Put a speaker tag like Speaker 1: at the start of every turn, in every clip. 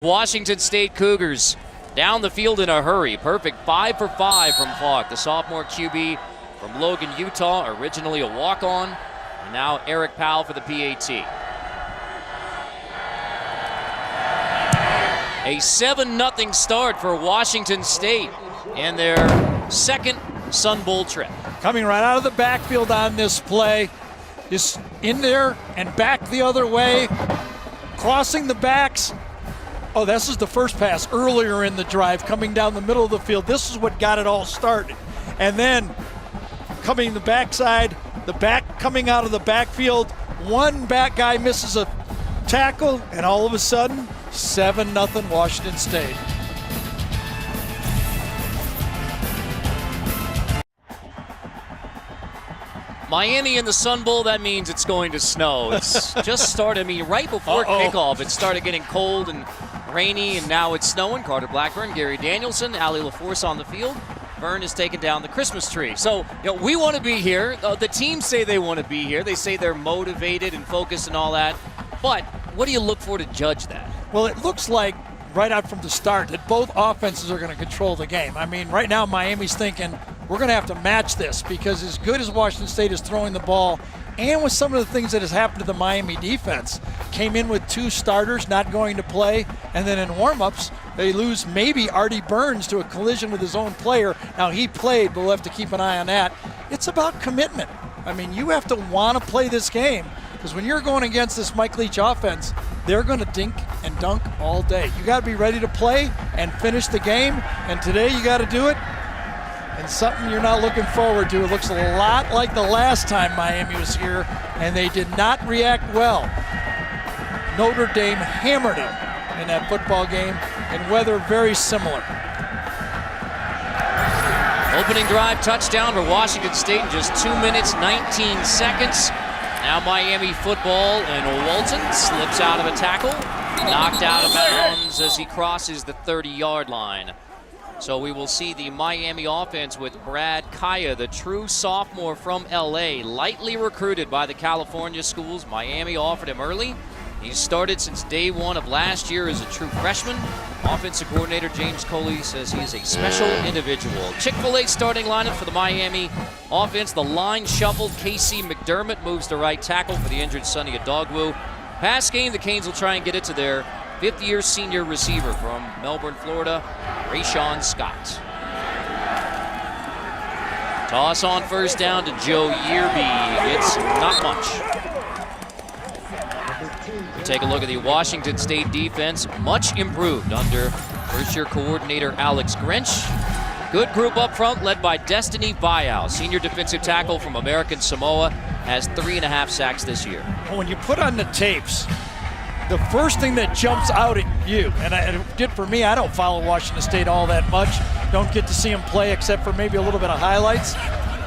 Speaker 1: Washington State Cougars down the field in a hurry. Perfect 5 for 5 from Falk, the sophomore QB from Logan, Utah, originally a walk-on, and now Eric Powell for the PAT. A 7-0 start for Washington State in their second Sun Bowl trip.
Speaker 2: Coming right out of the backfield on this play, just in there and back the other way, crossing the backs. Oh, this is the first pass earlier in the drive, coming down the middle of the field. This is what got it all started. And then coming the backside, the back coming out of the backfield, one back guy misses a tackle, and all of a sudden, 7-0 Washington State.
Speaker 1: Miami in the Sun Bowl, that means it's going to snow. It's just started, I mean, right before kickoff, it started getting cold and rainy, and now it's snowing. Carter Blackburn, Gary Danielson, Allie LaForce on the field. Vern has taken down the Christmas tree. So, we want to be here. The teams say they want to be here. They say they're motivated and focused and all that. But what do you look for to judge that?
Speaker 2: Well, it looks like right out from the start that both offenses are going to control the game. I mean, right now Miami's thinking we're going to have to match this, because as good as Washington State is throwing the ball, and with some of the things that has happened to the Miami defense, came in with 2 starters not going to play, and then in warm-ups, they lose maybe Artie Burns to a collision with his own player. Now, he played, but we'll have to keep an eye on that. It's about commitment. I mean, you have to want to play this game, because when you're going against this Mike Leach offense, they're going to dink and dunk all day. You got to be ready to play and finish the game, and today you got to do it. And something you're not looking forward to. It looks a lot like the last time Miami was here, and they did not react well. Notre Dame hammered them in that football game, and weather very similar.
Speaker 1: Opening drive touchdown for Washington State in just 2 minutes, 19 seconds. Now Miami football, and Walton slips out of a tackle, knocked out of bounds as he crosses the 30-yard line. So we will see the Miami offense with Brad Kaya, the true sophomore from LA, lightly recruited by the California schools. Miami offered him early. He's started since day 1 of last year as a true freshman. Offensive coordinator James Coley says he is a special individual. Chick-fil-A starting lineup for the Miami offense. The line shuffled. Casey McDermott moves to right tackle for the injured Sonny Adogwu. Pass game, the Canes will try and get it to their 5th-year senior receiver from Melbourne, Florida, Rayshawn Scott. Toss on first down to Joe Yearby. It's not much. Take a look at the Washington State defense. Much improved under first-year coordinator Alex Grinch. Good group up front led by Destiny Bayou, senior defensive tackle from American Samoa, has 3.5 sacks this year.
Speaker 2: When you put on the tapes, the first thing that jumps out at you, and it did for me, I don't follow Washington State all that much, don't get to see them play except for maybe a little bit of highlights,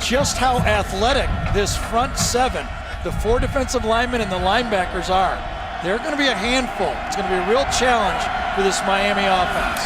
Speaker 2: just how athletic this front 7, the 4 defensive linemen and the linebackers are. They're going to be a handful. It's going to be a real challenge for this Miami offense.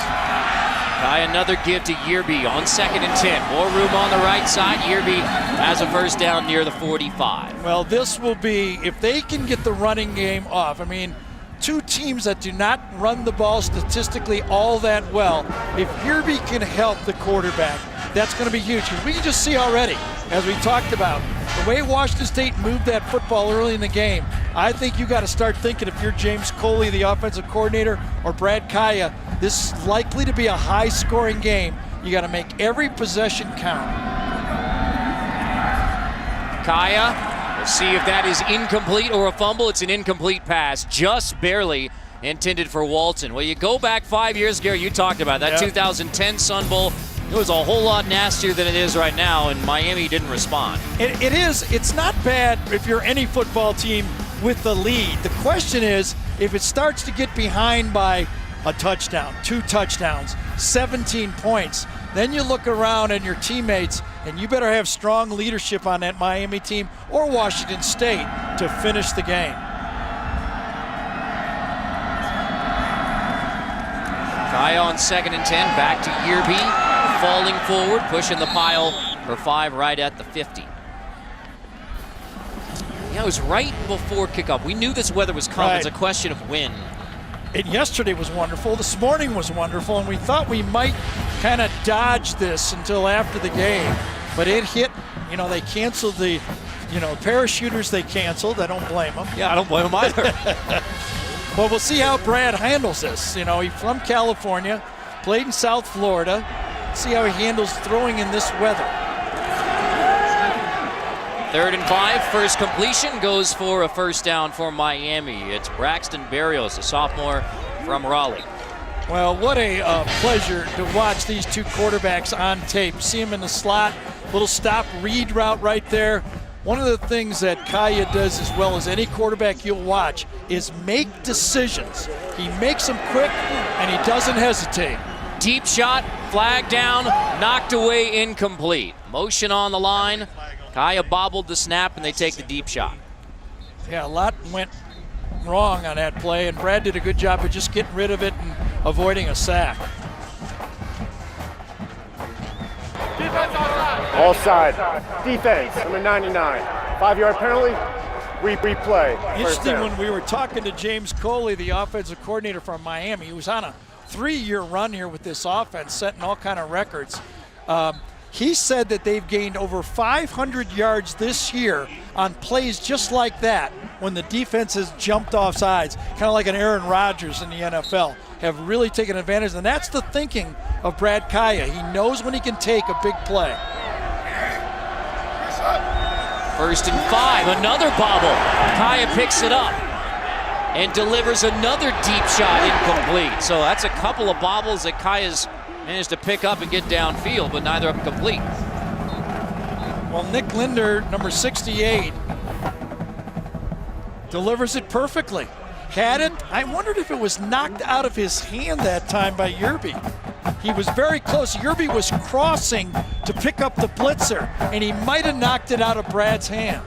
Speaker 1: By another give to Yearby on 2nd and 10. More room on the right side. Yearby has a first down near the 45.
Speaker 2: Well, this will be, if they can get the running game off, I mean, 2 teams that do not run the ball statistically all that well. If Yearby can help the quarterback, that's going to be huge. Because we can just see already, as we talked about, the way Washington State moved that football early in the game, I think you got to start thinking, if you're James Coley, the offensive coordinator, or Brad Kaya, this is likely to be a high-scoring game. You got to make every possession count.
Speaker 1: Kaya, we'll see if that is incomplete or a fumble. It's an incomplete pass, just barely intended for Walton. Well, you go back 5 years, Gary, you talked about that 2010 Sun Bowl. It was a whole lot nastier than it is right now, and Miami didn't respond.
Speaker 2: It is. It's not bad if you're any football team with the lead. The question is, if it starts to get behind by a touchdown, 2 touchdowns, 17 points, then you look around and your teammates, and you better have strong leadership on that Miami team or Washington State to finish the game.
Speaker 1: Kaya on 2nd and 10, back to Yearby. Falling forward, pushing the pile for 5 right at the 50. Yeah, it was right before kickoff. We knew this weather was coming. Right. It's a question of when.
Speaker 2: And yesterday was wonderful. This morning was wonderful, and we thought we might kind of dodge this until after the game. But it hit. You know, they canceled the, parachuters they canceled. I don't blame them.
Speaker 1: Yeah, I don't blame them either.
Speaker 2: Well, we'll see how Brad handles this. He's from California, played in South Florida. See how he handles throwing in this weather.
Speaker 1: 3rd and 5, first completion goes for a first down for Miami. It's Braxton Berrios, a sophomore from Raleigh.
Speaker 2: Well, what a pleasure to watch these two quarterbacks on tape. See them in the slot, little stop read route right there. One of the things that Kaya does as well as any quarterback you'll watch is make decisions. He makes them quick, and he doesn't hesitate.
Speaker 1: Deep shot, flag down, knocked away, incomplete. Motion on the line. Kaya bobbled the snap, and they take the deep shot.
Speaker 2: Yeah, a lot went wrong on that play, and Brad did a good job of just getting rid of it and avoiding a sack.
Speaker 3: Offside. Defense, number 99. 5-yard penalty, replay.
Speaker 2: Interesting, when we were talking to James Coley, the offensive coordinator from Miami, who was on a 3-year run here with this offense, setting all kind of records. He said that they've gained over 500 yards this year on plays just like that when the defense has jumped off sides, kind of like an Aaron Rodgers in the NFL, have really taken advantage. And that's the thinking of Brad Kaya. He knows when he can take a big play.
Speaker 1: 1st and 5, another bobble. Kaya picks it up and delivers another deep shot, incomplete. So that's a couple of bobbles that Kaya's managed to pick up and get downfield, but neither of them complete.
Speaker 2: Well, Nick Linder, number 68, delivers it perfectly. Had it, I wondered if it was knocked out of his hand that time by Yerby. He was very close. Yerby was crossing to pick up the blitzer, and he might have knocked it out of Brad's hand.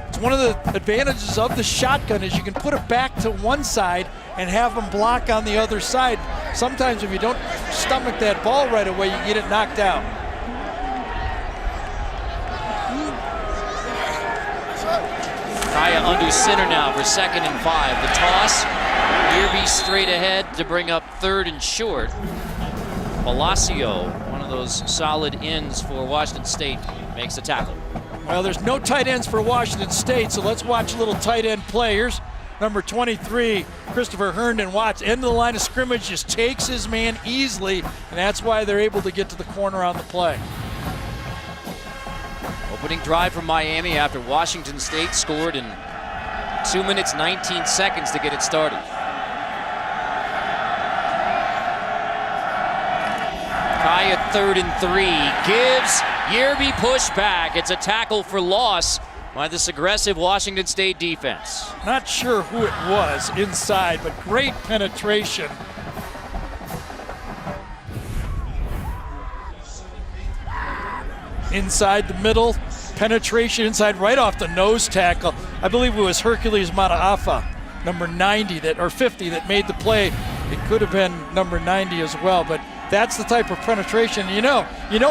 Speaker 2: It's one of the advantages of the shotgun is you can put it back to one side and have them block on the other side. Sometimes if you don't stomach that ball right away, you get it knocked out.
Speaker 1: Kaya under center now for 2nd and 5. The toss, Yerby straight ahead to bring up 3rd and short. Palacio, one of those solid ends for Washington State, makes the tackle.
Speaker 2: Well, there's no tight ends for Washington State, so let's watch a little tight end play. Here's number 23, Christopher Herndon. Watch, end of the line of scrimmage, just takes his man easily, and that's why they're able to get to the corner on the play.
Speaker 1: Opening drive from Miami after Washington State scored in 2 minutes, 19 seconds to get it started. Kaya 3rd and 3, gives Yerby pushback. It's a tackle for loss by this aggressive Washington State defense.
Speaker 2: Not sure who it was inside, but great penetration. Inside the middle, penetration inside right off the nose tackle. I believe it was Hercules Mataafa, number 90 or 50 that made the play. It could have been number 90 as well, but that's the type of penetration. You know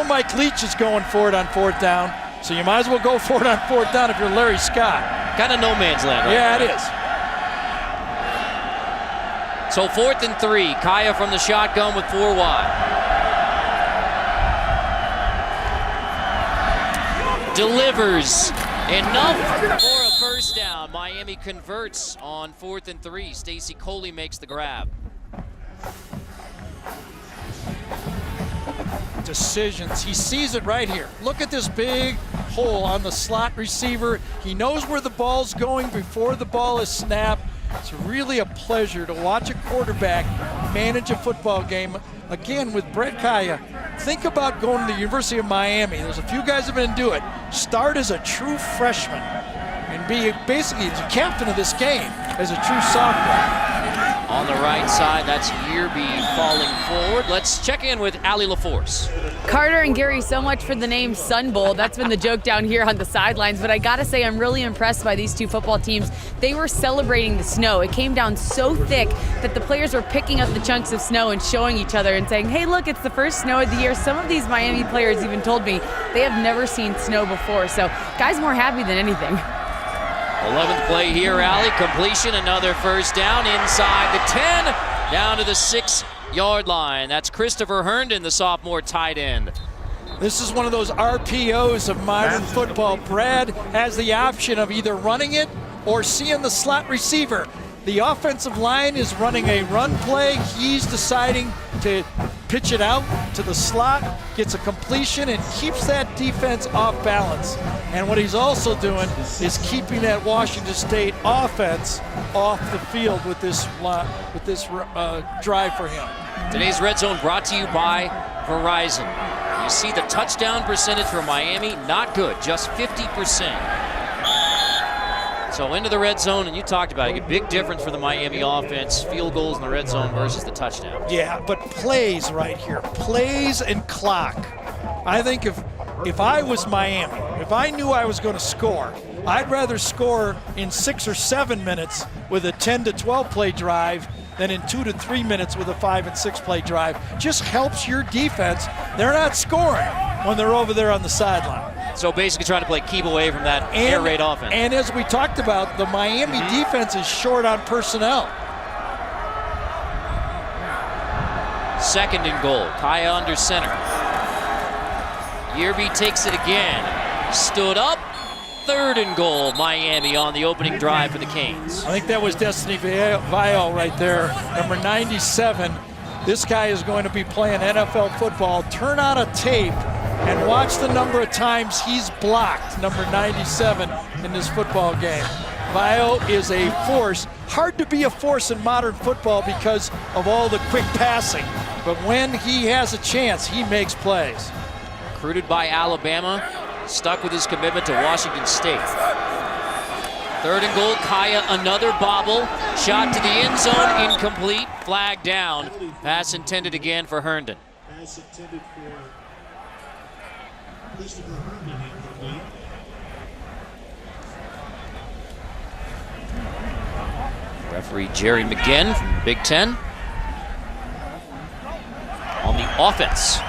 Speaker 2: Mike Leach is going for it on 4th down, so you might as well go for it on 4th down if you're Larry Scott.
Speaker 1: Kind of no man's land, right?
Speaker 2: Yeah, it is.
Speaker 1: So 4th and 3, Kaya from the shotgun with 4 wide. Delivers enough for a first down. Miami converts on 4th and 3. Stacy Coley makes the grab.
Speaker 2: Decisions. He sees it right here. Look at this big hole on the slot receiver. He knows where the ball's going before the ball is snapped. It's really a pleasure to watch a quarterback manage a football game. Again, with Brett Kaya, think about going to the University of Miami. There's a few guys that have been do it. Start as a true freshman and be basically the captain of this game as a true sophomore.
Speaker 1: On the right side, that's Yerby falling forward. Let's check in with Allie LaForce.
Speaker 4: Carter and Gary, so much for the name Sun Bowl. That's been the joke down here on the sidelines, but I gotta say I'm really impressed by these two football teams. They were celebrating the snow. It came down so thick that the players were picking up the chunks of snow and showing each other and saying, hey, look, it's the first snow of the year. Some of these Miami players even told me they have never seen snow before. So guys more happy than anything.
Speaker 1: 11th play here, Alley. Completion, another first down inside the 10, down to the 6-yard line. That's Christopher Herndon, the sophomore tight end.
Speaker 2: This is one of those RPOs of modern football. Brad has the option of either running it or seeing the slot receiver. The offensive line is running a run play. He's deciding to pitch it out to the slot, gets a completion, and keeps that defense off balance. And what he's also doing is keeping that Washington State offense off the field with this drive for him. Today's
Speaker 1: Red Zone brought to you by Verizon. You see the touchdown percentage for Miami, not good, just 50%. So into the red zone, and you talked about it, a big difference for the Miami offense, field goals in the red zone versus the touchdown.
Speaker 2: Yeah, but plays right here, plays and clock. I think if I was Miami, if I knew I was going to score, I'd rather score in 6 or 7 minutes with a 10 to 12 play drive than in 2 to 3 minutes with a 5 and 6 play drive. Just helps your defense. They're not scoring when they're over there on the sideline.
Speaker 1: So basically trying to play keep away from that air raid offense.
Speaker 2: And as we talked about, the Miami defense is short on personnel.
Speaker 1: 2nd and goal. Kaya under center. Yearby takes it again. Stood up. 3rd and goal. Miami on the opening drive for the Canes.
Speaker 2: I think that was Destiny Vial right there, number 97. This guy is going to be playing NFL football. Turn on a tape and watch the number of times he's blocked, number 97, in this football game. Vial is a force. Hard to be a force in modern football because of all the quick passing. But when he has a chance, he makes plays.
Speaker 1: Recruited by Alabama, stuck with his commitment to Washington State. 3rd and goal, Kaya, another bobble. Shot to the end zone, incomplete, flag down. Pass intended again for Herndon.
Speaker 5: Pass intended for Christopher Herndon, incomplete.
Speaker 1: Referee Jerry McGinn from Big Ten on the offense.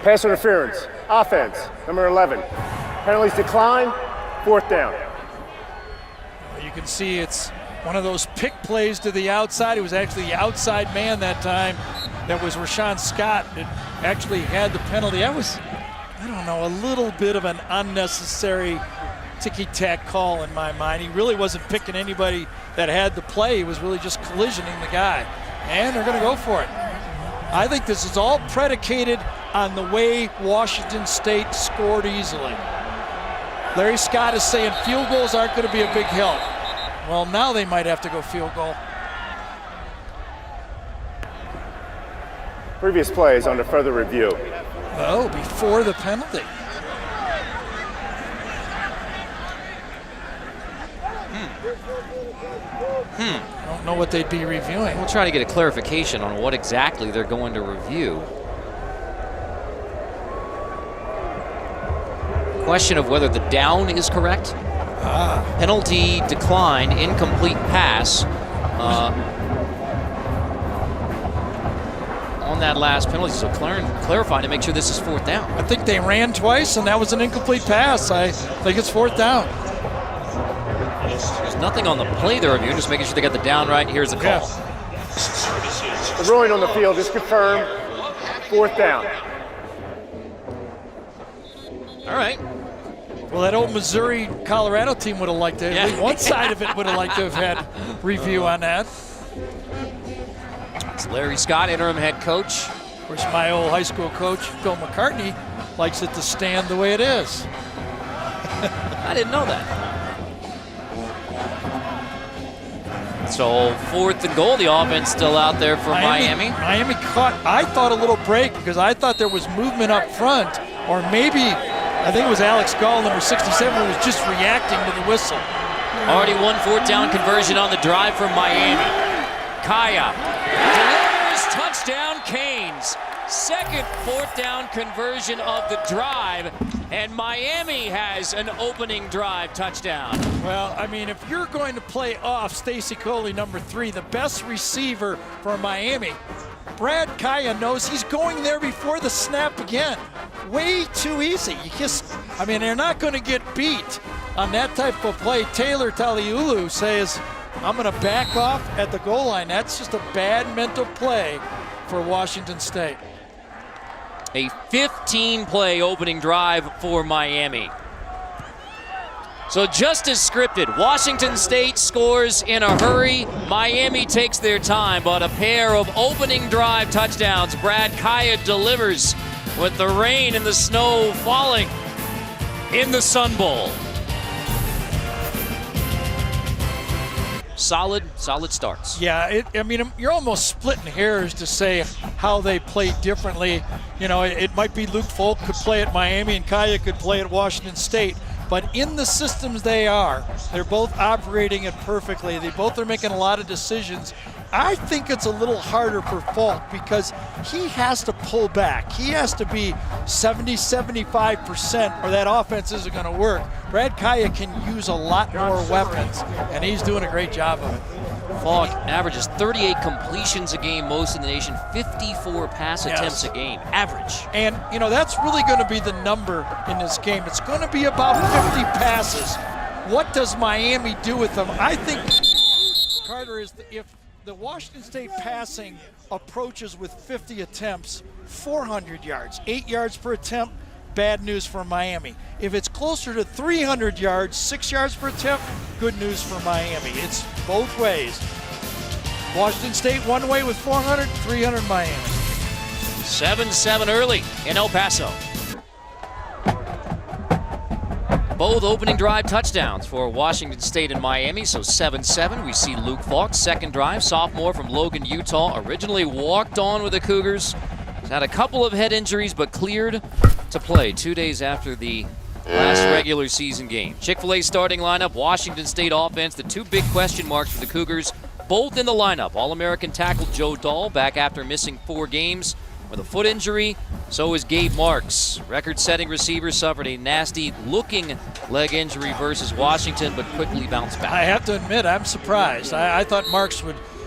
Speaker 3: Pass interference. Offense, number 11. Penalties decline. 4th down.
Speaker 2: You can see it's one of those pick plays to the outside. It was actually the outside man that time. That was Rashawn Scott that actually had the penalty. That was, I don't know, a little bit of an unnecessary ticky-tack call in my mind. He really wasn't picking anybody that had the play. He was really just collisioning the guy. And they're going to go for it. I think this is all predicated on the way Washington State scored easily. Larry Scott is saying field goals aren't going to be a big help. Well, now they might have to go field goal.
Speaker 3: Previous play is under further review.
Speaker 2: Oh, before the penalty. I don't know what they'd be reviewing.
Speaker 1: We'll try to get a clarification on what exactly they're going to review. Question of whether the down is correct. Penalty decline, incomplete pass. On that last penalty, so clarifying to make sure this is 4th down.
Speaker 2: I think they ran twice, and that was an incomplete pass. I think it's 4th down.
Speaker 1: There's nothing on the play they're reviewing, just making sure they got the down right. Here's the call.
Speaker 2: Yes.
Speaker 3: The ruling on the field is confirmed. 4th down.
Speaker 1: All right.
Speaker 2: Well, that old Missouri-Colorado team would have liked to.
Speaker 1: Yeah.
Speaker 2: One side of it would have liked to have had review on that.
Speaker 1: It's Larry Scott, interim head coach.
Speaker 2: Of course, my old high school coach, Phil McCartney, likes it to stand the way it is.
Speaker 1: I didn't know that. So 4th and goal, the offense still out there for Miami.
Speaker 2: Miami caught, I thought, a little break because I thought there was movement up front, or maybe, I think it was Alex Gall, number 67, who was just reacting to the whistle.
Speaker 1: Already 1 4th down conversion on the drive from Miami. Kaya delivers, touchdown, Canes. 2nd 4th down conversion of the drive, and Miami has an opening drive touchdown.
Speaker 2: Well, I mean, if you're going to play off Stacy Coley, number 3, the best receiver for Miami, Brad Kaya knows he's going there before the snap again. way too easy. They're not going to get beat on that type of play. Taylor Taliulu says, I'm going to back off at the goal line. That's just a bad mental play for Washington State.
Speaker 1: A 15-play opening drive for Miami. So just as scripted, Washington State scores in a hurry. Miami takes their time, but a pair of opening drive touchdowns. Brad Kaya delivers with the rain and the snow falling in the Sun Bowl. Solid starts.
Speaker 2: Yeah, you're almost splitting hairs to say how they played differently. It might be Luke Falk could play at Miami and Kaya could play at Washington State. But in the systems they're both operating it perfectly. They both are making a lot of decisions. I think it's a little harder for Falk because he has to pull back. He has to be 70-75% or that offense isn't going to work. Brad Kaya can use a lot more weapons, and he's doing a great job of it.
Speaker 1: Falk averages 38 completions a game, most in the nation, 54 pass attempts a game, average.
Speaker 2: And, that's really going to be the number in this game. It's going to be about 50 passes. What does Miami do with them? I think, Carter, if the Washington State passing approaches with 50 attempts, 400 yards, 8 yards per attempt, bad news for Miami. If it's closer to 300 yards, 6 yards per attempt, good news for Miami. It's both ways. Washington State one way with 400, 300 Miami.
Speaker 1: 7-7 early in El Paso. Both opening drive touchdowns for Washington State and Miami, so 7-7. We see Luke Falk, second drive, sophomore from Logan, Utah. Originally walked on with the Cougars. He's had a couple of head injuries, but cleared to play 2 days after the last regular season game. Chick-fil-A starting lineup, Washington State offense, the two big question marks for the Cougars, both in the lineup. All-American tackle Joe Dahl back after missing 4 games with a foot injury. So is Gabe Marks. Record-setting receiver suffered a nasty-looking leg injury versus Washington, but quickly bounced back.
Speaker 2: I have to admit, I'm surprised. I thought Marks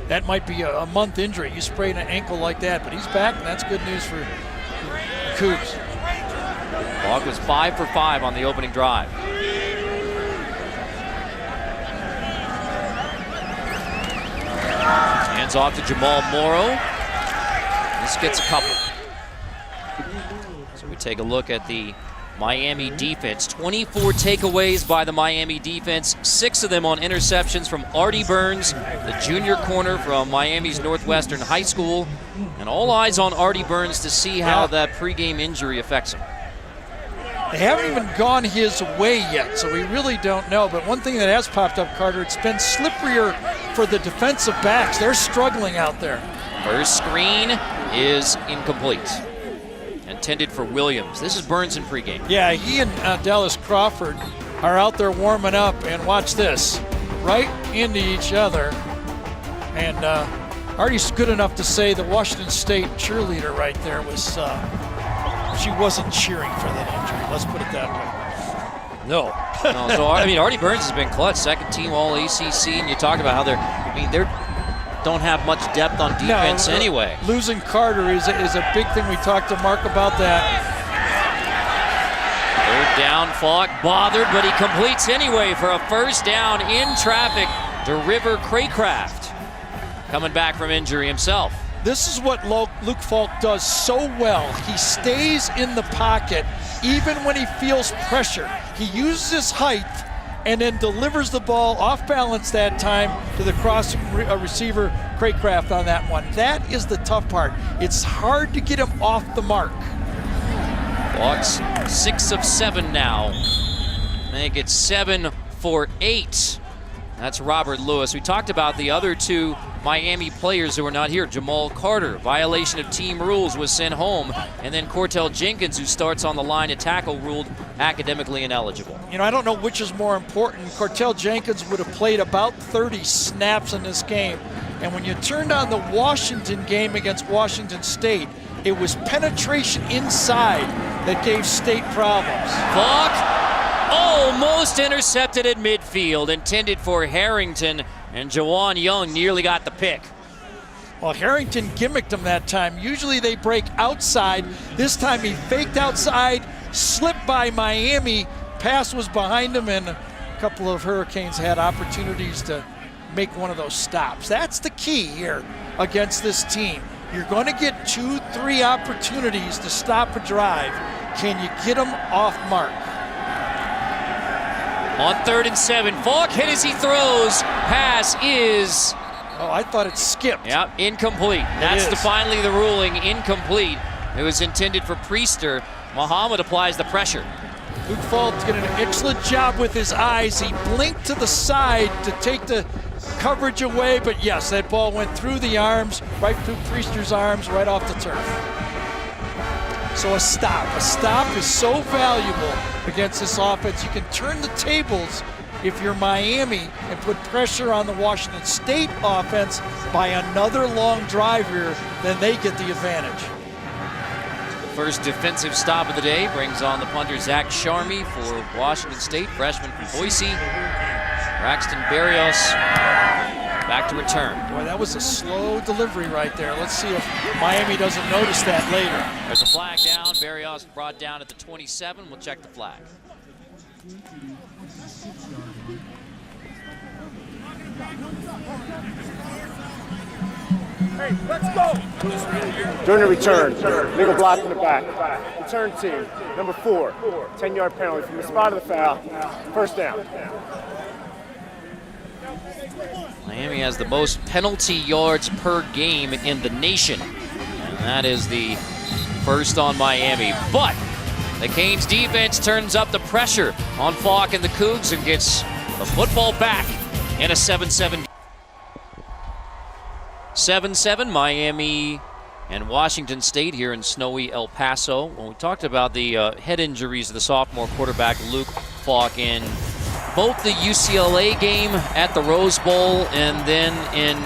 Speaker 2: that might be a month injury. You sprain an ankle like that, but he's back, and that's good news for the Cougs.
Speaker 1: Falk was 5 for 5 on the opening drive. Hands off to Jamal Morrow. This gets a couple. So we take a look at the Miami defense. 24 takeaways by the Miami defense, 6 of them on interceptions from Artie Burns, the junior corner from Miami's Northwestern High School. And all eyes on Artie Burns to see how that pregame injury affects him.
Speaker 2: They haven't even gone his way yet, so we really don't know. But one thing that has popped up, Carter, it's been slipperier for the defensive backs. They're struggling out there.
Speaker 1: First screen is incomplete. Intended for Williams. This is Burns in pregame.
Speaker 2: Yeah, he and Dallas Crawford are out there warming up, and watch this. Right into each other. And Artie's good enough to say the Washington State cheerleader right there was, she wasn't cheering for that injury. Let's put it that way.
Speaker 1: No. So Artie Burns has been clutch, second team All ACC, and you talked about how they don't have much depth on defense anyway.
Speaker 2: Losing Carter is a big thing. We talked to Mark about that.
Speaker 1: Third down, Falk bothered, but he completes anyway for a first down in traffic to River Craycraft, coming back from injury himself.
Speaker 2: This is what Luke Falk does so well. He stays in the pocket even when he feels pressure. He uses his height and then delivers the ball off balance that time to the crossing receiver, Craycraft, on that one. That is the tough part. It's hard to get him off the mark.
Speaker 1: Falk's 6 of 7 now. Make it 7 for 8. That's Robert Lewis. We talked about the other two Miami players who are not here. Jamal Carter, violation of team rules, was sent home. And then Cortell Jenkins, who starts on the line at tackle, ruled academically ineligible.
Speaker 2: I don't know which is more important. Cortell Jenkins would have played about 30 snaps in this game. And when you turned on the Washington game against Washington State, it was penetration inside that gave State problems.
Speaker 1: Falk almost intercepted at midfield, intended for Harrington, and Jawan Young nearly got the pick.
Speaker 2: Well, Harrington gimmicked him that time. Usually they break outside. This time he faked outside, slipped by Miami. Pass was behind him, and a couple of Hurricanes had opportunities to make one of those stops. That's the key here against this team. You're going to get 2-3 opportunities to stop a drive. Can you get them off mark?
Speaker 1: On 3rd and 7, Falk hit as he throws. Pass is...
Speaker 2: Oh, I thought it skipped.
Speaker 1: Yeah, incomplete. That's finally the ruling, incomplete. It was intended for Priester. Muhammad applies the pressure.
Speaker 2: Luke Falk's did an excellent job with his eyes. He blinked to the side to take the coverage away, but yes, that ball went through the arms, right through Priester's arms, right off the turf. So a stop is so valuable against this offense. You can turn the tables if you're Miami and put pressure on the Washington State offense by another long drive here, then they get the advantage.
Speaker 1: The first defensive stop of the day brings on the punter Zach Sharmy for Washington State, freshman from Boise. Braxton Berrios back to return.
Speaker 2: Boy, that was a slow delivery right there. Let's see if Miami doesn't notice that later.
Speaker 1: There's a flag down. Berrios brought down at the 27. We'll check the flag.
Speaker 3: Hey, let's go! During the return, legal block in the back. Return team, number 4, 10-yard penalty from the spot of the foul. First down.
Speaker 1: Miami has the most penalty yards per game in the nation. And that is the first on Miami. But the Canes defense turns up the pressure on Falk and the Cougs and gets the football back in a 7-7. 7-7, Miami and Washington State here in snowy El Paso. When we talked about the head injuries of the sophomore quarterback Luke Falk in both the UCLA game at the Rose Bowl and then in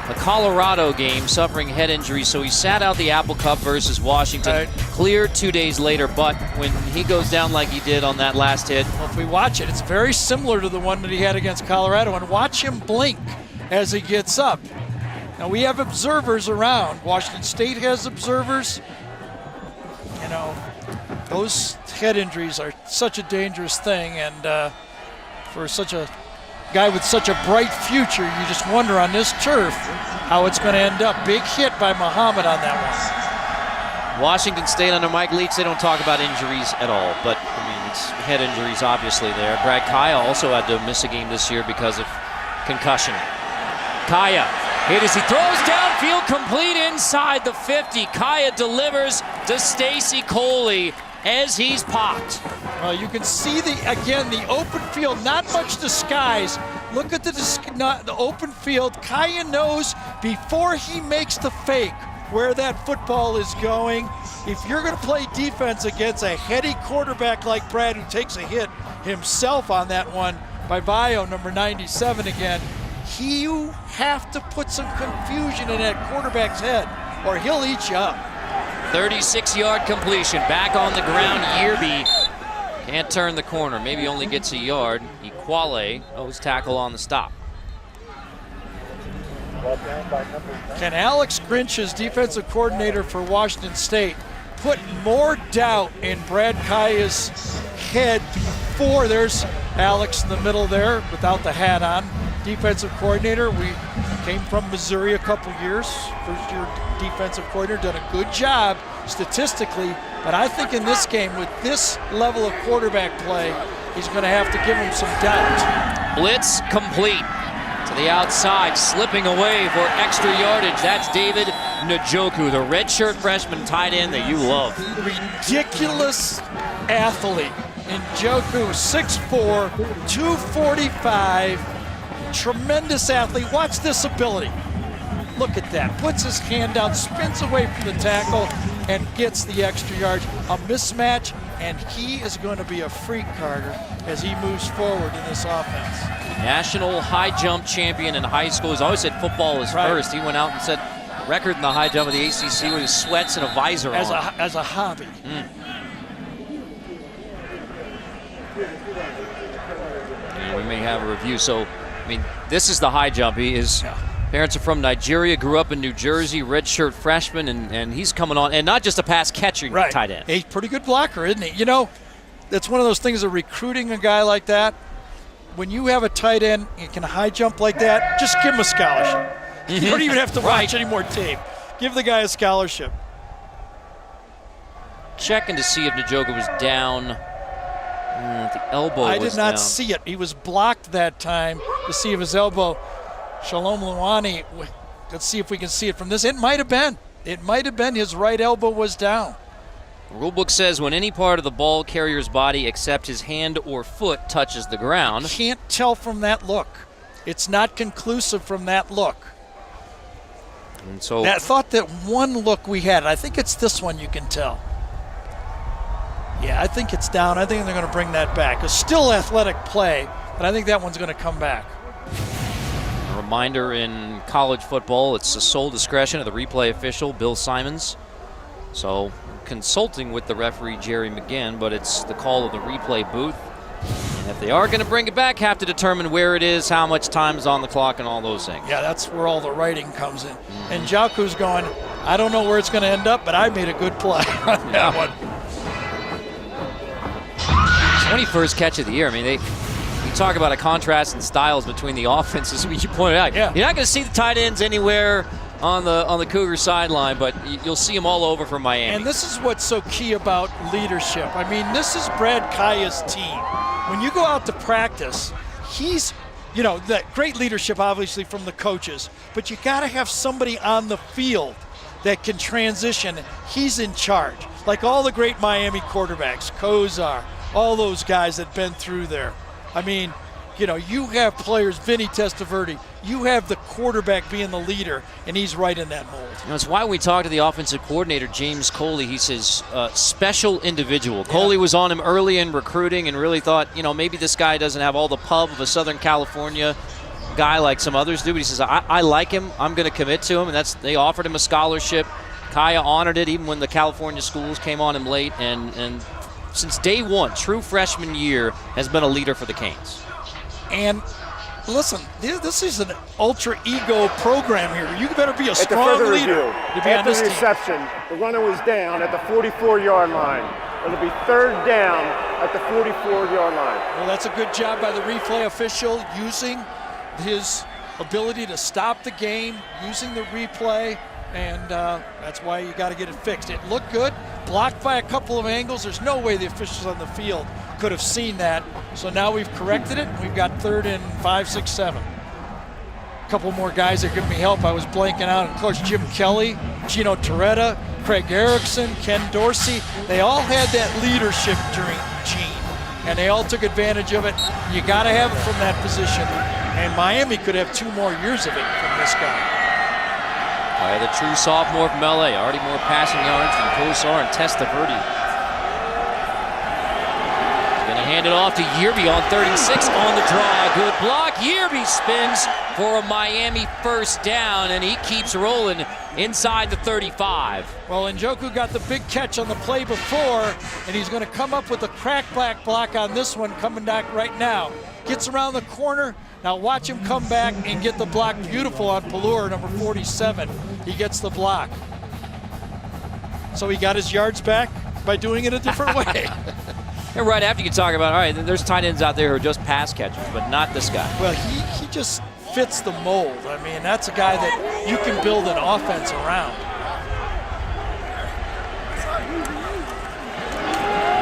Speaker 1: the Colorado game, suffering head injuries. So he sat out the Apple Cup versus Washington, cleared 2 days later. But when he goes down like he did on that last hit.
Speaker 2: Well, if we watch it, it's very similar to the one that he had against Colorado. And watch him blink as he gets up. Now, we have observers around. Washington State has observers. You know, those head injuries are such a dangerous thing, and for such a guy with such a bright future, you just wonder on this turf how it's going to end up. Big hit by Muhammad on that one.
Speaker 1: Washington State under Mike Leach, they don't talk about injuries at all, but I mean, it's head injuries obviously there. Brad Kaya also had to miss a game this year because of concussion. Kaya hit as he throws downfield, complete inside the 50. Kaya delivers to Stacy Coley as he's popped.
Speaker 2: Well, you can see the open field, not much disguise. Look at the open field. Kaya knows before he makes the fake where that football is going. If you're going to play defense against a heady quarterback like Brad, who takes a hit himself on that one by Bio, number 97 again, you have to put some confusion in that quarterback's head or he'll eat you up.
Speaker 1: 36-yard completion, back on the ground. Yearby can't turn the corner, maybe only gets a yard. Equale, nose tackle on the stop.
Speaker 2: Can Alex Grinch, as defensive coordinator for Washington State, put more doubt in Brad Kaya's head before? There's Alex in the middle there without the hat on. Defensive coordinator. We came from Missouri a couple years. First year defensive coordinator, done a good job statistically, but I think in this game with this level of quarterback play, he's going to have to give him some doubt.
Speaker 1: Blitz complete to the outside, slipping away for extra yardage. That's David Njoku, the redshirt freshman tight end that you love.
Speaker 2: Ridiculous athlete. Njoku, 6'4", 245. Tremendous athlete. Watch this ability. Look at that. Puts his hand down, spins away from the tackle, and gets the extra yards. A mismatch, and he is going to be a freak, Carter, as he moves forward in this offense.
Speaker 1: National high jump champion in high school. He's always said football is first. He went out and set record in the high jump of the ACC with his sweats and a visor
Speaker 2: as
Speaker 1: on.
Speaker 2: As a hobby.
Speaker 1: And we may have a review. So, I mean, this is the high jump. He is Parents are from Nigeria, grew up in New Jersey, redshirt freshman, and he's coming on, and not just a pass catching tight end.
Speaker 2: He's a pretty good blocker, isn't he? You know, that's one of those things of recruiting a guy like that. When you have a tight end, you can high jump like that, just give him a scholarship. You don't even have to watch any more tape. Give the guy a scholarship.
Speaker 1: Checking to see if Njoku was down. The elbow was
Speaker 2: I did not
Speaker 1: down.
Speaker 2: see it. He was blocked that time to see if his elbow. Shalom Luani, let's see if we can see it from this. It might have been. It might have been his right elbow was down.
Speaker 1: The rulebook says when any part of the ball carrier's body except his hand or foot touches the ground.
Speaker 2: Can't tell from that look. It's not conclusive from that look.
Speaker 1: And so
Speaker 2: I thought that one look we had, I think it's this one you can tell. Yeah, I think it's down. I think they're going to bring that back. It's still athletic play, but I think that one's going to come back.
Speaker 1: a reminder, in college football, it's the sole discretion of the replay official, Bill Simons. So consulting with the referee, Jerry McGinn, but it's the call of the replay booth. And if they are going to bring it back, have to determine where it is, how much time is on the clock, and all those things.
Speaker 2: Yeah, that's where all the writing comes in. And Njoku's going, I don't know where it's going to end up, but I made a good play on that one.
Speaker 1: 21st catch of the year. I mean, you talk about a contrast in styles between the offenses. You pointed out,
Speaker 2: Yeah.
Speaker 1: You're not going to see the tight ends anywhere on the Cougar sideline, but you'll see them all over for Miami.
Speaker 2: And this is what's so key about leadership. I mean, this is Brad Kaya's team. When you go out to practice, he's, that great leadership obviously from the coaches, but you got to have somebody on the field that can transition. He's in charge. Like all the great Miami quarterbacks, Kozar, all those guys that been through there. I mean, you have players, Vinny Testaverde, you have the quarterback being the leader, and he's right in that mold.
Speaker 1: That's why we talked to the offensive coordinator, James Coley. He says, special individual. Yeah. Coley was on him early in recruiting and really thought, maybe this guy doesn't have all the pub of a Southern California guy like some others do, but he says, I like him. I'm going to commit to him, and they offered him a scholarship. Kaya honored it even when the California schools came on him late, and since day one, true freshman year, has been a leader for the Canes.
Speaker 2: And listen, this is an ultra ego program here. You better be a strong leader to be on this team.
Speaker 3: After the reception, the runner was down at the 44-yard line. It'll be third down at the 44-yard line.
Speaker 2: Well, that's a good job by the replay official using his ability to stop the game, using the replay, and that's why you got to get it fixed. It looked good, blocked by a couple of angles. There's no way the officials on the field could have seen that. So now we've corrected it. We've got 3rd and 5, 6, 7. A couple more guys that give me help. I was blanking out. Of course, Jim Kelly, Gino Torretta, Craig Erickson, Ken Dorsey. They all had that leadership during Gene, and they all took advantage of it. You got to have it from that position. And Miami could have 2 more years of it from this guy.
Speaker 1: The true sophomore from LA, already more passing yards than Kosar and Testaverde. Going to hand it off to Yearby on 36 on the draw. Good block. Yearby spins for a Miami first down, and he keeps rolling inside the 35.
Speaker 2: Well, Njoku got the big catch on the play before, and he's going to come up with a crackback block on this one coming back right now. Gets around the corner. Now watch him come back and get the block. Beautiful on Pallur, number 47. He gets the block. So he got his yards back by doing it a different way.
Speaker 1: And right after you can talk about, all right, there's tight ends out there who are just pass catchers, but not this guy.
Speaker 2: Well, he just fits the mold. I mean, that's a guy that you can build an offense around.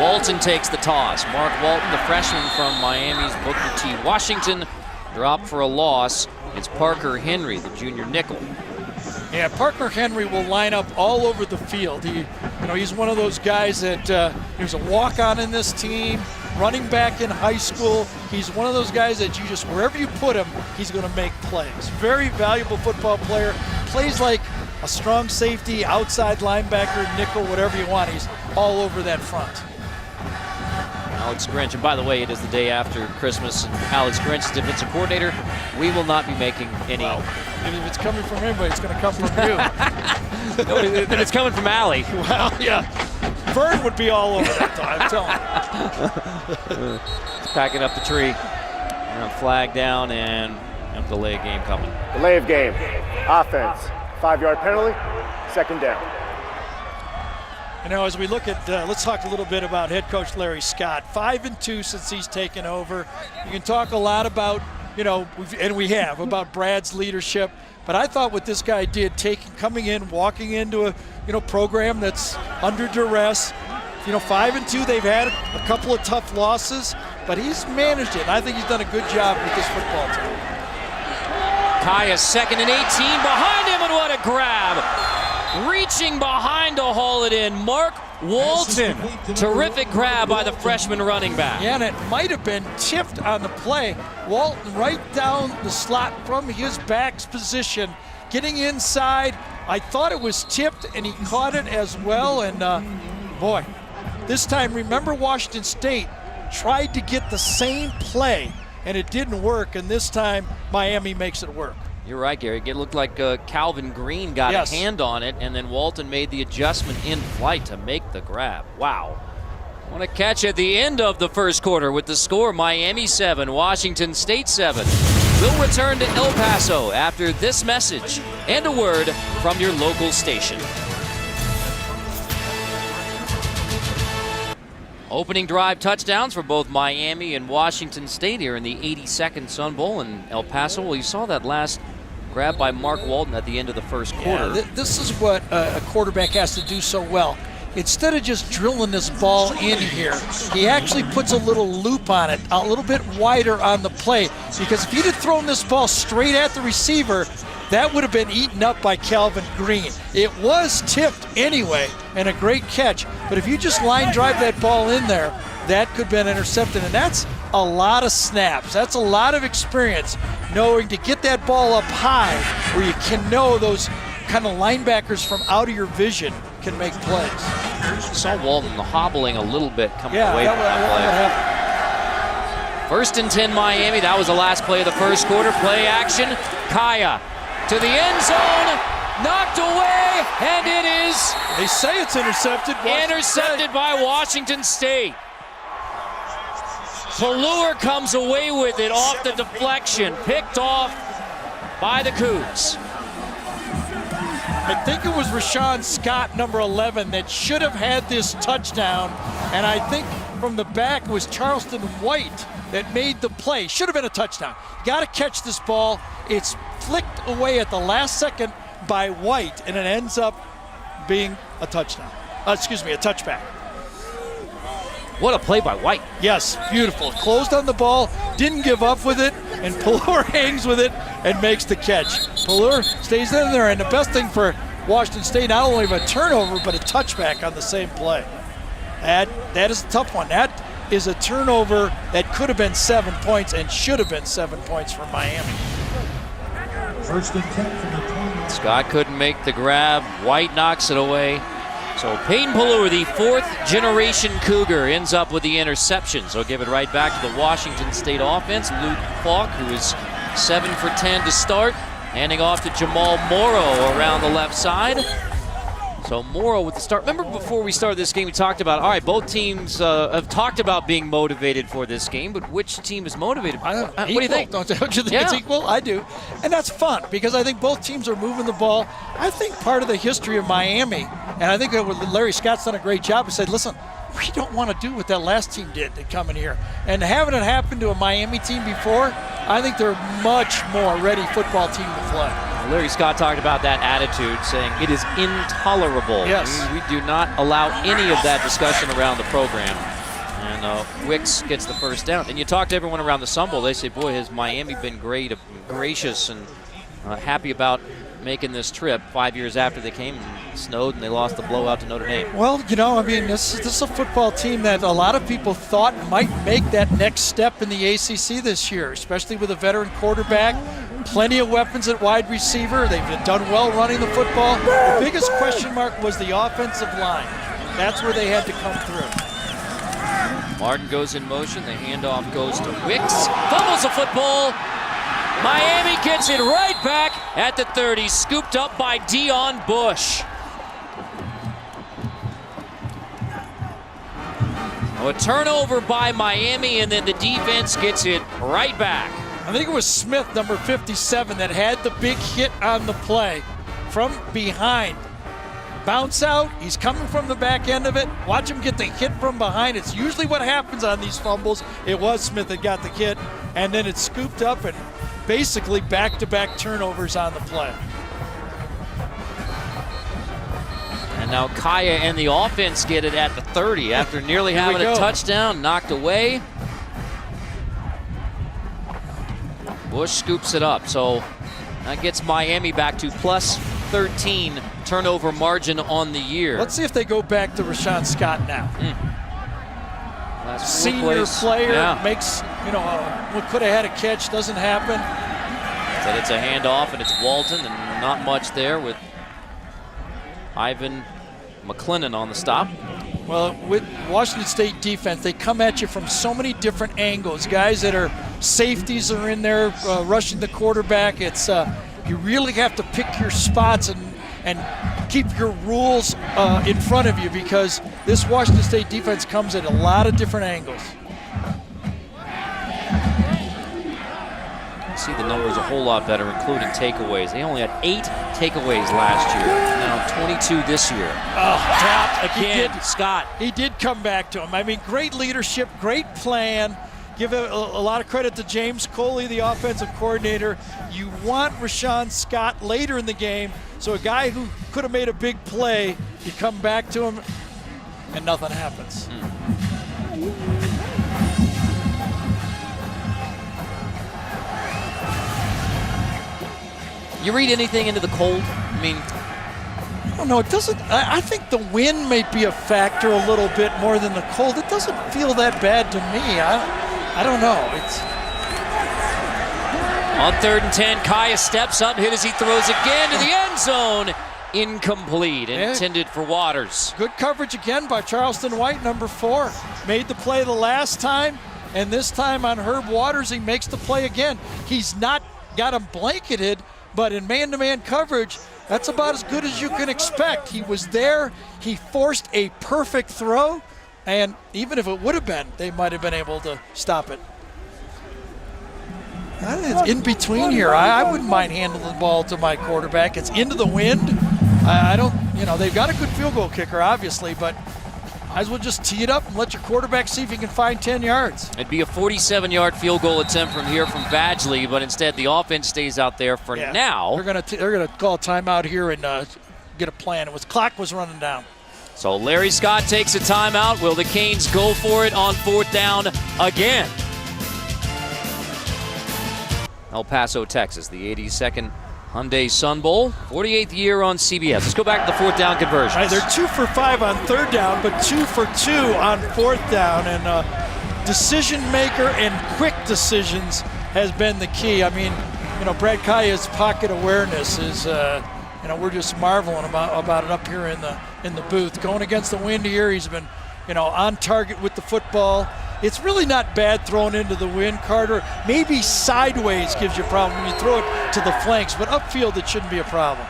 Speaker 1: Walton takes the toss. Mark Walton, the freshman from Miami's Booker T. Washington, dropped for a loss. It's Parker Henry, the junior nickel.
Speaker 2: Yeah, Parker Henry will line up all over the field. He's one of those guys that he was a walk-on in this team, running back in high school. He's one of those guys that you just, wherever you put him, he's going to make plays. Very valuable football player. Plays like a strong safety, outside linebacker, nickel, whatever you want. He's all over that front.
Speaker 1: Alex Grinch, and by the way, it is the day after Christmas, and Alex Grinch is defensive coordinator. We will not be making any.
Speaker 2: Well, if it's coming from anybody, it's going to come from you.
Speaker 1: No, then it's coming from Allie.
Speaker 2: Well, yeah. Vern would be all over that, though, I'm telling you.
Speaker 1: Packing up the tree. Flag down, and And delay game coming.
Speaker 3: Delay of game. Offense. 5-yard penalty. 2nd down.
Speaker 2: You know, as we look at, let's talk a little bit about head coach Larry Scott. 5-2 since he's taken over. You can talk a lot about, you know, we have, about Brad's leadership. But I thought what this guy did, coming in, walking into a, program that's under duress. 5-2, they've had a couple of tough losses, but he's managed it. And I think he's done a good job with this football team.
Speaker 1: Kaya 2nd and 18 behind him, and what a grab. Reaching behind to haul it in, Mark Walton. Terrific grab by the freshman running back.
Speaker 2: Yeah, and it might have been tipped on the play. Walton right down the slot from his back's position, getting inside. I thought it was tipped, and he caught it as well. And boy, this time, remember Washington State tried to get the same play, and it didn't work. And this time, Miami makes it work.
Speaker 1: You're right, Gary. It looked like Calvin Green got a hand on it, and then Walton made the adjustment in flight to make the grab. Wow. What a catch at the end of the first quarter with the score, Miami 7, Washington State 7. We'll return to El Paso after this message and a word from your local station. Opening drive touchdowns for both Miami and Washington State here in the 82nd Sun Bowl in El Paso. Well, you saw that last grab by Mark Walton at the end of the first quarter.
Speaker 2: Yeah, this is what a quarterback has to do so well. Instead of just drilling this ball in here, he actually puts a little loop on it, a little bit wider on the play. Because if he'd have thrown this ball straight at the receiver, that would have been eaten up by Calvin Green. It was tipped anyway, and a great catch. But if you just line drive that ball in there, that could have been intercepted. And that's a lot of snaps. That's a lot of experience, knowing to get that ball up high where you can know those kind of linebackers from out of your vision can make plays.
Speaker 1: You saw Walton hobbling a little bit coming away from that play. 1st and 10 Miami. That was the last play of the first quarter. Play action. Kaya to the end zone. Knocked away, and it is...
Speaker 2: They say it's intercepted.
Speaker 1: Intercepted by Washington State. Pallure comes away with it off the deflection. Picked off by the Cougs.
Speaker 2: I think it was Rashawn Scott, number 11, that should have had this touchdown. And I think from the back it was Charleston White that made the play. Should have been a touchdown. Got to catch this ball. It's flicked away at the last second by White, and it ends up being a touchdown. A touchback.
Speaker 1: What a play by White.
Speaker 2: Yes, beautiful. Closed on the ball, didn't give up with it, and Pallure hangs with it and makes the catch. Pallure stays in there, and the best thing for Washington State, not only of a turnover, but a touchback on the same play. That is a tough one. That is a turnover that could have been 7 points and should have been 7 points for Miami.
Speaker 5: 1st and 10 from the 20.
Speaker 1: Scott couldn't make the grab. White knocks it away. So Peyton Pallure, the 4th generation Cougar, ends up with the interception. So give it right back to the Washington State offense. Luke Falk, who is 7 for 10 to start, handing off to Jamal Morrow around the left side. So Morrow with the start. Remember before we started this game, we talked about, all right, both teams have talked about being motivated for this game, but which team is motivated? What do you think?
Speaker 2: Don't you think it's equal? I do. And that's fun because I think both teams are moving the ball. I think part of the history of Miami, and I think that Larry Scott's done a great job, is said, listen, we don't want to do what that last team did to come in here. And having it happen to a Miami team before, I think they're a much more ready football team to play.
Speaker 1: Larry Scott talked about that attitude, saying it is intolerable.
Speaker 2: Yes.
Speaker 1: We do not allow any of that discussion around the program. And Wicks gets the first down. And you talk to everyone around the Sun Bowl, they say, boy, has Miami been great, gracious, and happy about making this trip 5 years after they came and snowed and they lost the blowout to Notre Dame.
Speaker 2: Well, this is a football team that a lot of people thought might make that next step in the ACC this year, especially with a veteran quarterback. Plenty of weapons at wide receiver. They've done well running the football. The biggest question mark was the offensive line. That's where they had to come through.
Speaker 1: Martin goes in motion. The handoff goes to Wicks. Fumbles the football. Miami gets it right back at the 30. Scooped up by Dion Bush. A turnover by Miami, and then the defense gets it right back.
Speaker 2: I think it was Smith, number 57, that had the big hit on the play from behind. Bounce out, he's coming from the back end of it. Watch him get the hit from behind. It's usually what happens on these fumbles. It was Smith that got the hit, and then it's scooped up and basically back-to-back turnovers on the play.
Speaker 1: And now Kaya and the offense get it at the 30 after nearly having a touchdown knocked away. Bush scoops it up, so that gets Miami back to plus 13 turnover margin on the year.
Speaker 2: Let's see if they go back to Rashawn Scott now. Senior player makes, what could have had a catch, doesn't happen.
Speaker 1: But it's a handoff, and it's Walton, and not much there with Ivan McClennan on the stop.
Speaker 2: Well, with Washington State defense, they come at you from so many different angles. Guys that are safeties are in there rushing the quarterback. It's you really have to pick your spots and keep your rules in front of you, because this Washington State defense comes at a lot of different angles.
Speaker 1: See the numbers a whole lot better, including takeaways. They only had 8 takeaways last year. Now 22 this year.
Speaker 2: Oh, dropped
Speaker 1: again, Scott.
Speaker 2: He did come back to him. I mean, great leadership, great plan. Give a lot of credit to James Coley, the offensive coordinator. You want Rashawn Scott later in the game, so a guy who could have made a big play, you come back to him, and nothing happens.
Speaker 1: You read anything into the cold? I mean,
Speaker 2: I don't know. It doesn't. I think the wind may be a factor a little bit more than the cold. It doesn't feel that bad to me. I don't know. It's
Speaker 1: on 3rd and 10. Kaya steps up, hit as he throws again to the end zone. Incomplete. Intended for Waters.
Speaker 2: Good coverage again by Charleston White, number 4. Made the play the last time, and this time on Herb Waters, he makes the play again. He's not got him blanketed, but in man-to-man coverage, that's about as good as you can expect. He was there. He forced a perfect throw, and even if it would have been, they might have been able to stop it. It's in between here. I wouldn't mind handling the ball to my quarterback. It's into the wind. I don't, they've got a good field goal kicker, obviously, but might as well just tee it up and let your quarterback see if he can find 10 yards.
Speaker 1: It'd be a 47-yard field goal attempt from here from Badgley, but instead the offense stays out there for now.
Speaker 2: They're gonna call a timeout here and get a plan. Clock was running down.
Speaker 1: So Larry Scott takes a timeout. Will the Canes go for it on 4th down again? El Paso, Texas, the 82nd Hyundai Sun Bowl, 48th year on CBS. Let's go back to the 4th down conversion.
Speaker 2: Right, they're 2 for 5 on 3rd down, but 2 for 2 on 4th down. And decision maker and quick decisions has been the key. I mean, Brad Kaya's pocket awareness is, we're just marveling about it up here in the booth. Going against the wind here, he's been, on target with the football. It's really not bad thrown into the wind, Carter. Maybe sideways gives you a problem when you throw it to the flanks, but upfield it shouldn't be a problem.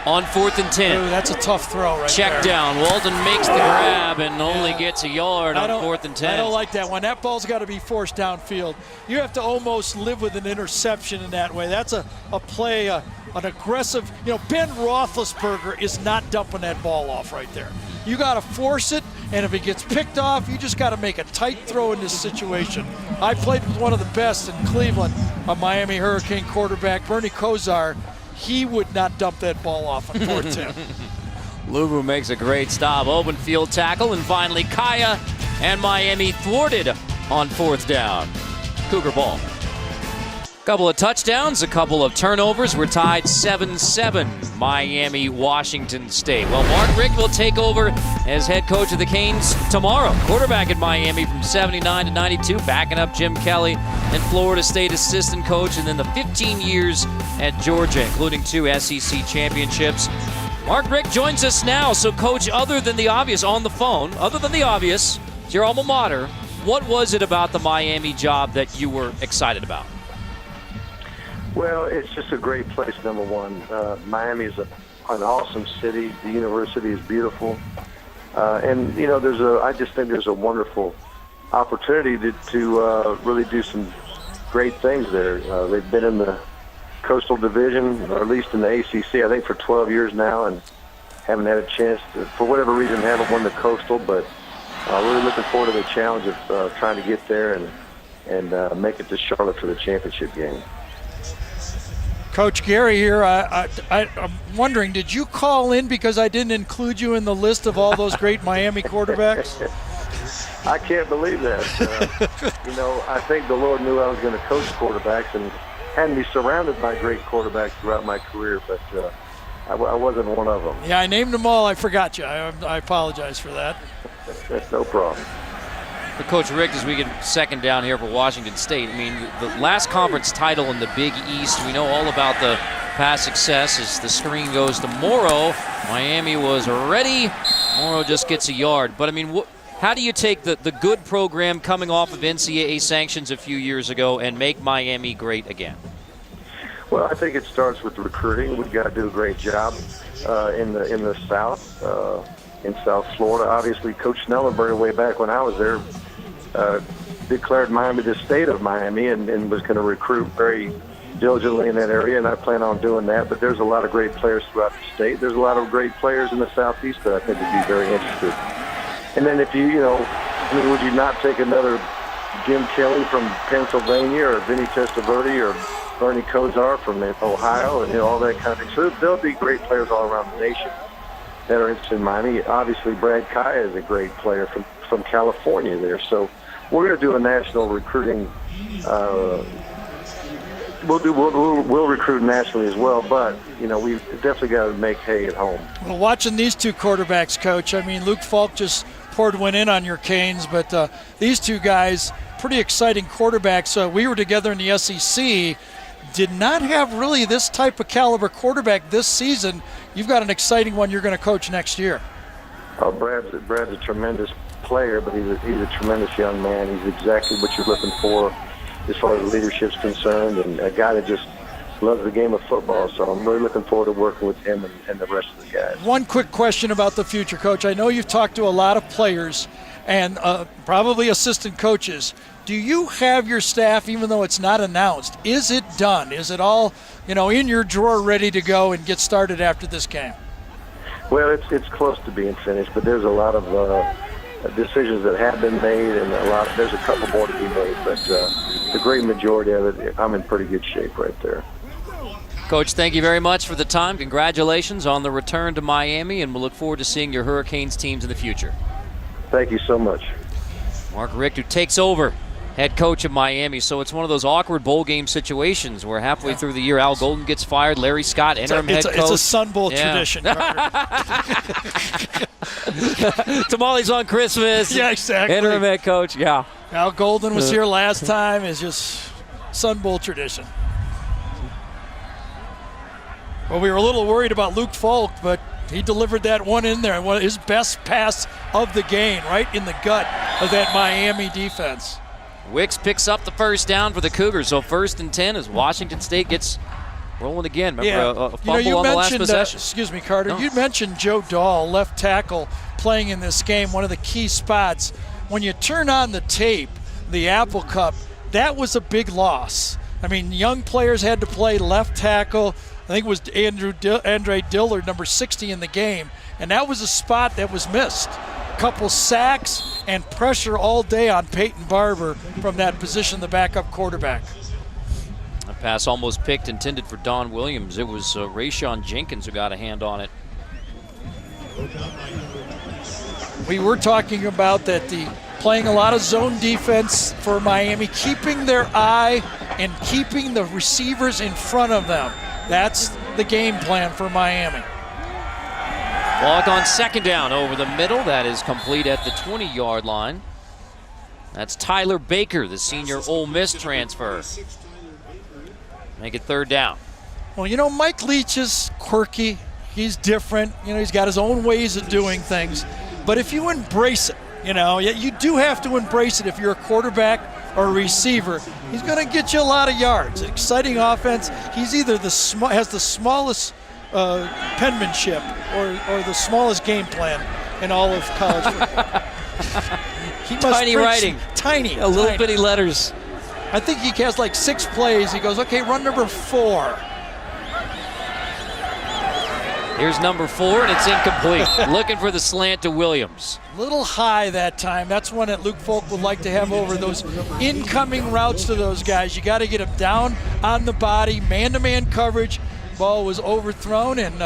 Speaker 1: On 4th and 10.
Speaker 2: Ooh, that's a tough throw right there.
Speaker 1: Check down. Walton makes the grab and only gets a yard on 4th and 10.
Speaker 2: I don't like that one. That ball's got to be forced downfield. You have to almost live with an interception in that way. That's a play, an aggressive, Ben Roethlisberger is not dumping that ball off right there. You got to force it, and if it gets picked off, you just got to make a tight throw in this situation. I played with one of the best in Cleveland, a Miami Hurricane quarterback, Bernie Kosar. He would not dump that ball off on 4th down.
Speaker 1: Luvu makes a great stop. Open field tackle, and finally Kaya and Miami thwarted on 4th down. Cougar ball. Couple of touchdowns, a couple of turnovers. We're tied 7-7, Miami, Washington State. Well, Mark Richt will take over as head coach of the Canes tomorrow. Quarterback at Miami from 79 to 92, backing up Jim Kelly and Florida State assistant coach, and then the 15 years at Georgia, including 2 SEC championships. Mark Richt joins us now. So, Coach, other than the obvious on the phone, it's your alma mater, what was it about the Miami job that you were excited about?
Speaker 6: Well, it's just a great place, number one. Miami is an awesome city. The university is beautiful. And, I just think there's a wonderful opportunity to really do some great things there. They've been in the Coastal Division, or at least in the ACC, I think for 12 years now, and haven't had a chance to, for whatever reason, haven't won the Coastal, but really looking forward to the challenge of trying to get there and make it to Charlotte for the championship game.
Speaker 2: Coach Gary here, I'm wondering, did you call in because I didn't include you in the list of all those great Miami quarterbacks?
Speaker 6: I can't believe that. I think the Lord knew I was going to coach quarterbacks and had me surrounded by great quarterbacks throughout my career, but I wasn't one of them.
Speaker 2: Yeah, I named them all. I forgot you. I apologize for that.
Speaker 6: That's no problem.
Speaker 1: But Coach Rick, as we get second down here for Washington State, I mean, the last conference title in the Big East, we know all about the past success as the screen goes to Morrow. Miami was ready. Morrow just gets a yard. But, I mean, how do you take the good program coming off of NCAA sanctions a few years ago and make Miami great again?
Speaker 6: Well, I think it starts with recruiting. We've got to do a great job in the South, in South Florida. Obviously, Coach Snellenberger, way back when I was there, declared Miami the state of Miami and was going to recruit very diligently in that area, and I plan on doing that. But there's a lot of great players throughout the state. There's a lot of great players in the Southeast that I think would be very interested. And then if would you not take another Jim Kelly from Pennsylvania or Vinny Testaverde or Bernie Kosar from Ohio and all that kind of thing? So there'll be great players all around the nation that are interested in Miami. Obviously, Brad Kaya is a great player from California there. So we're going to do a national recruiting. We'll recruit nationally as well, but we've definitely got to make hay at home.
Speaker 2: Well, watching these two quarterbacks, Coach, I mean, Luke Falk just poured one in on your Canes, but these two guys, pretty exciting quarterbacks. We were together in the SEC, did not have really this type of caliber quarterback this season. You've got an exciting one you're going to coach next year.
Speaker 6: Oh, Brad's a tremendous player, but he's a tremendous young man. He's exactly what you're looking for as far as leadership's concerned, and a guy that just loves the game of football. So I'm really looking forward to working with him and the rest of the guys. One
Speaker 2: quick question about the future, Coach. I know you've talked to a lot of players and probably assistant coaches. Do you have your staff, even though it's not announced, is it done? Is it all, in your drawer ready to go and get started after this game?
Speaker 6: Well, it's close to being finished, but there's a lot of decisions that have been made, and there's a couple more to be made, but the great majority of it, I'm in pretty good shape right there.
Speaker 1: Coach, thank you very much for the time. Congratulations on the return to Miami, and we'll look forward to seeing your Hurricanes teams in the future.
Speaker 6: Thank you so much.
Speaker 1: Mark Richt, who takes over head coach of Miami. So it's one of those awkward bowl game situations where halfway through the year, Al Golden gets fired, Larry Scott, interim head coach.
Speaker 2: It's a Sun Bowl tradition.
Speaker 1: Tamales on Christmas.
Speaker 2: Yeah, exactly.
Speaker 1: Interim head coach, yeah.
Speaker 2: Al Golden was here last time. It's just Sun Bowl tradition. Well, we were a little worried about Luke Falk, but he delivered that one in there. His best pass of the game, right in the gut of that Miami defense.
Speaker 1: Wicks picks up the first down for the Cougars. So 1st and 10 as Washington State gets rolling again. Remember a fumble on the last possession.
Speaker 2: Excuse me, Carter. You mentioned Joe Dahl, left tackle, playing in this game, one of the key spots. When you turn on the tape, the Apple Cup, that was a big loss. I mean, young players had to play left tackle. I think it was Andre Dillard, number 60 in the game, and that was a spot that was missed. A couple sacks and pressure all day on Peyton Barber from that position, the backup quarterback.
Speaker 1: A pass almost picked, intended for Don Williams. It was Rayshon Jenkins who got a hand on it.
Speaker 2: We were talking about that playing a lot of zone defense for Miami, keeping their eye and keeping the receivers in front of them. That's the game plan for Miami.
Speaker 1: Walk on 2nd down over the middle. That is complete at the 20-yard line. That's Tyler Baker, the senior Ole Miss transfer. Make it 3rd down.
Speaker 2: Well, Mike Leach is quirky. He's different. He's got his own ways of doing things. But if you embrace it, you do have to embrace it if you're a quarterback or a receiver. He's going to get you a lot of yards. Exciting offense. He's either has the smallest penmanship or the smallest game plan in all of college football. He must
Speaker 1: Tiny
Speaker 2: preach-
Speaker 1: writing.
Speaker 2: Tiny.
Speaker 1: A little
Speaker 2: tiny.
Speaker 1: bitty letters.
Speaker 2: I think he has like 6 plays. He goes, okay, run number 4.
Speaker 1: Here's number 4, and it's incomplete. Looking for the slant to Williams.
Speaker 2: Little high that time. That's one that Luke Falk would like to have over those incoming routes to those guys. You got to get them down on the body, man-to-man coverage. Ball was overthrown, and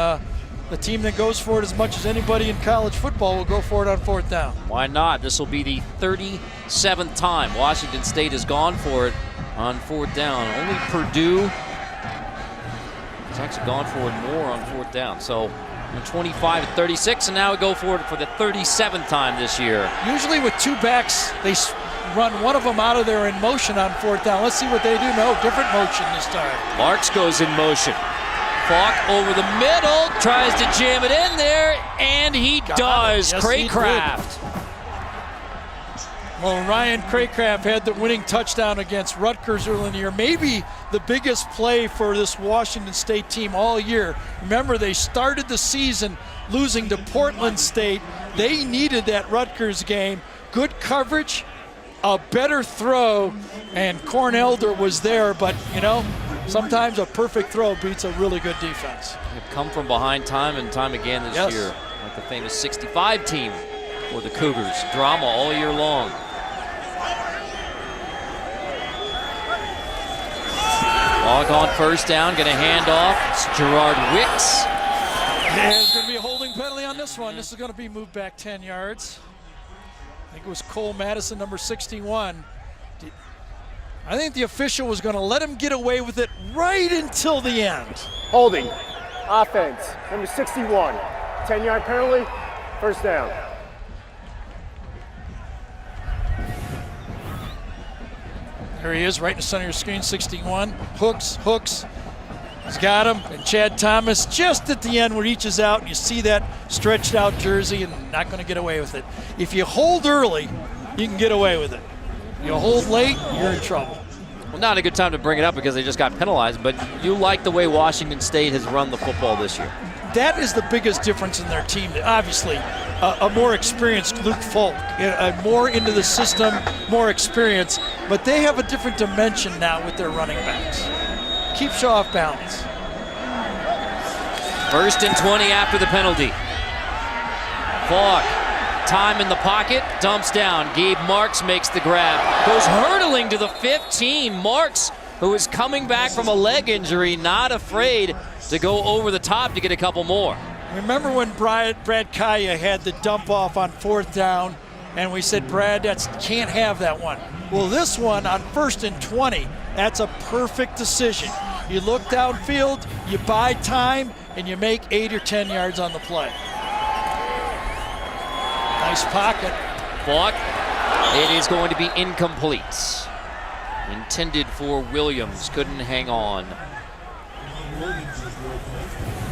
Speaker 2: the team that goes for it as much as anybody in college football will go for it on 4th down.
Speaker 1: Why not? This will be the 37th time Washington State has gone for it on 4th down. Only Purdue has actually gone for it more on 4th down. So 25-36, and now we go for it for the 37th time this year.
Speaker 2: Usually with 2 backs, they run one of them out of there in motion on 4th down. Let's see what they do. No, different motion this time.
Speaker 1: Marks goes in motion. Falk over the middle, tries to jam it in there, and he does.
Speaker 2: Yes, he
Speaker 1: Craycraft.
Speaker 2: Well, Ryan Craycraft had the winning touchdown against Rutgers early in the year. Maybe the biggest play for this Washington State team all year. Remember, they started the season losing to Portland State. They needed that Rutgers game. Good coverage, a better throw, and Cornelder was there, but, you know, sometimes a perfect throw beats a really good defense.
Speaker 1: They've come from behind time and time again this year, like the famous 65 team for the Cougars. Drama all year long. Falk on 1st down, going to hand off. It's Gerard Wicks.
Speaker 2: There's going to be a holding penalty on this one. This is going to be moved back 10 yards. I think it was Cole Madison, number 61. I think the official was going to let him get away with it right until the end.
Speaker 3: Holding. Offense. Number 61. 10-yard penalty. 1st down.
Speaker 2: There he is, right in the center of your screen, 61. Hooks. He's got him. And Chad Thomas just at the end where he reaches out, and you see that stretched out jersey, and not going to get away with it. If you hold early, you can get away with it. You hold late, you're in trouble.
Speaker 1: Well, not a good time to bring it up because they just got penalized, but you like the way Washington State has run the football this year.
Speaker 2: That is the biggest difference in their team. Obviously, a more experienced Luke Falk, more into the system, more experience, but they have a different dimension now with their running backs. Keeps you off balance.
Speaker 1: 1st and 20 after the penalty. Falk, time in the pocket, dumps down. Gabe Marks makes the grab. Goes hurtling to the 15. Marks, who is coming back from a leg injury, not afraid to go over the top to get a couple more.
Speaker 2: Remember when Brad Kaya had the dump off on 4th down, and we said, Brad, can't have that one. Well, this one on 1st and 20, that's a perfect decision. You look downfield, you buy time, and you make 8 or 10 yards on the play. Nice pocket.
Speaker 1: Falk, it is going to be incomplete. Intended for Williams, couldn't hang on.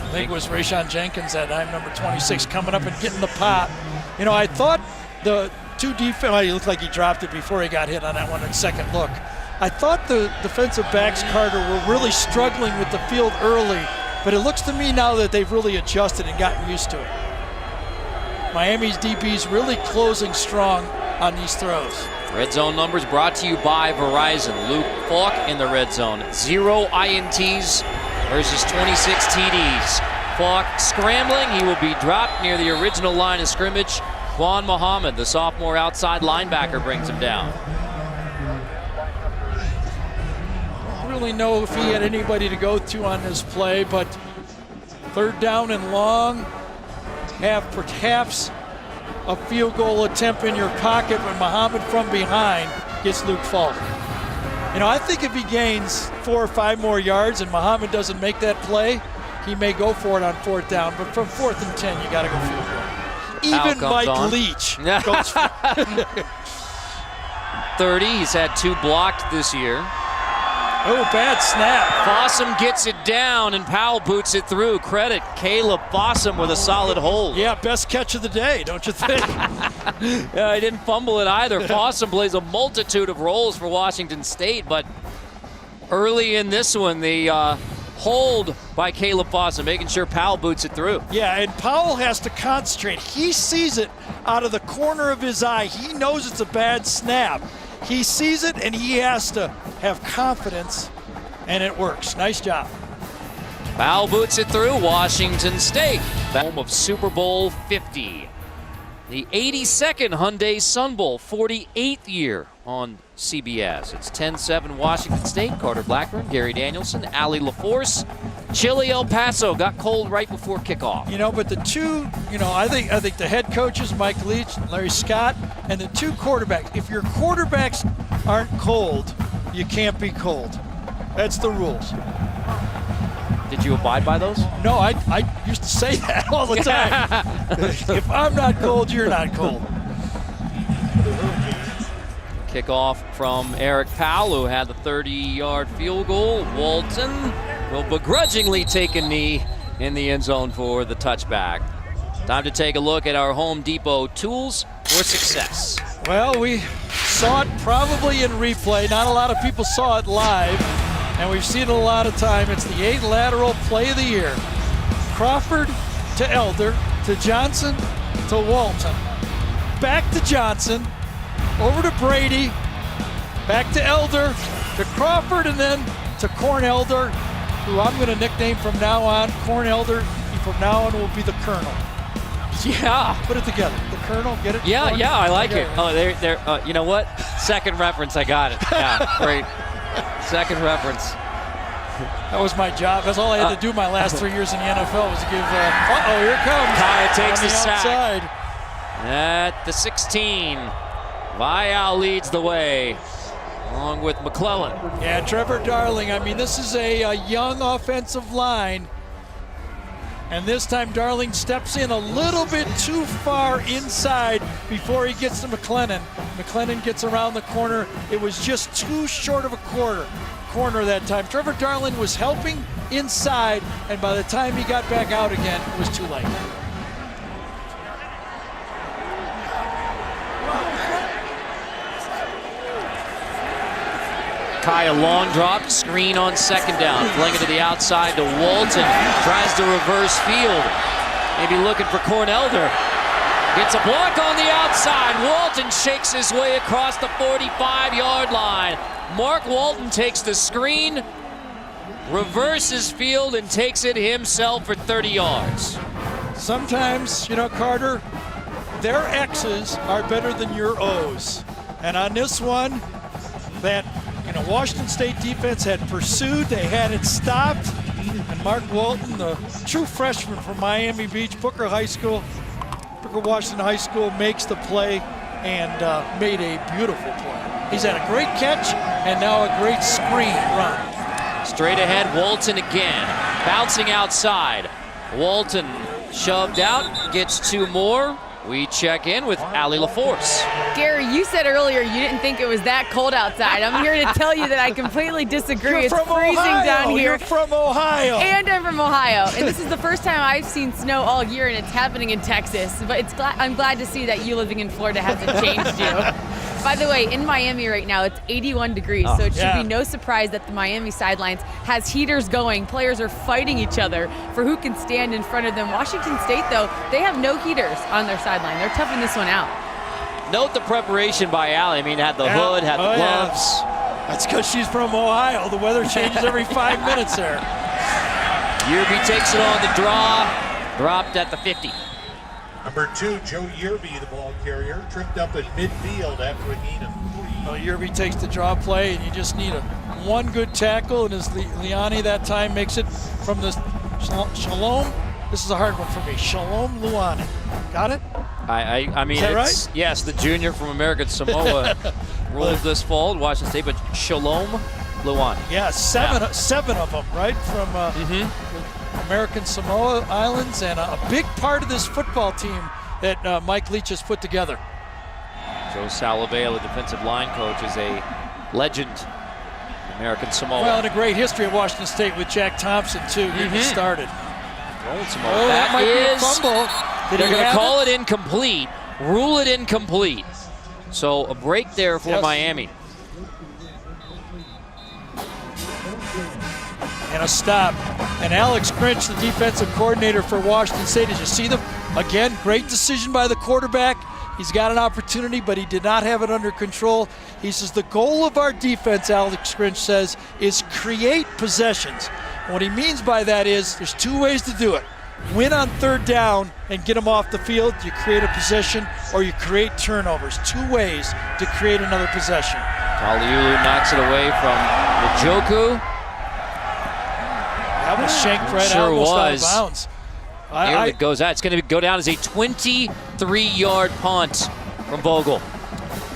Speaker 2: I think it was Rayshon Jenkins that time, number 26, coming up and getting the pop. You know, I thought the 2 defense, he looked like he dropped it before he got hit on that one at second look. I thought the defensive backs, Carter, were really struggling with the field early, but it looks to me now that they've really adjusted and gotten used to it. Miami's DB's really closing strong on these throws.
Speaker 1: Red zone numbers brought to you by Verizon. Luke Falk in the red zone. 0 INTs versus 26 TDs. Falk scrambling. He will be dropped near the original line of scrimmage. Quan Muhammad, the sophomore outside linebacker, brings him down.
Speaker 2: I don't really know if he had anybody to go to on this play, but 3rd down and long, have perhaps a field goal attempt in your pocket when Muhammad from behind gets Luke Falk. You know, I think if he gains 4 or 5 more yards and Muhammad doesn't make that play, he may go for it on 4th down. But from 4th and 10, you got to go field goal. Even Mike
Speaker 1: on.
Speaker 2: Leach goes for
Speaker 1: 30. He's had 2 blocked this year.
Speaker 2: Oh, bad snap.
Speaker 1: Fossum gets it down, and Powell boots it through. Credit Caleb Fossum with a solid hold.
Speaker 2: Yeah, best catch of the day, don't you think?
Speaker 1: Yeah, he didn't fumble it either. Fossum plays a multitude of roles for Washington State, but early in this one, the hold by Caleb Foster, making sure Powell boots it through.
Speaker 2: Yeah, and Powell has to concentrate. He sees it out of the corner of his eye. He knows it's a bad snap. He sees it, and he has to have confidence, and it works. Nice job.
Speaker 1: Powell boots it through. Washington State, home of Super Bowl 50. The 82nd Hyundai Sun Bowl, 48th year on CBS. It's 10-7 Washington State. Carter Blackburn, Gary Danielson, Allie LaForce. Chilly El Paso got cold right before kickoff.
Speaker 2: You know, but the two, I think the head coaches, Mike Leach, Larry Scott, and the two quarterbacks, if your quarterbacks aren't cold, you can't be cold. That's the rules.
Speaker 1: Did you abide by those?
Speaker 2: No, I used to say that all the time. If I'm not cold, you're not cold.
Speaker 1: Kickoff from Eric Powell, who had the 30-yard field goal. Walton will begrudgingly take a knee in the end zone for the touchback. Time to take a look at our Home Depot tools for success.
Speaker 2: Well, we saw it probably in replay. Not a lot of people saw it live, and we've seen it a lot of time. It's the 8 lateral play of the year. Crawford to Elder, to Johnson, to Walton. Back to Johnson, over to Brady, back to Elder, to Crawford, and then to Corn Elder, who I'm going to nickname from now on. Corn Elder, from now on, will be the Colonel.
Speaker 1: Yeah.
Speaker 2: Put it together. The Colonel, get it?
Speaker 1: Yeah,
Speaker 2: Corn?
Speaker 1: yeah, I like
Speaker 2: Okay.
Speaker 1: it. Oh, you know what? Second reference, I got it. Yeah, great. Second reference.
Speaker 2: That was my job. That's all I had to do my last 3 years in the NFL was to give. Here it comes.
Speaker 1: Kaya takes
Speaker 2: on
Speaker 1: the sack.
Speaker 2: outside.
Speaker 1: At the 16, Vial leads the way, along with McClellan.
Speaker 2: Yeah, Trevor Darling. I mean, this is a young offensive line. And this time Darling steps in a little bit too far inside before he gets to McClellan. McClellan gets around the corner. It was just too short of a corner that time. Trevor Darling was helping inside, and by the time he got back out again, it was too late.
Speaker 1: Kaya long drop, screen on second down. Fling it to the outside to Walton. Tries to reverse field. Maybe looking for Corn Elder. Gets a block on the outside. Walton shakes his way across the 45-yard line. Mark Walton takes the screen, reverses field, and takes it himself for 30 yards.
Speaker 2: Sometimes, Carter, their X's are better than your O's. And on this one, that Washington State defense had pursued, they had it stopped, and Mark Walton, the true freshman from Miami Beach, Booker Washington High School, makes the play and made a beautiful play. He's had a great catch and now a great screen run.
Speaker 1: Straight ahead, Walton again, bouncing outside. Walton shoved out, gets 2 more. We check in with Allie LaForce.
Speaker 4: Gary, you said earlier you didn't think it was that cold outside. I'm here to tell you that I completely disagree.
Speaker 2: You're
Speaker 4: It's
Speaker 2: from
Speaker 4: freezing
Speaker 2: Ohio.
Speaker 4: down here.
Speaker 2: You're from Ohio.
Speaker 4: And I'm from Ohio. And this is the first time I've seen snow all year, and it's happening in Texas. But I'm glad to see that you living in Florida hasn't changed you. By the way, in Miami right now, it's 81 degrees, so it should be no surprise that the Miami sidelines has heaters going. Players are fighting each other for who can stand in front of them. Washington State, though, they have no heaters on their sideline. They're toughing this one out.
Speaker 1: Note the preparation by Allie. I mean, had the hood, had the gloves.
Speaker 2: That's because she's from Ohio. The weather changes every 5 minutes there.
Speaker 1: Yerby takes it on the draw, dropped at the 50.
Speaker 5: Number 2, Joe Yerby, the ball carrier, tripped up at midfield after a gain of 3.
Speaker 2: Well, Yerby takes the draw play, and you just need one good tackle, and as Liani that time makes it from the Shalom. This is a hard one for me. Shalom Luani. Got it?
Speaker 1: I mean,
Speaker 2: is that
Speaker 1: it's,
Speaker 2: right?
Speaker 1: Yes, the junior from American Samoa ruled this fall at Washington State, but Shalom Luani.
Speaker 2: Yeah, seven of them, right, from the American Samoa Islands, and a big part of this football team that Mike Leach has put together.
Speaker 1: Joe Salavea, the defensive line coach, is a legend in American Samoa.
Speaker 2: Well, and a great history at Washington State with Jack Thompson, too, getting started.
Speaker 1: Samoa.
Speaker 2: That might be a fumble.
Speaker 1: They're going to call it incomplete, rule it incomplete. So a break there for Miami.
Speaker 2: and a stop. And Alex Grinch, the defensive coordinator for Washington State, as you see them, again, great decision by the quarterback. He's got an opportunity, but he did not have it under control. He says the goal of our defense, Alex Grinch says, is create possessions. And what he means by that is there's two ways to do it. Win on third down and get them off the field. You create a possession, or you create turnovers. Two ways to create another possession.
Speaker 1: Taliulu knocks it away from Njoku.
Speaker 2: That was shanked right
Speaker 1: Sure
Speaker 2: out, almost out of
Speaker 1: was.
Speaker 2: bounds.
Speaker 1: Here it goes out. It's going to go down as a 23-yard punt from Vogel.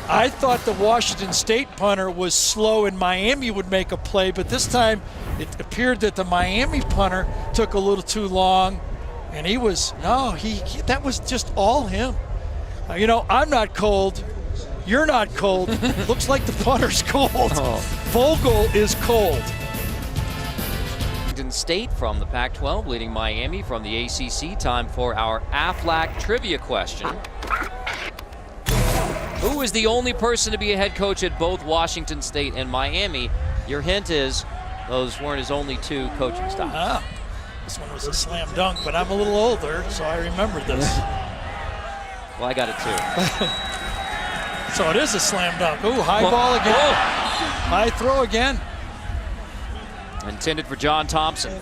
Speaker 2: I thought the Washington State punter was slow and Miami would make a play, but this time it appeared that the Miami punter took a little too long, and he was, that was just all him. You know, I'm not cold. You're not cold. Looks like the punter's cold.
Speaker 1: Oh.
Speaker 2: Vogel is cold.
Speaker 1: Washington State from the Pac-12 leading Miami from the ACC. Time for our Aflac trivia question. Who is the only person to be a head coach at both Washington State and Miami? Your hint is those weren't his only two coaching stops.
Speaker 2: Ah, this one was a slam dunk, but I'm a little older, so I remembered this.
Speaker 1: Well, I got it too.
Speaker 2: So it is a slam dunk. Ooh, high ball again. High throw again.
Speaker 1: Intended for John Thompson.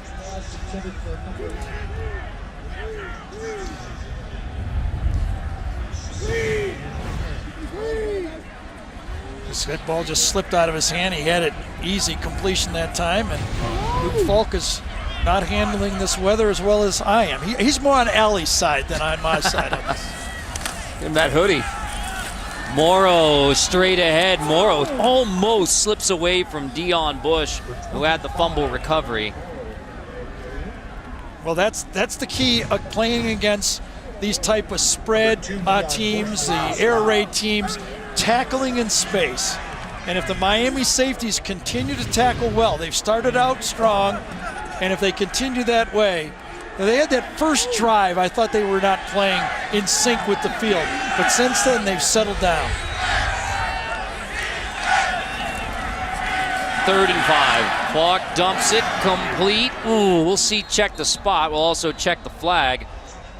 Speaker 2: That ball just slipped out of his hand. He had it easy completion that time, and Luke Falk is not handling this weather as well as I am. He's more on Allie's side than on my side of this.
Speaker 1: Give him that hoodie. Morrow straight ahead. Morrow almost slips away from Dion Bush, who had the fumble recovery.
Speaker 2: Well, that's the key of playing against these type of spread teams, the air raid teams, tackling in space. And if the Miami safeties continue to tackle well, they've started out strong, and if they continue that way, they had that first drive, I thought they were not playing in sync with the field. But since then, they've settled down.
Speaker 1: 3rd and 5. Falk dumps it, complete. Ooh, we'll see, check the spot. We'll also check the flag.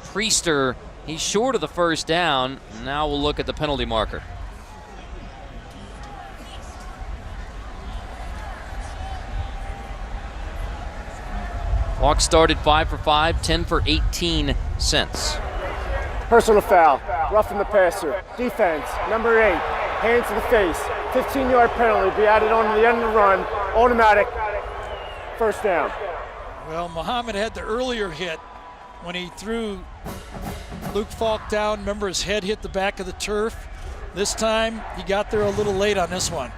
Speaker 1: Priester, he's short of the first down. Now we'll look at the penalty marker. Falk started 5 for 5, 10 for 18 cents.
Speaker 3: Personal foul, roughing the passer. Defense, number 8, hand to the face. 15-yard penalty, be added on to the end of the run. Automatic, first down.
Speaker 2: Well, Muhammad had the earlier hit when he threw Luke Falk down. Remember, his head hit the back of the turf. This time, he got there a little late on this one.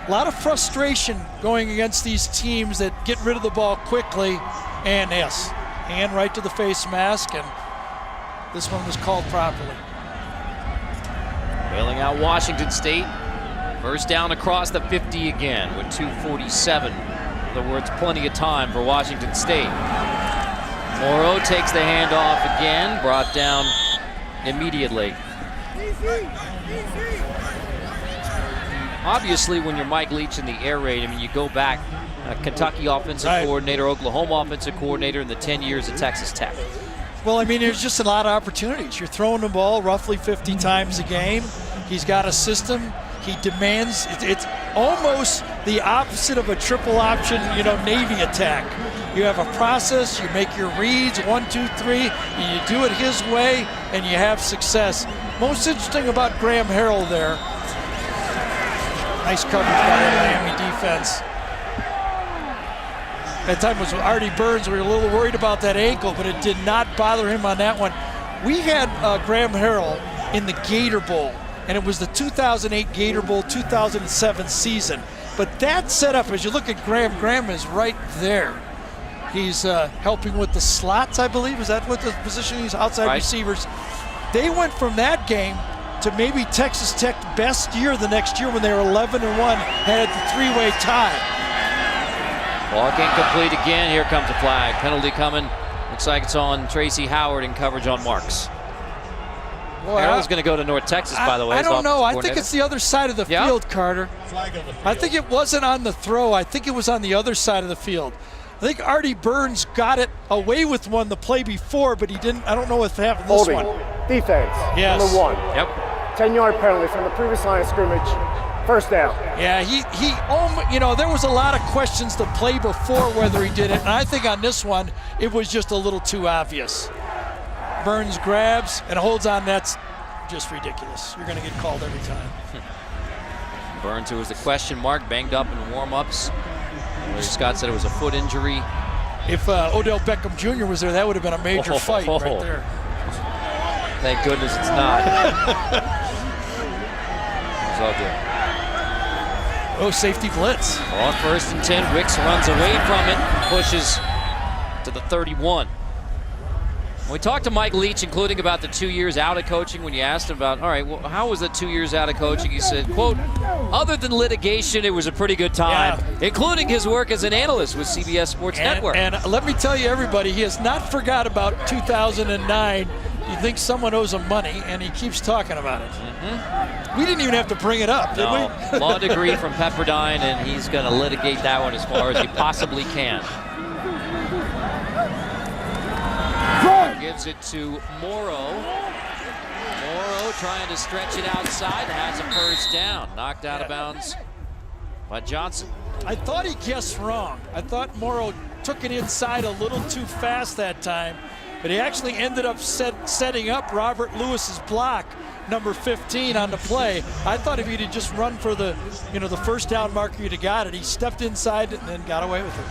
Speaker 2: A lot of frustration going against these teams that get rid of the ball quickly. And yes, hand right to the face mask, and this one was called properly.
Speaker 1: Bailing out Washington State. First down across the 50 again with 2:47. In other words, plenty of time for Washington State. Morrow takes the handoff again, brought down immediately. Obviously, when you're Mike Leach in the air raid, I mean, you go back, Kentucky offensive coordinator, Oklahoma offensive coordinator in the 10 years at Texas Tech.
Speaker 2: Well, I mean, there's just a lot of opportunities. You're throwing the ball roughly 50 times a game. He's got a system. He demands, it's almost the opposite of a triple option, Navy attack. You have a process, you make your reads, 1, 2, 3, and you do it his way, and you have success. Most interesting about Graham Harrell there, nice coverage by the Miami defense. That time was Artie Burns. We were a little worried about that ankle, but it did not bother him on that one. We had Graham Harrell in the Gator Bowl, and it was the 2008 Gator Bowl 2007 season. But that setup, as you look at Graham is right there. He's helping with the slots, I believe. Is that what the position he's outside receivers? They went from that game to maybe Texas Tech's best year the next year when they were 11-1, had the 3-way tie.
Speaker 1: Falk incomplete again. Here comes a flag. Penalty coming. Looks like it's on Tracy Howard in coverage on Marks.
Speaker 2: Boy,
Speaker 1: Harold's going to go to North Texas, by the way.
Speaker 2: I don't know. I think
Speaker 1: coordinator.
Speaker 2: it's the other side of the field, Carter.
Speaker 5: Flag on the field.
Speaker 2: I think it wasn't on the throw. I think it was on the other side of the field. I think Artie Burns got it away with one the play before, but he didn't. I don't know if it happened this
Speaker 3: Holding.
Speaker 2: one.
Speaker 3: Defense.
Speaker 2: Yes.
Speaker 3: Number 1.
Speaker 1: Yep.
Speaker 3: 10-yard penalty from the previous line of scrimmage. First down.
Speaker 2: Yeah, there was a lot of questions to play before whether he did it, and I think on this one, it was just a little too obvious. Burns grabs and holds on. That's just ridiculous. You're going to get called every time.
Speaker 1: Burns, who was the question mark, banged up in warm-ups. Larry Scott said it was a foot injury.
Speaker 2: If Odell Beckham Jr. was there, that would have been a major fight right there.
Speaker 1: Thank goodness it's not. It's all good.
Speaker 2: Oh, safety blitz.
Speaker 1: On 1st and 10, Wicks runs away from it, pushes to the 31. We talked to Mike Leach, including about the 2 years out of coaching. When you asked him about, all right, well, how was the 2 years out of coaching? He said, quote, other than litigation, it was a pretty good time, including his work as an analyst with CBS Sports Network.
Speaker 2: And let me tell you, everybody, he has not forgot about 2009. He thinks someone owes him money, and he keeps talking about it. We didn't even have to bring it up, did we?
Speaker 1: Law degree from Pepperdine, and he's going to litigate that one as far as he possibly can. Gives it to Morrow. Morrow trying to stretch it outside, has a first down. Knocked out of bounds by Johnson.
Speaker 2: I thought he guessed wrong. I thought Morrow took it inside a little too fast that time, but he actually ended up setting up Robert Lewis's block, number 15, on the play. I thought if he'd have just run for the first down marker, he'd have got it. He stepped inside and then got away with it.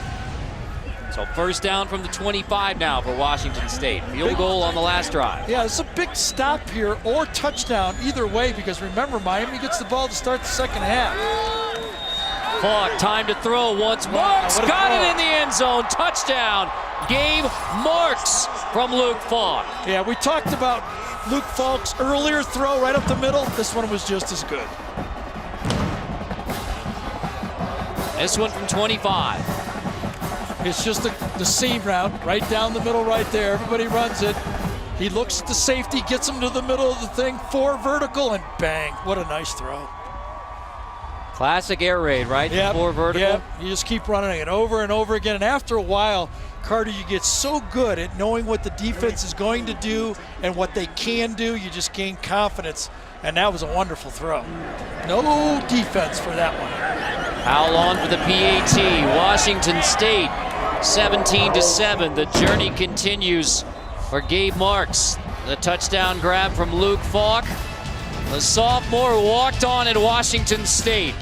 Speaker 1: So first down from the 25 now for Washington State. Field goal on the last drive.
Speaker 2: Yeah, it's a big stop here or touchdown either way, because remember, Miami gets the ball to start the second half.
Speaker 1: Falk, time to throw once more. Got it in the end zone. Touchdown. Gabe Marks from Luke Falk.
Speaker 2: Yeah, we talked about Luke Falk's earlier throw right up the middle. This one was just as good.
Speaker 1: This one from 25.
Speaker 2: It's just the seam route right down the middle right there. Everybody runs it. He looks at the safety, gets him to the middle of the thing, 4 vertical, and bang. What a nice throw.
Speaker 1: Classic air raid, right?
Speaker 2: Yep.
Speaker 1: 4 vertical.
Speaker 2: Yep. You just keep running it over and over again. And after a while, Carter, you get so good at knowing what the defense is going to do and what they can do. You just gain confidence. And that was a wonderful throw. No defense for that one.
Speaker 1: Foul on for the PAT. Washington State 17-7. The journey continues for Gabe Marks. The touchdown grab from Luke Falk. The sophomore walked on at Washington State.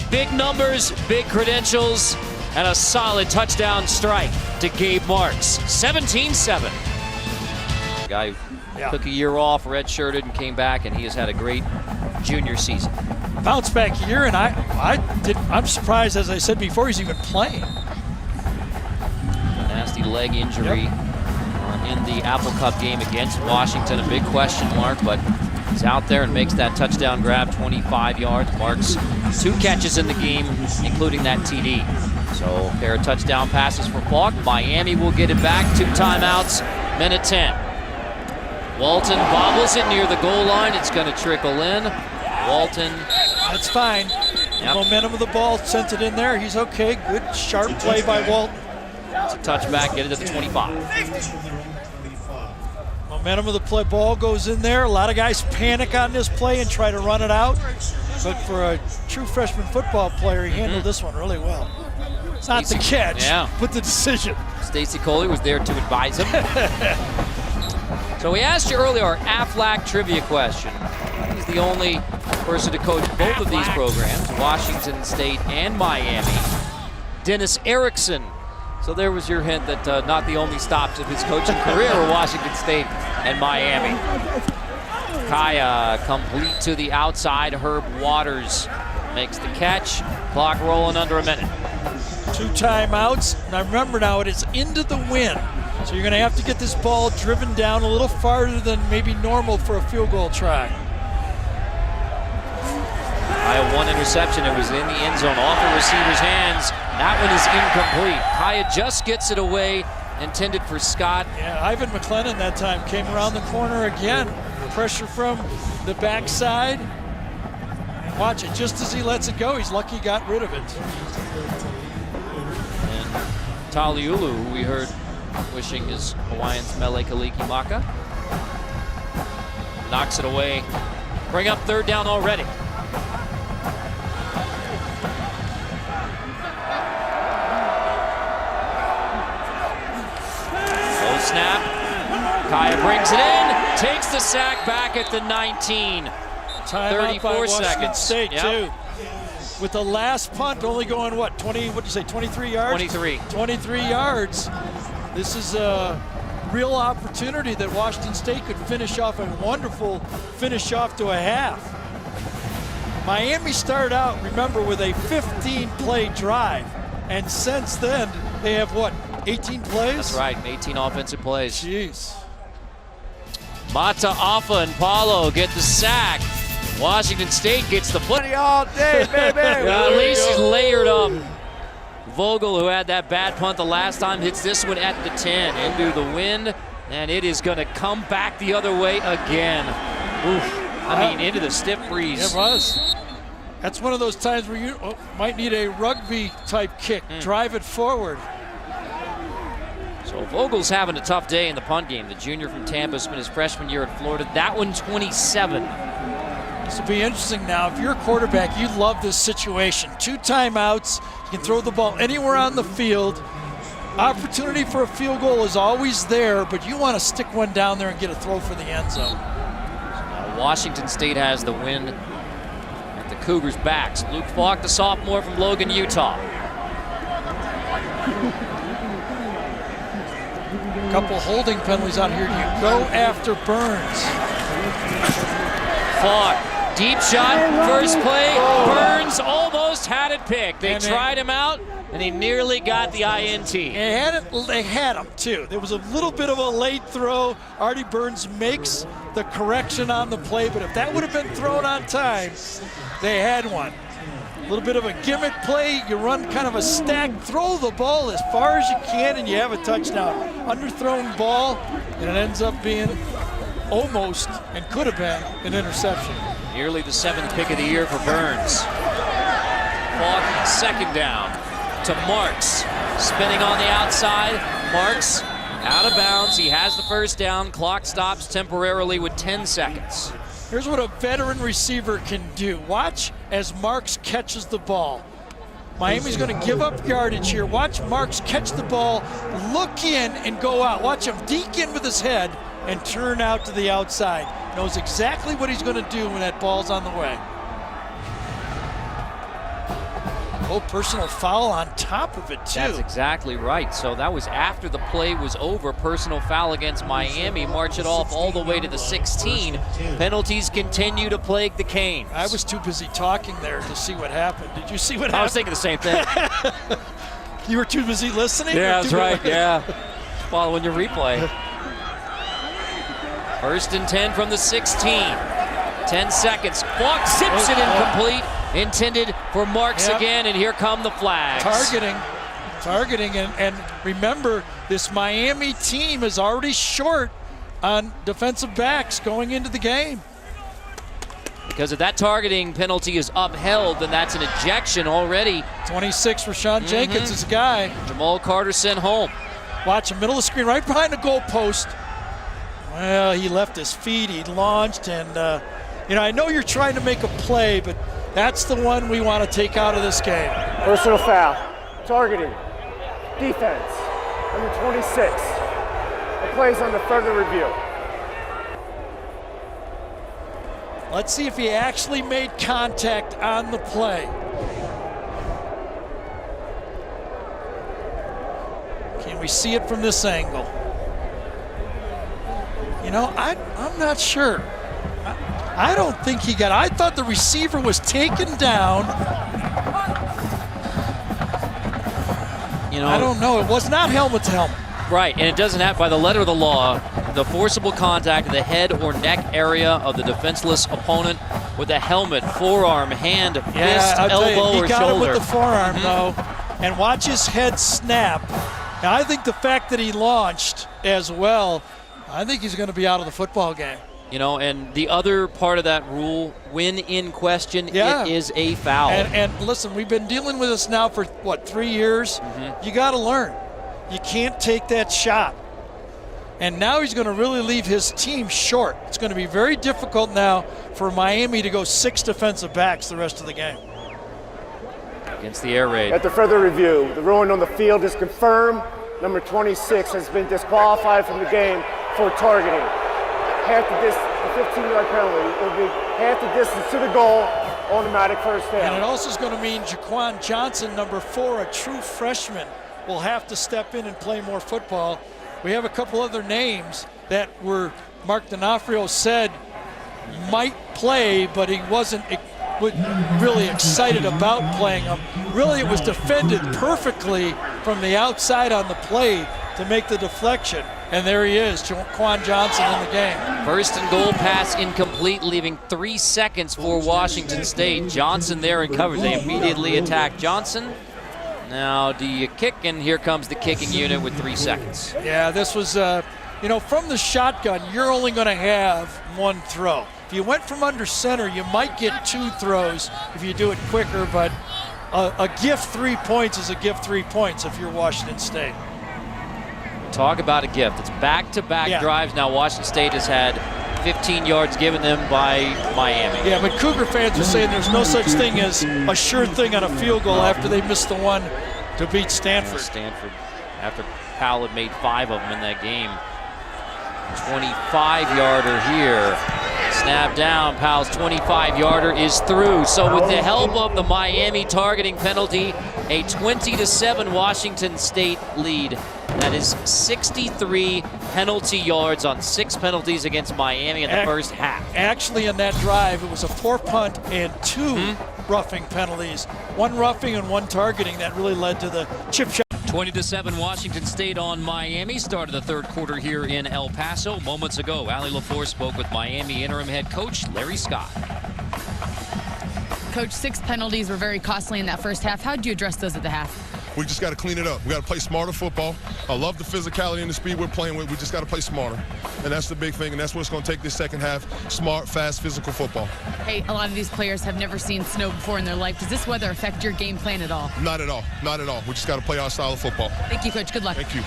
Speaker 1: Big numbers, big credentials, and a solid touchdown strike to Gabe Marks. 17-7. Guy who took a year off, redshirted, and came back, and he has had a great junior season.
Speaker 2: Bounce back year, and I'm surprised, as I said before, he's even playing.
Speaker 1: Nasty leg injury in the Apple Cup game against Washington. A big question mark, but he's out there and makes that touchdown grab, 25 yards. Marks 2 catches in the game, including that TD. So a pair of touchdown passes for Falk. Miami will get it back. 2 timeouts, minute 10. Walton bobbles it near the goal line. It's going to trickle in. Walton.
Speaker 2: That's fine. Yep. Momentum of the ball sent it in there. He's okay. Good, sharp play by Walton.
Speaker 1: It's a touchback, get it to the 25.
Speaker 2: Momentum of the play, ball goes in there. A lot of guys panic on this play and try to run it out. But for a true freshman football player, he handled this one really well. It's not the catch, but the decision.
Speaker 1: Stacy Coley was there to advise him. So we asked you earlier our Aflac trivia question. He's the only person to coach both of these programs, Washington State and Miami. Dennis Erickson. So there was your hint that not the only stops of his coaching career were Washington State and Miami. Kaya complete to the outside. Herb Waters makes the catch. Clock rolling under a minute.
Speaker 2: 2 timeouts. Now remember, now it is into the wind. So you're going to have to get this ball driven down a little farther than maybe normal for a field goal try.
Speaker 1: Kaya 1 interception. It was in the end zone, off the receiver's hands. That one is incomplete. Kaya just gets it away, intended for Scott.
Speaker 2: Yeah, Ivan McLennan that time came around the corner again. pressure from the backside. And watch it, just as he lets it go, he's lucky he got rid of it.
Speaker 1: And Taliulu, who we heard wishing his Hawaiians Mele Kaliki Maka, knocks it away. Bring up third down already. Low snap. Kaya brings it in, takes the sack back at the 19.
Speaker 2: Time
Speaker 1: 34 seconds.
Speaker 2: State, too. With the last punt only going, what, 23 yards?
Speaker 1: 23.
Speaker 2: 23 yards. This is a real opportunity that Washington State could finish off a wonderful finish off to a half. Miami started out, remember, with a 15-play drive. And since then, they have, what, 18 plays?
Speaker 1: That's right, 18 offensive plays.
Speaker 2: Jeez.
Speaker 1: Mata, Afa, and Paulo get the sack. Washington State gets the foot.
Speaker 3: All day, baby.
Speaker 1: At least he's layered up. Vogel, who had that bad punt the last time, hits this one at the 10 into the wind, and it is going to come back the other way again. Oof. I mean, into the stiff breeze.
Speaker 2: It was. That's one of those times where you might need a rugby-type kick. Drive it forward.
Speaker 1: So Vogel's having a tough day in the punt game. The junior from Tampa spent his freshman year at Florida. That one, 27.
Speaker 2: This will be interesting now. If you're a quarterback, you love this situation. 2 timeouts. You can throw the ball anywhere on the field. Opportunity for a field goal is always there, but you want to stick one down there and get a throw for the end zone.
Speaker 1: Washington State has the win at the Cougars' backs. Luke Falk, the sophomore from Logan, Utah.
Speaker 2: Couple holding penalties out here. You go after Burns.
Speaker 1: Falk, deep shot, first play. Burns almost had it picked. They tried him out, and he nearly got the INT.
Speaker 2: They had him, too. There was a little bit of a late throw. Artie Burns makes the correction on the play, but if that would have been thrown on time, they had one. A little bit of a gimmick play. You run kind of a stack, throw the ball as far as you can, and you have a touchdown. Underthrown ball, and it ends up being almost, and could have been, an interception.
Speaker 1: Nearly the 7th pick of the year for Burns. Falk, second down to Marks. Spinning on the outside. Marks out of bounds. He has the first down. Clock stops temporarily with 10 seconds.
Speaker 2: Here's what a veteran receiver can do. Watch as Marks catches the ball. Miami's going to give up yardage here. Watch Marks catch the ball, look in, and go out. Watch him deke in with his head and turn out to the outside. Knows exactly what he's going to do when that ball's on the way. Oh, personal foul on top of it, too.
Speaker 1: That's exactly right. So that was after the play was over. Personal foul against Miami. March it off all the way to the 16. Penalties continue to plague the Canes.
Speaker 2: I was too busy talking there to see what happened. Did you see what happened?
Speaker 1: I was thinking the same thing.
Speaker 2: You were too busy listening?
Speaker 1: Yeah, that's right. Yeah. Following your replay. 1st and 10 from the 16. 10 seconds. Falk zips it incomplete. Intended for Marks again, and here come the flags.
Speaker 2: Targeting, and remember, this Miami team is already short on defensive backs going into the game.
Speaker 1: Because if that targeting penalty is upheld, then that's an ejection already.
Speaker 2: 26, Rashawn Jenkins is a guy.
Speaker 1: Jamal Carter sent home.
Speaker 2: Watch him, middle of the screen, right behind the goalpost. Well, he left his feet, he launched, and I know you're trying to make a play, but that's the one we want to take out of this game.
Speaker 3: Personal foul. Targeting. Defense. Number 26. The play's under further review.
Speaker 2: Let's see if he actually made contact on the play. Can we see it from this angle? I'm not sure. I don't think he got. I thought the receiver was taken down. I don't know. It was not helmet to helmet.
Speaker 1: Right, and it doesn't have, by the letter of the law, the forcible contact of the head or neck area of the defenseless opponent with a helmet, forearm, hand, fist, elbow, or shoulder.
Speaker 2: He got it with the forearm, though, and watch his head snap. Now, I think the fact that he launched as well, I think he's going to be out of the football game.
Speaker 1: You know, and the other part of that rule, when in question,
Speaker 2: Yeah.
Speaker 1: it is a foul.
Speaker 2: And listen, we've been dealing with this now for, 3 years? You got to learn. You can't take that shot. And now he's going to really leave his team short. It's going to be very difficult now for Miami to go 6 defensive backs the rest of the game.
Speaker 1: Against the air raid.
Speaker 3: After further review, the ruling on the field is confirmed. Number 26 has been disqualified from the game for targeting. Half the 15-yard penalty. It will be half the distance to the goal, automatic first down.
Speaker 2: And it also is going to mean Jaquan Johnson, number 4, a true freshman, will have to step in and play more football. We have a couple other names that were Mark D'Onofrio said might play, but he wasn't really excited about playing them. Really, it was defended perfectly from the outside on the play to make the deflection. And there he is, Jaquan Johnson in the game.
Speaker 1: First and goal, pass incomplete, leaving 3 seconds for Washington State. Johnson there in coverage. They immediately attack Johnson. Now do you kick? And here comes the kicking unit with 3 seconds.
Speaker 2: Yeah, this was, from the shotgun, you're only going to have 1 throw. If you went from under center, you might get 2 throws if you do it quicker, but a gift 3 points is a gift 3 points if you're Washington State.
Speaker 1: Talk about a gift. It's back-to-back drives now. Washington State has had 15 yards given them by Miami.
Speaker 2: Yeah, but Cougar fans are saying there's no such thing as a sure thing on a field goal after they missed the one to beat Stanford.
Speaker 1: Stanford, after Powell had made 5 of them in that game. 25-yarder here. Snap down, Powell's 25-yarder is through. So with the help of the Miami targeting penalty, a 20-7 Washington State lead. That is 63 penalty yards on 6 penalties against Miami in the first half.
Speaker 2: Actually, in that drive, it was a 4 punt and 2 roughing penalties. 1 roughing and 1 targeting that really led to the chip shot.
Speaker 1: 20-7 Washington State on Miami. Started the third quarter here in El Paso. Moments ago, Allie LaFleur spoke with Miami interim head coach Larry Scott.
Speaker 4: Coach, 6 penalties were very costly in that first half. How did you address those at the half?
Speaker 7: We just got to clean it up. We got to play smarter football. I love the physicality and the speed we're playing with. We just got to play smarter. And that's the big thing, and that's what's going to take this second half. Smart, fast, physical football.
Speaker 4: Hey, a lot of these players have never seen snow before in their life. Does this weather affect your game plan at all?
Speaker 7: Not at all. Not at all. We just got to play our style of football.
Speaker 4: Thank you, Coach. Good luck.
Speaker 7: Thank you.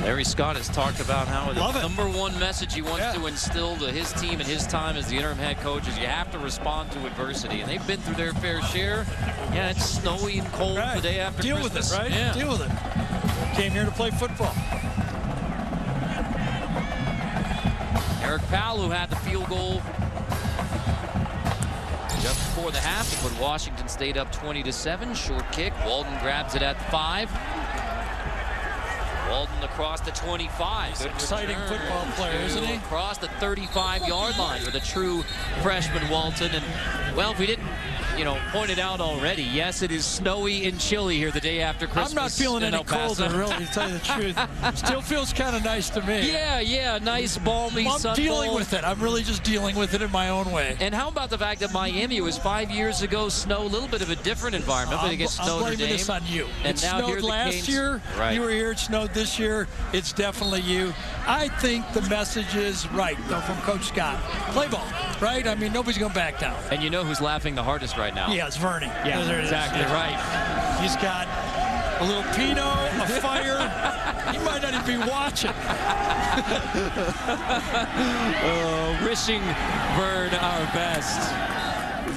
Speaker 1: Larry Scott has talked about how the number 1 message he wants to instill to his team and his time as the interim head coach is you have to respond to adversity. And they've been through their fair share. Yeah, it's snowy and cold the day after
Speaker 2: Deal
Speaker 1: Christmas.
Speaker 2: with it, right?
Speaker 1: Yeah.
Speaker 2: Deal with it. Came here to play football.
Speaker 1: Eric Powell, who had the field goal just before the half to put Washington State up 20-7. Short kick. Walden grabs it at 5. Walden across the 25.
Speaker 2: He's an exciting football player, isn't he?
Speaker 1: Across the 35-yard line with a true freshman Walton. And, well, if we didn't, point it out already, yes, it is snowy and chilly here the day after Christmas.
Speaker 2: I'm not feeling any colder, really, to tell you the truth. Still feels kind of nice to me.
Speaker 1: Yeah, nice, balmy sun.
Speaker 2: I'm dealing with it. I'm really just dealing with it in my own way.
Speaker 1: And how about the fact that Miami was 5 years ago, snow, a little bit of a different environment, but against Notre Dame.
Speaker 2: I'm blaming this on you.
Speaker 1: And
Speaker 2: it
Speaker 1: now
Speaker 2: snowed last year.
Speaker 1: Right.
Speaker 2: You were here. It snowed this year. It's definitely you. I think the message is right, though, from Coach Scott. Play ball, right? I mean, nobody's going to back down.
Speaker 1: And you know who's laughing the hardest right now?
Speaker 2: Yeah, it's Vernie.
Speaker 1: Yeah,
Speaker 2: there
Speaker 1: exactly right.
Speaker 2: He's got a little Pinot, a fire. He might not even be watching.
Speaker 1: Wishing Vern our best.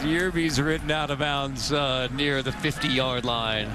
Speaker 1: Yerby's ridden out of bounds near the 50-yard line.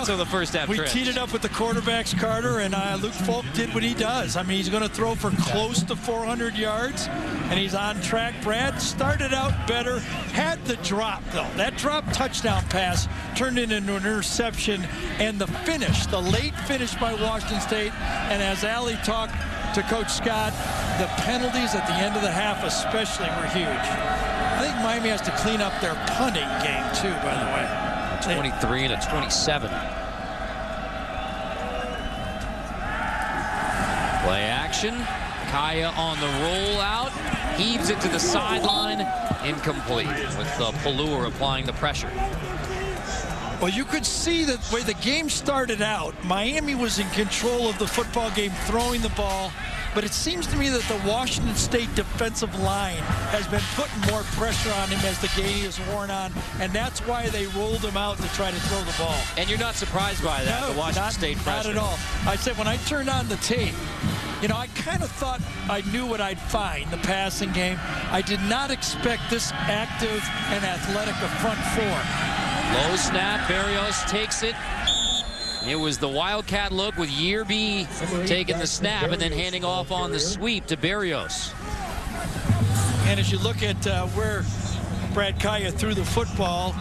Speaker 1: So the first half
Speaker 2: we teed it up with the quarterbacks, Carter, and Luke Falk did what he does. I mean, he's going to throw for close to 400 yards, and he's on track. Brad started out better, had the drop, though. That drop touchdown pass turned into an interception, and the finish, the late finish by Washington State, and as Allie talked to Coach Scott, the penalties at the end of the half especially were huge. I think Miami has to clean up their punting game, too, by the way.
Speaker 1: 23 and a 27. Play action. Kaya on the rollout. Heaves it to the sideline. Incomplete with Pallur applying the pressure.
Speaker 2: Well, you could see the way the game started out. Miami was in control of the football game, throwing the ball. But it seems to me that the Washington State defensive line has been putting more pressure on him as the game is worn on, and that's why they rolled him out to try to throw the ball.
Speaker 1: And you're not surprised by that,
Speaker 2: No,
Speaker 1: the Washington State pressure?
Speaker 2: Not at all. I said when I turned on the tape, you know, I kind of thought I knew what I'd find, the passing game. I did not expect this active and athletic a front four.
Speaker 1: Low snap, Berrios takes it. It was the Wildcat look with Yearby taking the snap and then handing off on the sweep to Berrios.
Speaker 2: And as you look at where Brad Kaya threw the football,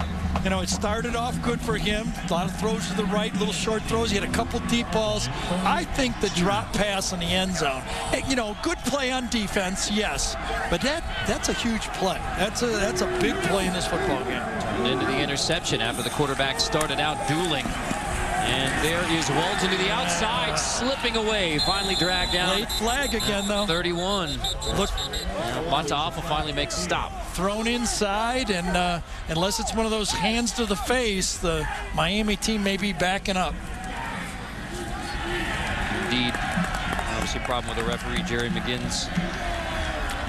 Speaker 2: you know, it started off good for him. A lot of throws to the right, little short throws. He had a couple deep balls. I think the drop pass in the end zone, you know, good play on defense, yes. But that's a huge play. That's a big play in this football game.
Speaker 1: Turned into the interception after the quarterback started out dueling. And there is Walton to the outside, slipping away, finally dragged down.
Speaker 2: Late flag again, though.
Speaker 1: 31.
Speaker 2: Look,
Speaker 1: Montalvo finally makes a stop.
Speaker 2: Thrown inside, and unless it's one of those hands to the face, the Miami team may be backing up.
Speaker 1: Indeed. Obviously a problem with the referee, Jerry McGinn's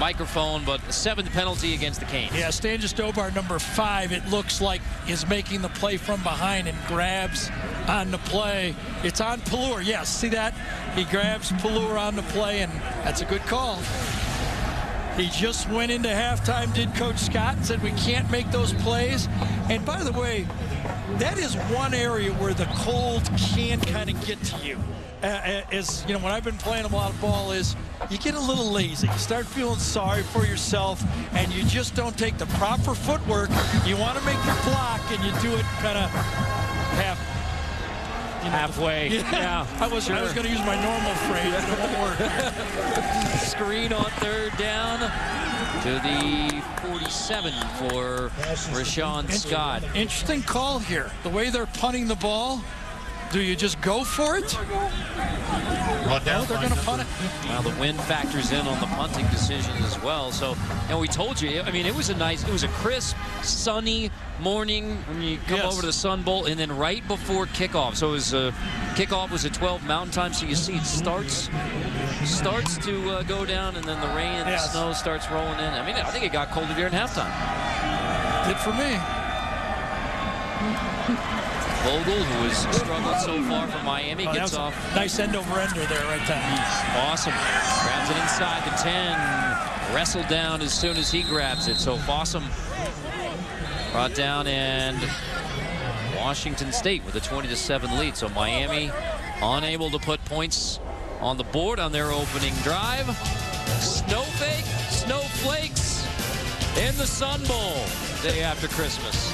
Speaker 1: microphone, but the 7th penalty against the Canes.
Speaker 2: Yeah, Stan Stobar, number 5, it looks like is making the play from behind and grabs on the play. It's on Pallur. Yes, see that? He grabs Pallur on the play, and that's a good call. He just went into halftime, did Coach Scott, and said we can't make those plays. And by the way, that is one area where the cold can kind of get to you. As you know, when I've been playing a lot of ball, is you get a little lazy. You start feeling sorry for yourself, and you just don't take the proper footwork. You want to make your block, and you do it kind of
Speaker 1: halfway.
Speaker 2: Yeah. I was going to use my normal phrase, but it won't work.
Speaker 1: Screen on 3rd down to the 47 for Rashawn Scott.
Speaker 2: Interesting call here. The way they're punting the ball. Do you just go for it? No, they're going to punt it.
Speaker 1: Well, the wind factors in on the punting decision as well. So, and we told you, I mean, it was a crisp, sunny morning when you come over to the Sun Bowl, and then right before kickoff. So it was kickoff was at 12 Mountain Time. So you see it starts to go down, and then the rain and the snow starts rolling in. I mean, I think it got colder during halftime.
Speaker 2: Did for me.
Speaker 1: Vogel, who has struggled so far for Miami, gets off.
Speaker 2: Nice end-over-ender there right there.
Speaker 1: Awesome. Grabs it inside the 10. Wrestled down as soon as he grabs it. So Fossum brought down, and Washington State with a 20-7 lead. So Miami unable to put points on the board on their opening drive. Snowflakes in the Sun Bowl day after Christmas.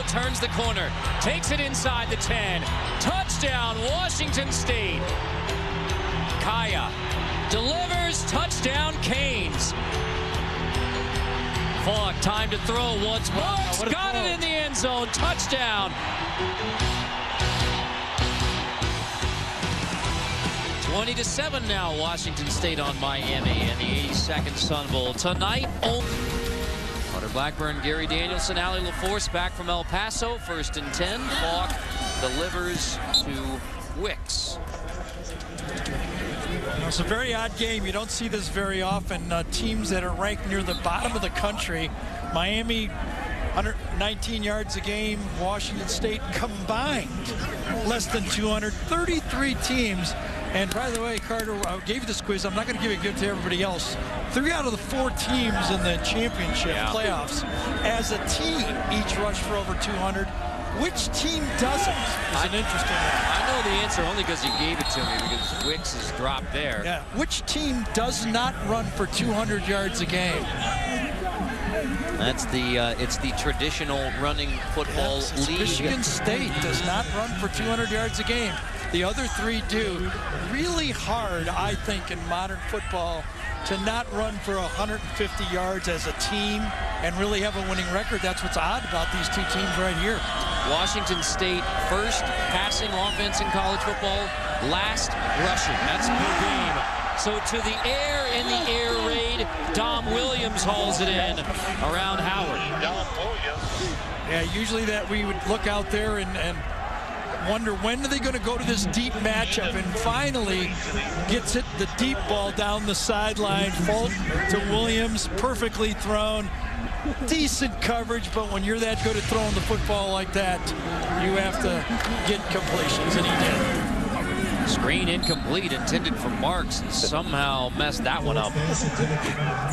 Speaker 1: Turns the corner, takes it inside the 10. Touchdown, Washington State. Kaya delivers, touchdown, Canes. Falk, time to throw once more. Got it in the end zone, touchdown. 20-7 now, Washington State on Miami in the 82nd Sun Bowl. Tonight, Carter Blackburn, Gary Danielson, Allie LaForce back from El Paso. 1st and 10. Falk delivers to Wicks.
Speaker 2: It's a very odd game. You don't see this very often. Teams that are ranked near the bottom of the country. Miami, 119 yards a game. Washington State combined less than 200. 33 teams. And by the way, Carter, I gave you this quiz. I'm not going to give it good to everybody else. 3 out of the 4 teams in the championship playoffs as a team each rushed for over 200. Which team doesn't? It's an interesting one.
Speaker 1: I know the answer only because you gave it to me, because Wicks has dropped there.
Speaker 2: Yeah. Which team does not run for 200 yards a game?
Speaker 1: That's it's the traditional running football league.
Speaker 2: Michigan State does not run for 200 yards a game. The other 3 do. Really hard, I think, in modern football to not run for 150 yards as a team and really have a winning record. That's what's odd about these 2 teams right here.
Speaker 1: Washington State first passing offense in college football, last rushing. That's per game. So to the air in the air raid, Dom Williams hauls it in around Howard.
Speaker 2: Yeah, usually that we would look out there and wonder when are they going to go to this deep matchup, and finally gets it the deep ball down the sideline. Fault to Williams, perfectly thrown. Decent coverage, but when you're that good at throwing the football like that, you have to get completions, and he did.
Speaker 1: Screen incomplete, intended for Marks, and somehow messed that one up.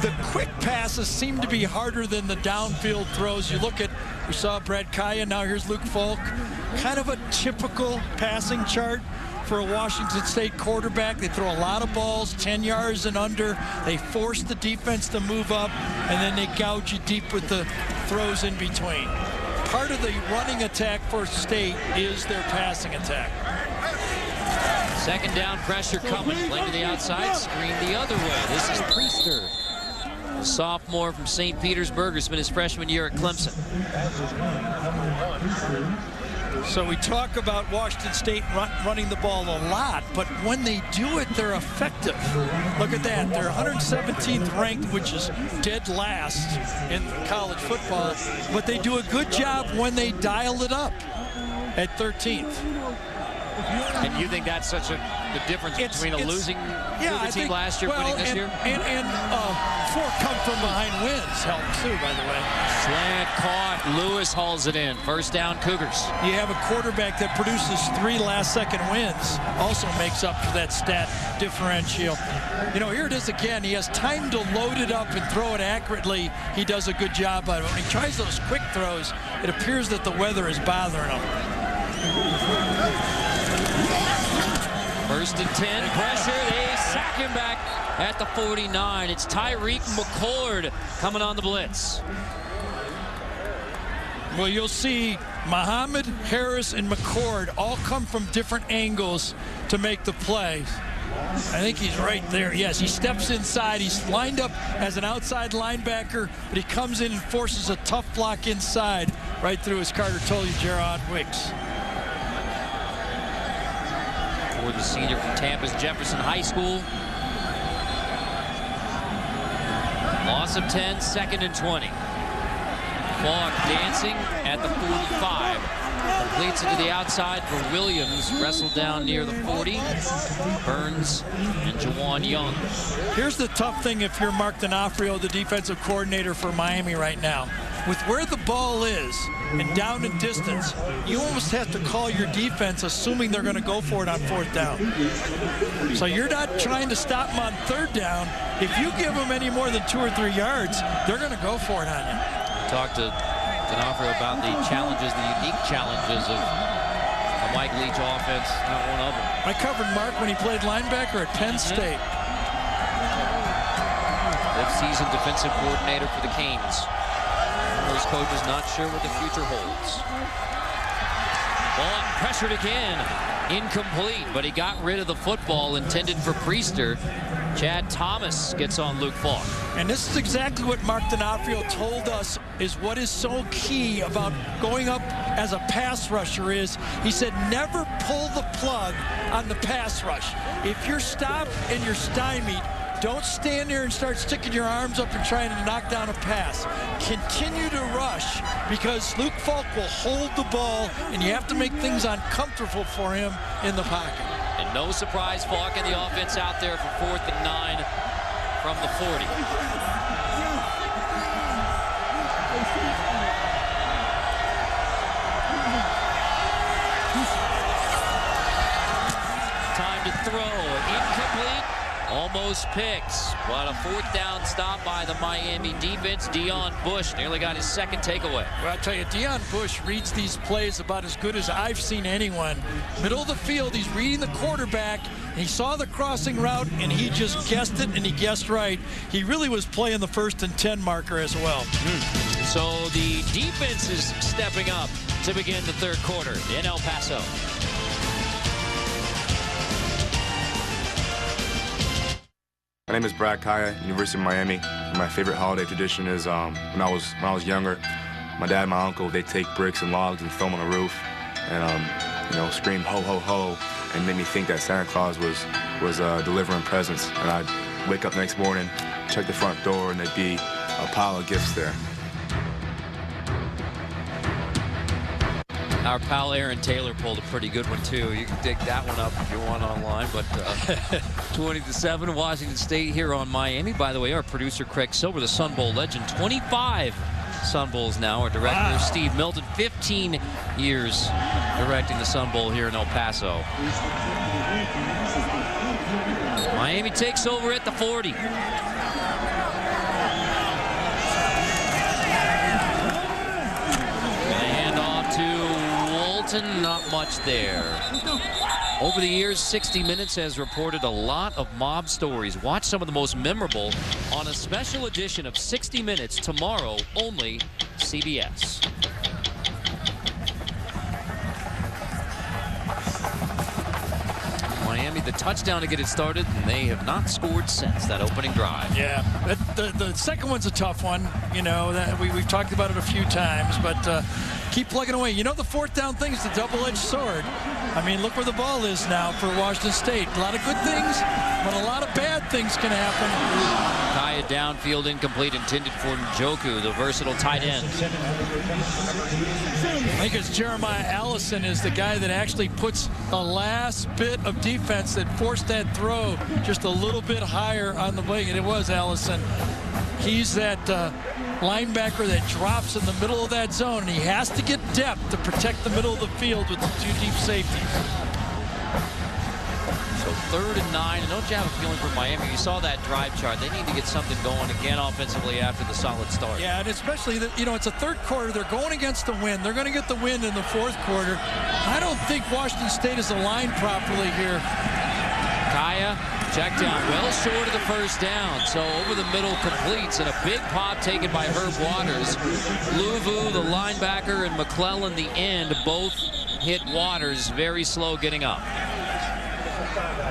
Speaker 2: The quick passes seem to be harder than the downfield throws. You look at, we saw Brad Kaya, now here's Luke Falk. Kind of a typical passing chart for a Washington State quarterback. They throw a lot of balls, 10 yards and under. They force the defense to move up, and then they gouge you deep with the throws in between. Part of the running attack for State is their passing attack.
Speaker 1: Second down pressure coming. Play to the outside, screen the other way. This is Priester, a sophomore from St. Petersburg, who spent his freshman year at Clemson.
Speaker 2: So we talk about Washington State running the ball a lot, but when they do it, they're effective. Look at that. They're 117th ranked, which is dead last in college football, but they do a good job when they dial it up at 13th.
Speaker 1: And you think that's such the difference between a losing team last year winning this year?
Speaker 2: And 4 come from behind wins helps too, by the way.
Speaker 1: Slant caught. Lewis hauls it in. First down, Cougars.
Speaker 2: You have a quarterback that produces 3 last-second wins, also makes up for that stat differential. You know, here it is again. He has time to load it up and throw it accurately. He does a good job of it. When he tries those quick throws, it appears that the weather is bothering him.
Speaker 1: First and 10, pressure, they sack him back at the 49. It's Tyreek McCord coming on the blitz.
Speaker 2: Well, you'll see Muhammad, Harris, and McCord all come from different angles to make the play. I think he's right there. Yes, he steps inside. He's lined up as an outside linebacker, but he comes in and forces a tough block inside right through, as Carter told you, Gerard Wicks.
Speaker 1: For the senior from Tampa's Jefferson High School. Loss of 10, 2nd and 20. Falk dancing at the 45. Completes it to the outside for Williams. Wrestled down near the 40. Burns and Jawan Young.
Speaker 2: Here's the tough thing if you're Mark D'Onofrio, the defensive coordinator for Miami right now. With where the ball is and down in distance, you almost have to call your defense assuming they're going to go for it on 4th down. So you're not trying to stop them on 3rd down. If you give them any more than 2 or 3 yards, they're going to go for it on you.
Speaker 1: Talked to D'Onofrio about the challenges, the unique challenges of a Mike Leach offense, not one of them.
Speaker 2: I covered Mark when he played linebacker at Penn State.
Speaker 1: Fifth-season defensive coordinator for the Canes. Those coaches not sure what the future holds. Ball pressured again. Incomplete, but he got rid of the football intended for Priester. Chad Thomas gets on Luke Falk.
Speaker 2: And this is exactly what Mark D'Onofrio told us is what is so key about going up as a pass rusher is, he said, never pull the plug on the pass rush. If you're stopped and you're stymied, don't stand there and start sticking your arms up and trying to knock down a pass. Continue to rush because Luke Falk will hold the ball and you have to make things uncomfortable for him in the pocket.
Speaker 1: And no surprise, Falk and the offense out there for 4th and 9 from the 40. Time to throw. Incomplete. Almost picks, but a 4th down stop by the Miami defense. Deion Bush nearly got his 2nd takeaway.
Speaker 2: Well, I'll tell you, Deion Bush reads these plays about as good as I've seen anyone. Middle of the field, he's reading the quarterback, and he saw the crossing route, and he just guessed it, and he guessed right. He really was playing the 1st and 10 marker as well.
Speaker 1: So the defense is stepping up to begin the 3rd quarter in El Paso.
Speaker 8: My name is Brad Kaya, University of Miami. My favorite holiday tradition is when I was younger, my dad and my uncle, they'd take bricks and logs and throw them on the roof and, scream ho, ho, ho, and made me think that Santa Claus was was delivering presents. And I'd wake up the next morning, check the front door, and there'd be a pile of gifts there.
Speaker 1: Our pal Aaron Taylor pulled a pretty good one too. You can dig that one up if you want online. But 20-7 Washington State here on Miami. By the way, our producer Craig Silver, the Sun Bowl legend, 25 Sun Bowls now. Our director Steve Milton, 15 years directing the Sun Bowl here in El Paso. Miami takes over at the 40. And off to Walton, not much there. Over the years, 60 Minutes has reported a lot of mob stories. Watch some of the most memorable on a special edition of 60 Minutes tomorrow, only CBS. Miami, the touchdown to get it started, and they have not scored since that opening drive.
Speaker 2: Yeah, the second one's a tough one. You know, that we've talked about it a few times, but keep plugging away. You know, the fourth down thing is a double-edged sword. I mean, look where the ball is now for Washington State. A lot of good things, but a lot of bad things can happen.
Speaker 1: Kaya downfield, incomplete, intended for Njoku, the versatile tight end.
Speaker 2: I think it's Jeremiah Allison is the guy that actually puts the last bit of defense that forced that throw just a little bit higher on the wing, and it was Allison. He's that linebacker that drops in the middle of that zone, and he has to get depth to protect the middle of the field with the two deep safeties.
Speaker 1: So 3rd and 9, and don't you have a feeling for Miami? You saw that drive chart. They need to get something going again offensively after the solid start.
Speaker 2: Yeah, and especially, you know, it's a third quarter. They're going against the wind. They're going to get the wind in the fourth quarter. I don't think Washington State is aligned properly here.
Speaker 1: Kaya, check down, well short of the first down. So over the middle completes, and a big pop taken by Herb Waters. Luvu, the linebacker, and McClellan, the end, both hit Waters. Very slow getting up.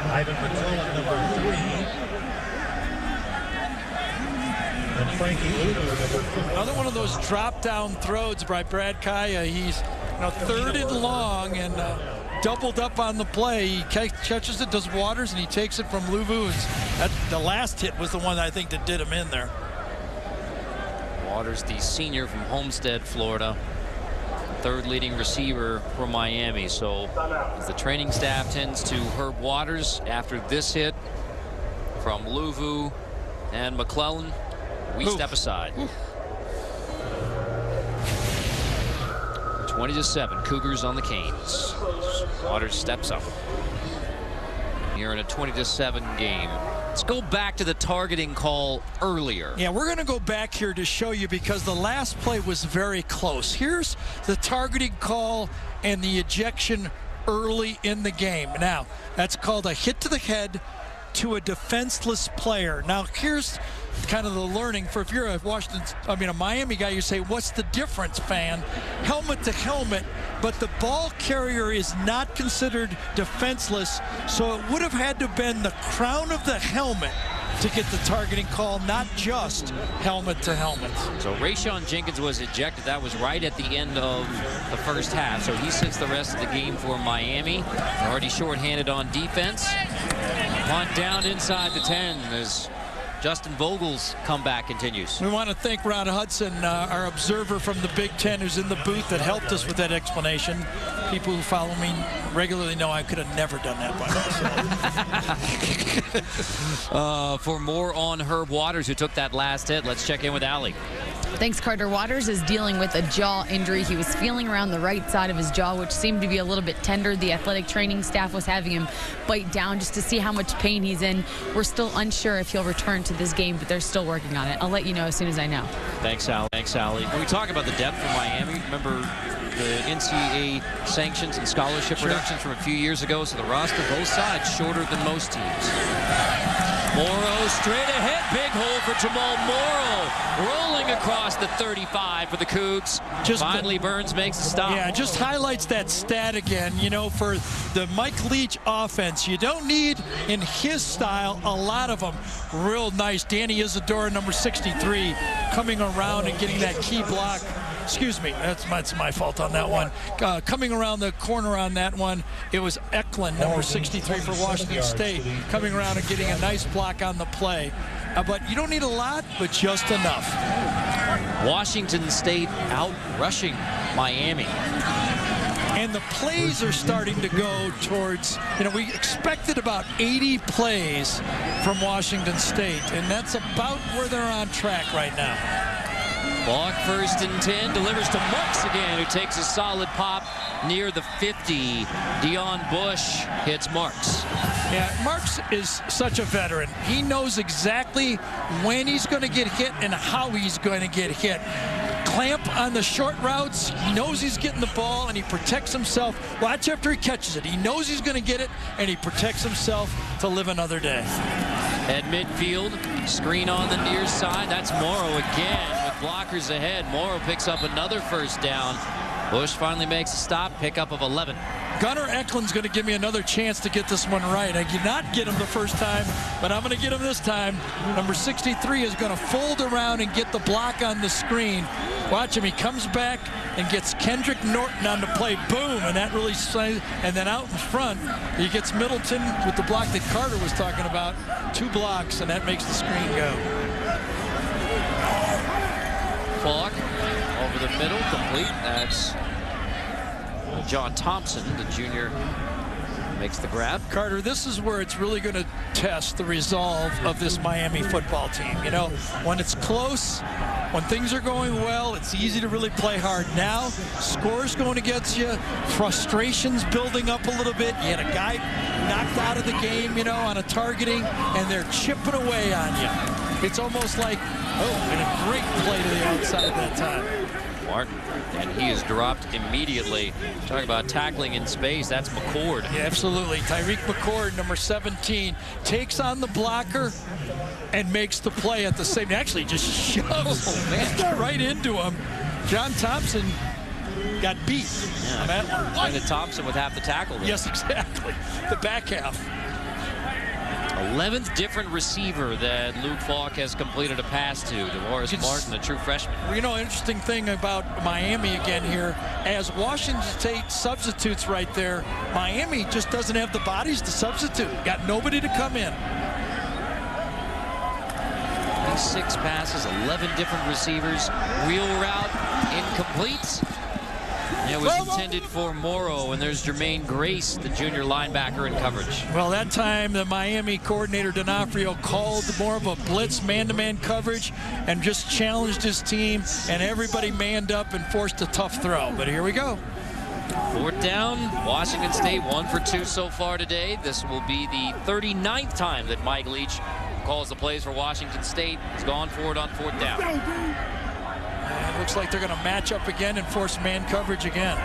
Speaker 5: Ivan McClellan, number 3. And Frankie Luvu, number 4.
Speaker 2: Another one of those drop-down throws by Brad Kaya. He's, you know, 3rd and long, and doubled up on the play. He catches it, does Waters, and he takes it from Luvu. The last hit was the one I think that did him in there.
Speaker 1: Waters, the senior from Homestead, Florida. 3rd leading receiver for Miami. So as the training staff tends to Herb Waters after this hit from Luvu and McClellan, we step aside. 20-7, Cougars on the Canes. Waters steps up. Here in a 20-7 game. Let's go back to the targeting call earlier.
Speaker 2: Yeah, we're going to go back here to show you because the last play was very close. Here's the targeting call and the ejection early in the game. Now, that's called a hit to the head to a defenseless player. Now, here's kind of the learning for if you're a Miami guy, you say, what's the difference, fan? Helmet to helmet, but the ball carrier is not considered defenseless, so it would have had to have been the crown of the helmet to get the targeting call, not just helmet to helmet.
Speaker 1: So Rayshon Jenkins was ejected. That was right at the end of the first half. So he sits the rest of the game for Miami. Already shorthanded on defense. Punt down inside the 10 as Justin Vogel's comeback continues.
Speaker 2: We want to thank Ron Hudson, our observer from the Big Ten, who's in the booth that helped us with that explanation. People who follow me regularly know I could have never done that by myself.
Speaker 1: For more on Herb Waters, who took that last hit, let's check in with Allie.
Speaker 4: Thanks, Carter. Waters is dealing with a jaw injury. He was feeling around the right side of his jaw, which seemed to be a little bit tender. The athletic training staff was having him bite down just to see how much pain he's in. We're still unsure if he'll return to this game, but they're still working on it. I'll let you know as soon as I know.
Speaker 1: Thanks, Allie. Thanks, Allie. When we talk about the depth for Miami, remember the NCAA sanctions and scholarship reductions from a few years ago, so the roster both sides shorter than most teams. Morrow straight ahead, big hole for Jamal Morrow, rolling across the 35 for the Cougs. Finally, Burns makes a stop.
Speaker 2: Yeah, just highlights that stat again. You know, for the Mike Leach offense, you don't need, in his style, a lot of them. Real nice. Danny Isidora, number 63, coming around and getting that key block excuse me, that's my fault on that one. Coming around the corner on that one, it was Eklund, number 63 for Washington State, coming around and getting a nice block on the play. But you don't need a lot, but just enough.
Speaker 1: Washington State out rushing Miami.
Speaker 2: And the plays are starting to go towards, we expected about 80 plays from Washington State, and that's about where they're on track right now.
Speaker 1: Block 1st and 10, delivers to Marks again, who takes a solid pop near the 50. Dion Bush hits Marks.
Speaker 2: Yeah, Marks is such a veteran. He knows exactly when he's going to get hit and how he's going to get hit. Clamp on the short routes. He knows he's getting the ball, and he protects himself. Watch after he catches it. He knows he's going to get it, and he protects himself to live another day.
Speaker 1: At midfield, screen on the near side. That's Morrow again with blockers ahead. Morrow picks up another 1st down. Bush finally makes a stop, pickup of 11.
Speaker 2: Gunnar Eklund's going to give me another chance to get this one right. I did not get him the first time, but I'm going to get him this time. Number 63 is going to fold around and get the block on the screen. Watch him. He comes back and gets Kendrick Norton on the play. Boom, and that really, and then out in front, he gets Middleton with the block that Carter was talking about. 2 blocks, and that makes the screen go.
Speaker 1: Falk over the middle, complete. That's John Thompson, the junior, makes the grab.
Speaker 2: Carter, this is where it's really going to test the resolve of this Miami football team. When it's close, when things are going well, it's easy to really play hard. Now, scores going against you, frustrations building up a little bit. You had a guy knocked out of the game, on a targeting, and they're chipping away on you. It's almost like, and a great play to the outside that time.
Speaker 1: Martin, and he is dropped immediately. Talking about tackling in space, that's McCord.
Speaker 2: Yeah, absolutely. Tyreek McCord, number 17, takes on the blocker and makes the play at the same. Actually, just shoves right into him. John Thompson got beat on that one.
Speaker 1: And Thompson with half the tackle there.
Speaker 2: Yes, exactly. The back half.
Speaker 1: 11th different receiver that Luke Falk has completed a pass to. DeMaurice Martin, a true freshman.
Speaker 2: Interesting thing about Miami again here, as Washington State substitutes right there, Miami just doesn't have the bodies to substitute. Got nobody to come in.
Speaker 1: 6 passes, 11 different receivers. Wheel route, incomplete. It was intended for Morrow, and there's Jermaine Grace, the junior linebacker, in coverage.
Speaker 2: Well, that time the Miami coordinator D'Onofrio called more of a blitz man-to-man coverage and just challenged his team, and everybody manned up and forced a tough throw. But here we go.
Speaker 1: 4th down, Washington State 1 for 2 so far today. This will be the 39th time that Mike Leach calls the plays for Washington State. He's gone for it on 4th down.
Speaker 2: It looks like they're going to match up again and force man coverage again.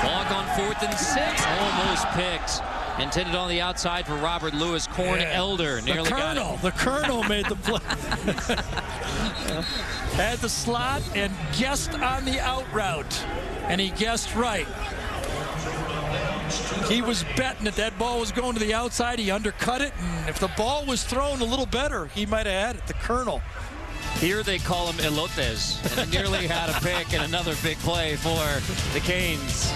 Speaker 1: Falk on 4th and 6, almost picked. Intended on the outside for Robert Lewis. Corn Elder nearly got it.
Speaker 2: The Colonel made the play. Had the slot and guessed on the out route, and he guessed right. He was betting that ball was going to the outside. He undercut it, and if the ball was thrown a little better, he might have had it. The Colonel.
Speaker 1: Here they call him elotes, and he nearly had a pick and another big play for the Canes.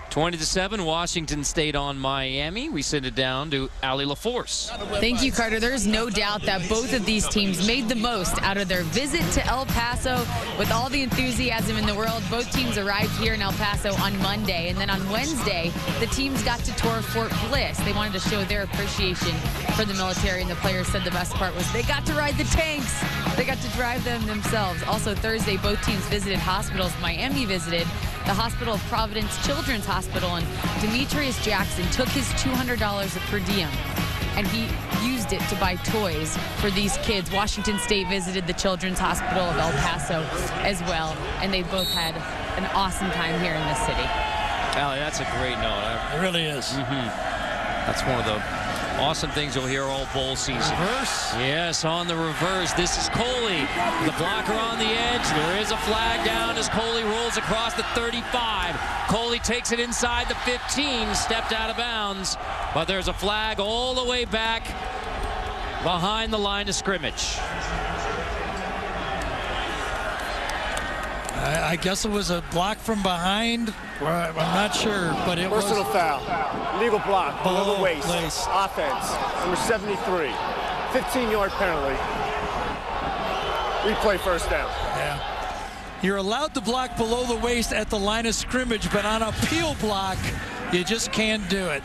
Speaker 1: 20-7, Washington State on Miami. We send it down to Allie LaForce.
Speaker 4: Thank you, Carter. There's no doubt that both of these teams made the most out of their visit to El Paso with all the enthusiasm in the world. Both teams arrived here in El Paso on Monday, and then on Wednesday, the teams got to tour Fort Bliss. They wanted to show their appreciation for the military, and the players said the best part was they got to ride the tanks. They got to drive them themselves. Also Thursday, both teams visited hospitals. Miami visited the Hospital of Providence Children's Hospital, and Demetrius Jackson took his $200 per diem and he used it to buy toys for these kids. Washington State visited the Children's Hospital of El Paso as well, and they both had an awesome time here in this city.
Speaker 1: Allie, that's a great note.
Speaker 2: It really is.
Speaker 1: That's one of the awesome things you'll hear all bowl season.
Speaker 2: Reverse.
Speaker 1: Yes, on the reverse. This is Coley. The blocker on the edge. There is a flag down as Coley rolls across the 35. Coley takes it inside the 15, stepped out of bounds, but there's a flag all the way back behind the line of scrimmage.
Speaker 2: I guess it was a block from behind. I'm not sure, but it
Speaker 3: Personal
Speaker 2: was
Speaker 3: foul. Legal block. Below the waist. Offense. Number 73. 15-yard penalty. Replay first down.
Speaker 2: Yeah. You're allowed to block below the waist at the line of scrimmage, but on a peel block, you just can't do it.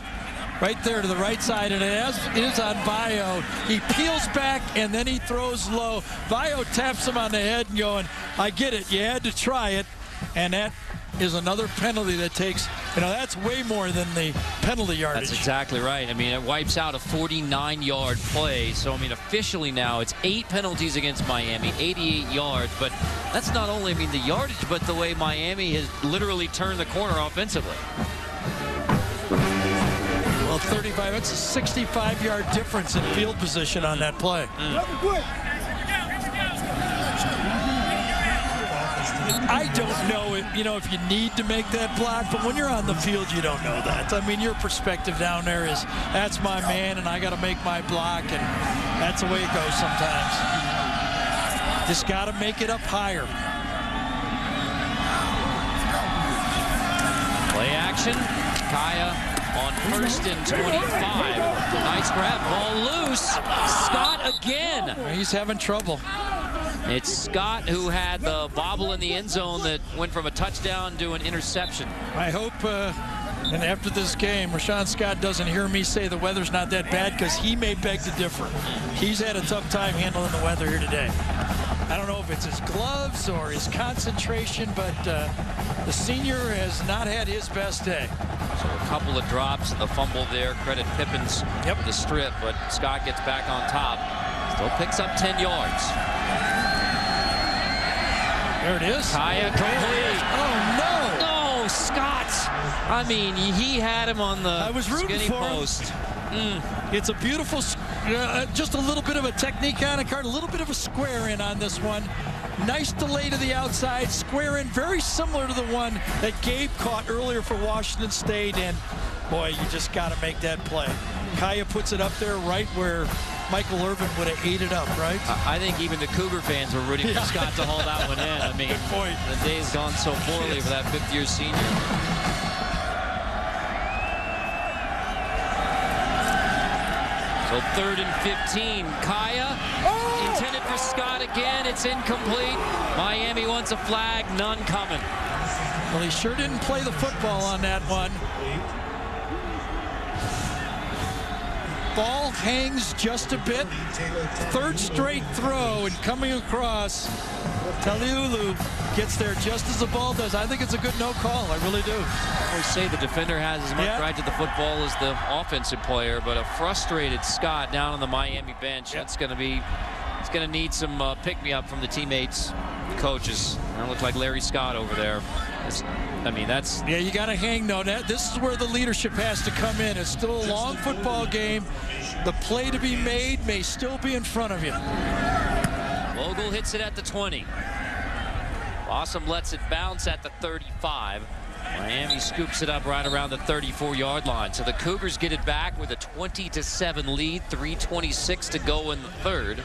Speaker 2: Right there to the right side, and it is on Bio. He peels back, and then he throws low. Bio taps him on the head and going, I get it, you had to try it. And that is another penalty that takes, that's way more than the penalty yardage.
Speaker 1: That's exactly right. I mean, it wipes out a 49-yard play. So, I mean, officially now it's 8 penalties against Miami, 88 yards. But that's not only, the yardage, but the way Miami has literally turned the corner offensively.
Speaker 2: Well, 35, that's a 65-yard difference in field position on that play. I don't know if you need to make that block, but when you're on the field, you don't know that. I mean, your perspective down there is, that's my man, and I got to make my block, and that's the way it goes sometimes. Just got to make it up higher.
Speaker 1: Play action. Kaya on 1st and 25. Nice grab, ball loose. Scott again.
Speaker 2: He's having trouble.
Speaker 1: It's Scott who had the bobble in the end zone that went from a touchdown to an interception.
Speaker 2: I hope, and after this game, Rashawn Scott doesn't hear me say the weather's not that bad, because he may beg to differ. He's had a tough time handling the weather here today. I don't know if it's his gloves or his concentration, but the senior has not had his best day.
Speaker 1: So a couple of drops and the fumble there. Credit Pippins for the strip, but Scott gets back on top. Still picks up 10 yards.
Speaker 2: There it is.
Speaker 1: Kaya complete.
Speaker 2: Oh, no.
Speaker 1: No, Scott. I mean, he had him on the skinny post.
Speaker 2: It's a beautiful, just a little bit of a technique on a card, a little bit of a square in on this one. Nice delay to the outside, square in, very similar to the one that Gabe caught earlier for Washington State. And boy, you just got to make that play. Kaya puts it up there right where Michael Irvin would have ate it up, right?
Speaker 1: I think even the Cougar fans were rooting for Scott to hold that one in. I mean,
Speaker 2: good point.
Speaker 1: The day's gone so poorly for that 5th-year senior. So 3rd and 15. Kaya intended for Scott again. It's incomplete. Miami wants a flag. None coming.
Speaker 2: Well, he sure didn't play the football on that one. Ball hangs just a bit. 3rd straight throw, and coming across, Taliulu gets there just as the ball does. I think it's a good no call. I really do.
Speaker 1: I always say the defender has as much right to the football as the offensive player, but a frustrated Scott down on the Miami bench. That's going to be, it's going to need some pick-me-up from the teammates, the coaches. That looks like Larry Scott over there. I mean, that's...
Speaker 2: Yeah, you got to hang, though. This is where the leadership has to come in. It's still a long football game. The play to be made may still be in front of you.
Speaker 1: Vogel hits it at the 20. Awesome lets it bounce at the 35. Miami scoops it up right around the 34-yard line. So the Cougars get it back with a 20-7 lead, 3:26 to go in the 3rd.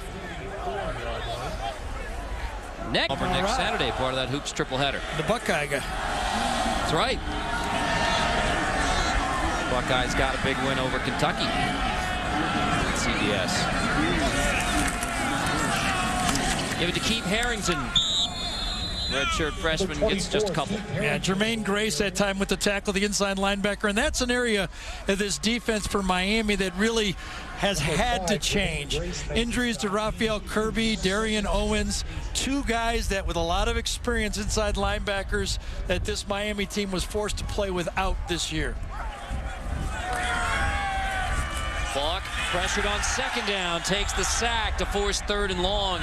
Speaker 1: Next Saturday, part of that Hoops triple header.
Speaker 2: The Buckeye guy.
Speaker 1: That's right. Buckeyes got a big win over Kentucky at CBS. Give it to Keith Harrington. Redshirt freshman gets just a couple.
Speaker 2: Yeah, Jermaine Grace that time with the tackle, the inside linebacker, and that's an area of this defense for Miami that really has had to change. Injuries to Raphael Kirby, Darian Owens, 2 guys that with a lot of experience inside linebackers that this Miami team was forced to play without this year.
Speaker 1: Falk pressured on 2nd down, takes the sack to force 3rd and long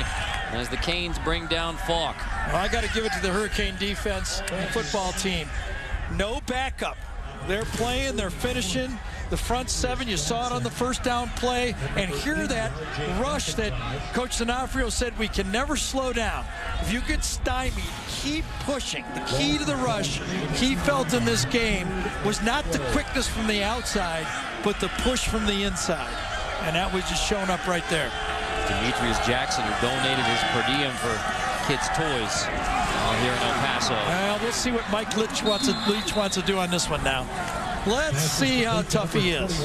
Speaker 1: as the Canes bring down Falk.
Speaker 2: Well, I got to give it to the Hurricane defense and football team. No backup. They're playing, they're finishing. The front seven, you saw it on the first down play, and hear that rush that Coach D'Onofrio said we can never slow down. If you get stymied, keep pushing. The key to the rush he felt in this game was not the quickness from the outside, but the push from the inside. And that was just showing up right there.
Speaker 1: Demetrius Jackson, who donated his per diem for kids' toys here in El Paso.
Speaker 2: Well, we'll see what Mike Leach wants to do on this one now. Let's see how tough he is.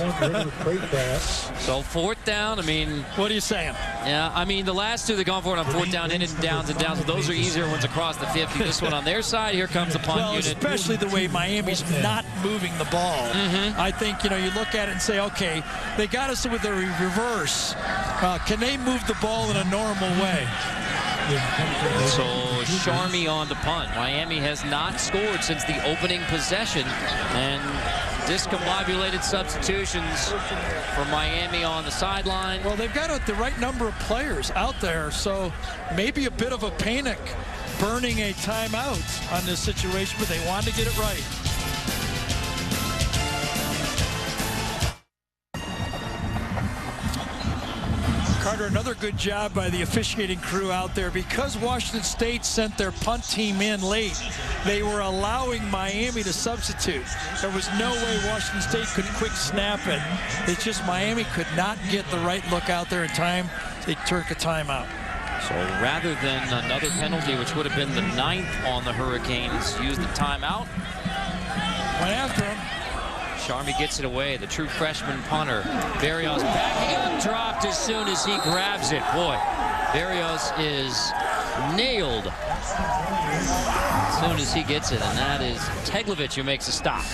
Speaker 1: So 4th down, I mean...
Speaker 2: What are you saying?
Speaker 1: Yeah, I mean, the last two that gone for it on 4th down, in and downs, but those are easier ones across the 50. This one on their side, here comes the punt unit.
Speaker 2: Especially the way Miami's not moving the ball. I think, you look at it and say, okay, they got us with a reverse. Can they move the ball in a normal way?
Speaker 1: So Charmy on the punt. Miami has not scored since the opening possession, and discombobulated substitutions for Miami on the sideline.
Speaker 2: Well, they've got the right number of players out there, so maybe a bit of a panic burning a timeout on this situation, but they wanted to get it right. Carter, another good job by the officiating crew out there. Because Washington State sent their punt team in late, they were allowing Miami to substitute. There was no way Washington State could quick snap it. It's just Miami could not get the right look out there in time. They took a timeout.
Speaker 1: So rather than another penalty, which would have been the 9th on the Hurricanes, use the timeout.
Speaker 2: Went after him.
Speaker 1: Charmy gets it away, the true freshman punter. Berrios backing up, dropped as soon as he grabs it. Boy, Berrios is nailed as soon as he gets it, and that is Teglovich who makes a stop.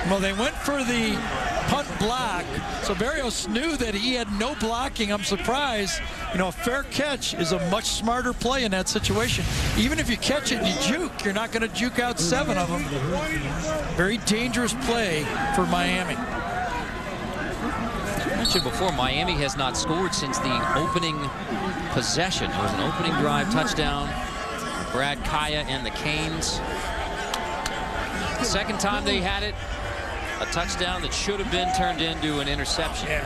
Speaker 2: Well, they went for the punt block, so Berrios knew that he had no blocking. I'm surprised. A fair catch is a much smarter play in that situation. Even if you catch it and you juke, you're not going to juke out 7 of them. Very dangerous play for Miami.
Speaker 1: I mentioned before, Miami has not scored since the opening possession. It was an opening drive touchdown. Brad Kaya and the Canes. The second time they had it, a touchdown that should have been turned into an interception.
Speaker 2: Yeah.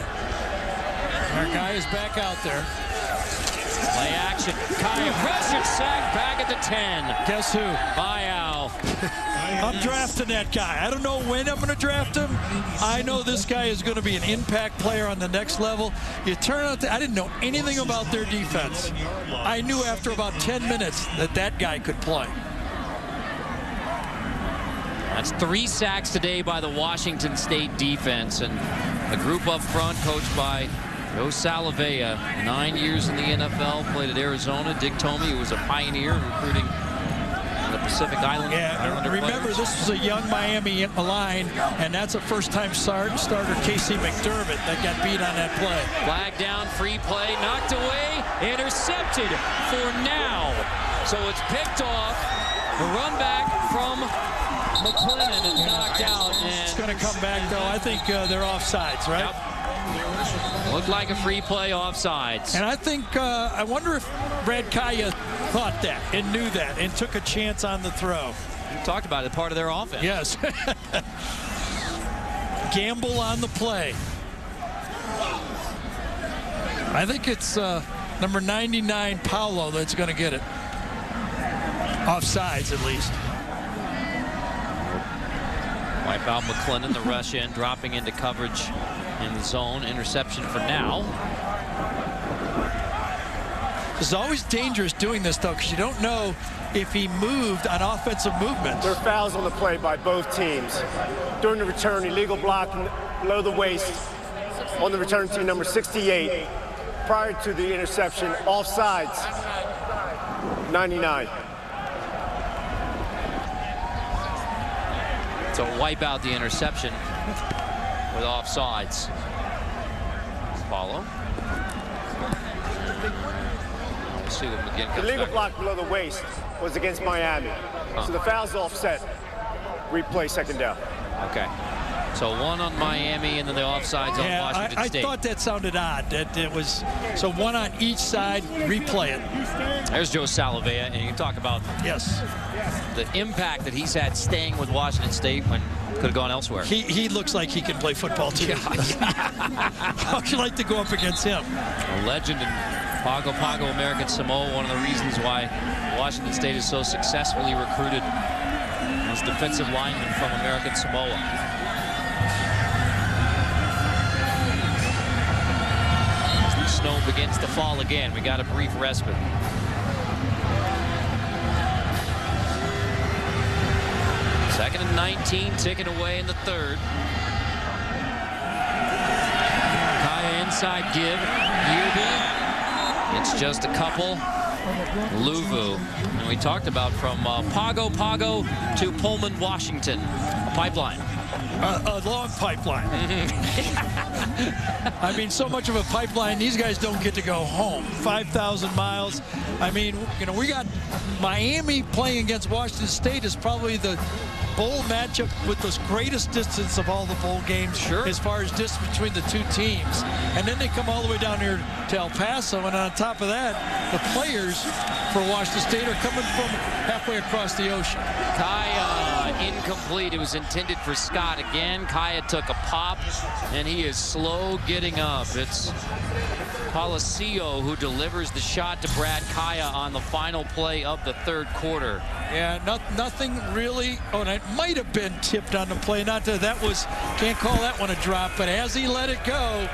Speaker 2: Our guy is back out there.
Speaker 1: Play action. Kaya pressure sack back at the 10.
Speaker 2: Guess who?
Speaker 1: Bayou.
Speaker 2: I'm drafting that guy. I don't know when I'm going to draft him. I know this guy is going to be an impact player on the next level. You turn out, I didn't know anything about their defense. I knew after about 10 minutes that that guy could play.
Speaker 1: That's 3 sacks today by the Washington State defense, and a group up front coached by Joe Salavea, 9 years in the NFL, played at Arizona. Dick Tomey, who was a pioneer in recruiting the Pacific Islander
Speaker 2: remember
Speaker 1: players.
Speaker 2: This was a young Miami line, and that's a first-time starter, Casey McDermott, that got beat on that play.
Speaker 1: Flag down, free play, knocked away, intercepted for now. So it's picked off. The run back from McClennan is knocked out. And
Speaker 2: it's going to come back, though. I think they're offsides, right?
Speaker 1: Yep. Looked like a free play offsides.
Speaker 2: And I think, I wonder if Brad Kaya thought that and knew that and took a chance on the throw.
Speaker 1: We talked about it, part of their offense.
Speaker 2: Yes. Gamble on the play. I think it's number 99, Paolo, that's going to get it. Offsides, at least.
Speaker 1: Wipe out McClennan, the rush in, dropping into coverage in the zone. Interception for now.
Speaker 2: It's always dangerous doing this, though, because you don't know if he moved on offensive movements.
Speaker 3: There are fouls on the play by both teams. During the return, illegal blocking below the waist on the return team, number 68. Prior to the interception, offsides, 99.
Speaker 1: To wipe out the interception with offsides. Follow. We'll see what McGinn comes
Speaker 3: The legal
Speaker 1: back.
Speaker 3: block below the waist was against Miami. So the foul's offset. Replay, second down.
Speaker 1: Okay. So 1 on Miami and then the offsides on Washington
Speaker 2: I
Speaker 1: State.
Speaker 2: thought that sounded odd. That it was so 1 on each side. Replay it.
Speaker 1: There's Joe Salavea, and you can talk about
Speaker 2: Yes.
Speaker 1: the impact that he's had staying with Washington State when Could have gone elsewhere.
Speaker 2: He looks like he can play football too. How would you like to go up against him?
Speaker 1: A legend in Pago Pago American Samoa, one of the reasons why Washington State is so successfully recruited as defensive linemen from American Samoa. As the snow begins to fall again, we got a brief respite. Second and 19, ticking away in the third. Kaya inside give. Yearby. It's just a couple. Luvu. And we talked about from Pago Pago to Pullman, Washington. A pipeline.
Speaker 2: A long pipeline. I mean, so much of a pipeline, these guys don't get to go home. 5,000 miles. I mean, you know, we got Miami playing against Washington State is probably the bowl matchup with the greatest distance of all the bowl games,
Speaker 1: sure,
Speaker 2: as far as distance between the two teams. And then they come all the way down here to El Paso, and on top of that, the players for Washington State are coming from halfway across the ocean.
Speaker 1: Kaya incomplete. It was intended for Scott again. Kaya took a pop, and he is slow getting up. It's Palacio who delivers the shot to Brad Kaya on the final play of the third quarter.
Speaker 2: Yeah, nothing really. Oh, and it might have been tipped on the play. Not that can't call that one a drop, but as he let it go,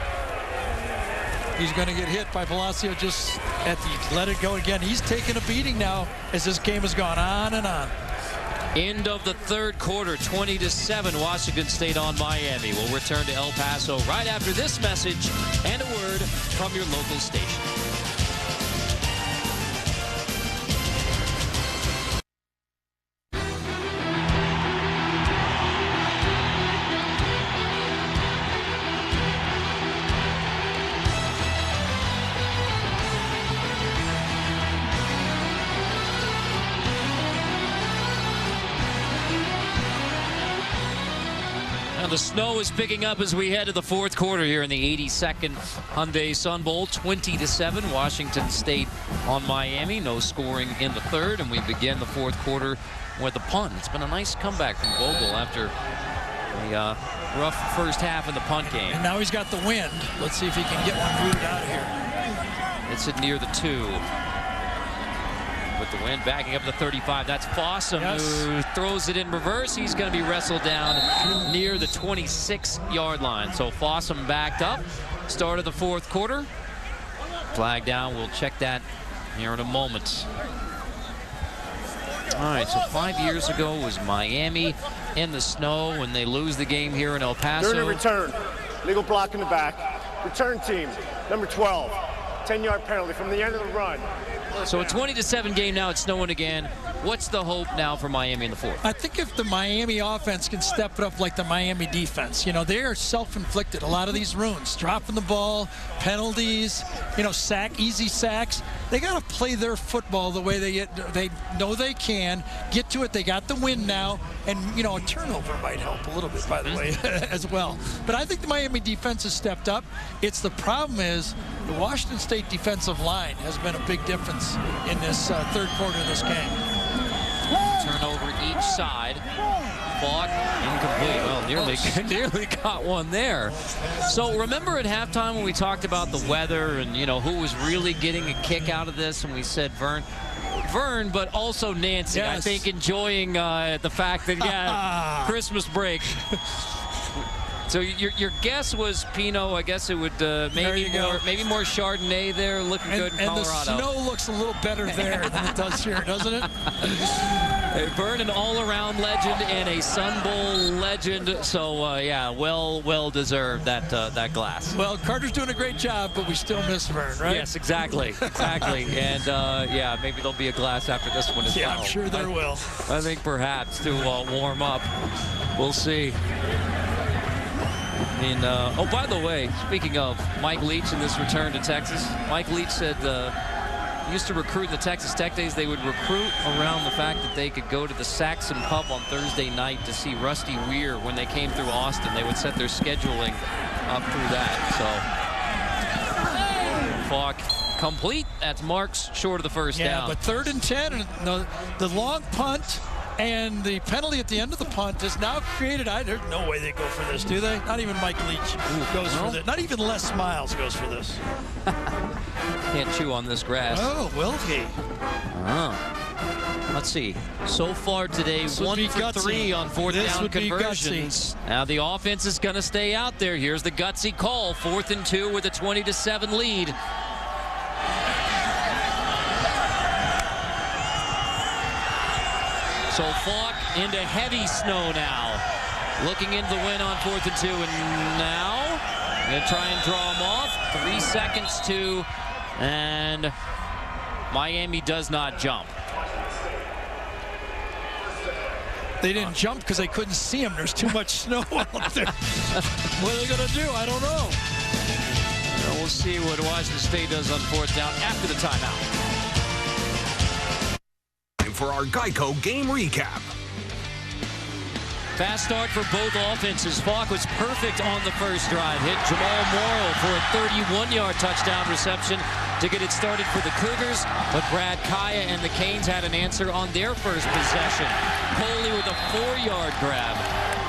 Speaker 2: he's going to get hit by Palacio just at the let it go again. He's taking a beating now as this game has gone on and on.
Speaker 1: End of the third quarter, 20-7, Washington State on Miami. We'll return to El Paso right after this message and a word from your local station. The snow is picking up as we head to the fourth quarter here in the 82nd Hyundai Sun Bowl. 20-7, Washington State on Miami. No scoring in the third, and we begin the fourth quarter with a punt. It's been a nice comeback from Vogel after a rough first half in the punt game.
Speaker 2: And now he's got the wind. Let's see if he can get one rooted out of here.
Speaker 1: It's at near the 2. With the wind backing up the 35. That's Fossum, who throws it in reverse. He's going to be wrestled down near the 26-yard line. So Fossum backed up. Start of the fourth quarter. Flag down. We'll check that here in a moment. All right, so 5 years ago was Miami in the snow when they lose the game here in El Paso.
Speaker 3: During a return, legal block in the back. Return team, number 12. 10-yard penalty from the end of the run.
Speaker 1: So a 20-7 game now. It's snowing again. What's the hope now for Miami in the fourth?
Speaker 2: I think if the Miami offense can step it up like the Miami defense, you know, they are self-inflicted. A lot of these ruins, dropping the ball, penalties, you know, easy sacks. They got to play their football the way they know they can. Get to it. They got the win now, and you know, a turnover might help a little bit, by the way, as well. But I think the Miami defense has stepped up. The problem is the Washington State defensive line has been a big difference in this third quarter of this game.
Speaker 1: Turnover each side. Fought, incomplete. Well, nearly got one there. So remember at halftime when we talked about the weather and, you know, who was really getting a kick out of this, and we said Vern, but also Nancy. Yes. I think enjoying the fact that, Christmas break. So your guess was Pinot. I guess it would maybe more Chardonnay there, looking good in Colorado.
Speaker 2: And the snow looks a little better there than it does here, doesn't it?
Speaker 1: Vern, an all-around legend and a Sun Bowl legend. So yeah, well deserved that glass.
Speaker 2: Well, Carter's doing a great job, but we still miss Vern, right?
Speaker 1: Yes, exactly. And yeah, maybe there'll be a glass after this one as well.
Speaker 2: Yeah, I'm sure there will.
Speaker 1: I think perhaps to warm up. We'll see. I mean, oh, by the way, speaking of Mike Leach and this return to Texas, Mike Leach said he used to recruit the Texas Tech days. They would recruit around the fact that they could go to the Saxon Pub on Thursday night to see Rusty Weir when they came through Austin. They would set their scheduling up through that. So, Falk complete. That's Marks short of the first down.
Speaker 2: Yeah, but 3rd and 10, and the long punt And the penalty at the end of the punt has now created, there's no way they go for this, do they? Not even Mike Leach goes for this. Not even Les Miles goes for this.
Speaker 1: Can't chew on this grass.
Speaker 2: Oh, will he?
Speaker 1: Let's see. So far today,
Speaker 2: This
Speaker 1: 1 for 3 on fourth down conversions. Now the offense is going to stay out there. Here's the gutsy call. 4th and 2 with a 20-7 lead. So Falk into heavy snow now. Looking into the win on 4th and 2. And now going to try and draw him off. 3 seconds to, and Miami does not jump.
Speaker 2: They didn't jump because they couldn't see him. There's too much snow out there. What are they going to do? I don't know.
Speaker 1: We'll see what Washington State does on 4th down after the timeout.
Speaker 9: For our Geico game recap.
Speaker 1: Fast start for both offenses. Falk was perfect on the first drive. Hit Jamal Morrill for a 31-yard touchdown reception to get it started for the Cougars. But Brad Kaya and the Canes had an answer on their first possession. Coley with a 4-yard grab.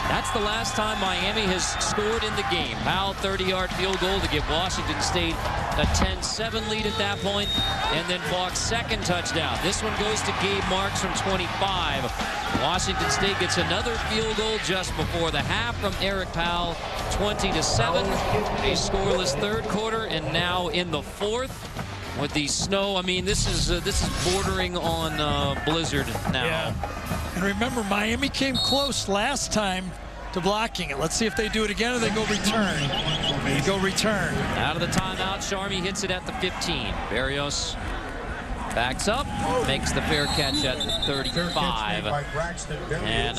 Speaker 1: That's the last time Miami has scored in the game. Powell, 30-yard field goal to give Washington State a 10-7 lead at that point. And then Falk's second touchdown. This one goes to Gabe Marks from 25. Washington State gets another field goal just before the half from Eric Powell, 20-7. A scoreless third quarter, and now in the fourth with the snow. I mean, this is bordering on blizzard now.
Speaker 2: Yeah. And remember, Miami came close last time to blocking it. Let's see if they do it again or they go return. They go return.
Speaker 1: Out of the timeout, Sharmy hits it at the 15. Barrios backs up, makes the fair catch at the 35. And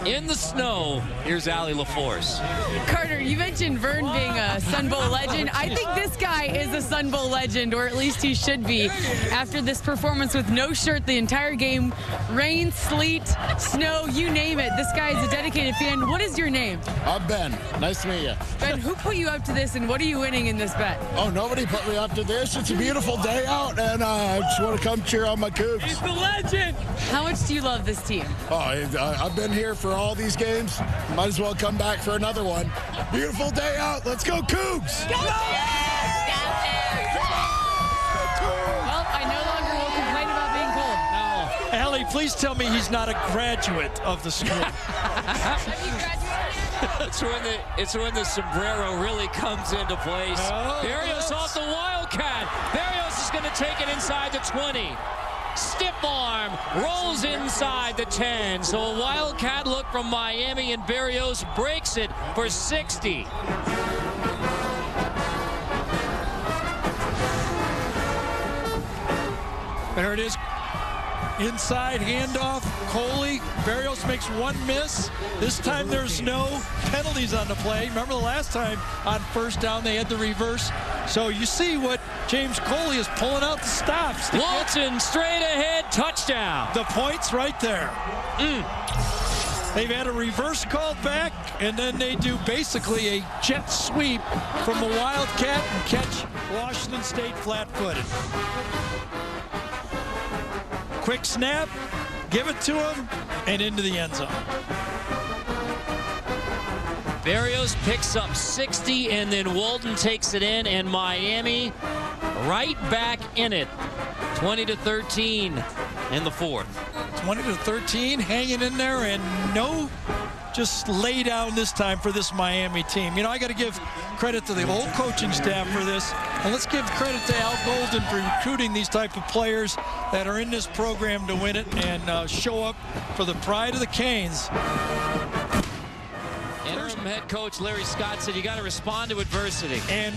Speaker 1: in the snow, here's Allie LaForce.
Speaker 4: Carter, you mentioned Vern being a Sun Bowl legend. I think this guy is a Sun Bowl legend, or at least he should be, after this performance with no shirt the entire game. Rain, sleet, snow, you name it. This guy is a dedicated fan. What is your name?
Speaker 10: I'm Ben. Nice to meet you.
Speaker 4: Ben, who put you up to this, and what are you winning in this bet?
Speaker 10: Oh, nobody put me up to this. It's a beautiful day out, and I just want to come cheer on my Cougs.
Speaker 4: He's the legend. How much do you love this team?
Speaker 10: Oh, I've been here for all these games. Might as well come back for another one. Beautiful day out. Let's go Cougs.
Speaker 4: Go! Well, I no longer will complain about being cold.
Speaker 1: No.
Speaker 2: Allie, please tell me he's not a graduate of the school.
Speaker 4: Have you graduated?
Speaker 1: It's when the sombrero really comes into place.
Speaker 2: Oh,
Speaker 1: Barrios off the Wildcat. Barrios is going to take it inside the 20. Stiff arm, rolls inside the 10. So a Wildcat look from Miami, and Barrios breaks it for 60.
Speaker 2: There it is. Inside handoff, Coley. Barrios makes one miss. This time there's no penalties on the play. Remember the last time on first down they had the reverse. So you see what James Coley is pulling out the stops.
Speaker 1: Walton straight ahead, touchdown.
Speaker 2: The points right there. They've had a reverse called back, and then they do basically a jet sweep from the Wildcat and catch Washington State flat-footed. Quick snap, give it to him, and into the end zone.
Speaker 1: Barrios picks up 60, and then Walton takes it in, and Miami right back in it. 20-13 in the fourth.
Speaker 2: 20-13, hanging in there, and no just lay down this time for this Miami team. You know, I got to give credit to the whole coaching staff for this, and let's give credit to Al Golden for recruiting these type of players that are in this program to win it and show up for the pride of the Canes.
Speaker 1: Interim head coach Larry Scott said you got to respond to adversity.
Speaker 2: And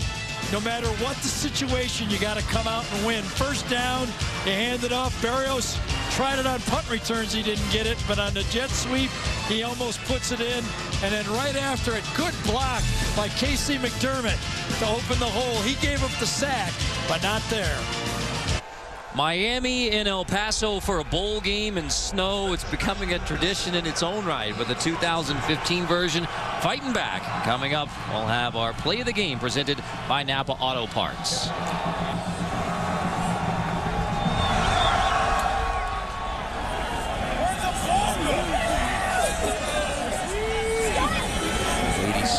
Speaker 2: no matter what the situation, you got to come out and win. First down, you hand it off. Barrios tried it on punt returns. He didn't get it, but on the jet sweep, he almost puts it in. And then right after it, good block by Casey McDermott to open the hole. He gave up the sack, but not there.
Speaker 1: Miami in El Paso for a bowl game in snow. It's becoming a tradition in its own right with the 2015 version fighting back. Coming up, we'll have our play of the game presented by Napa Auto Parts.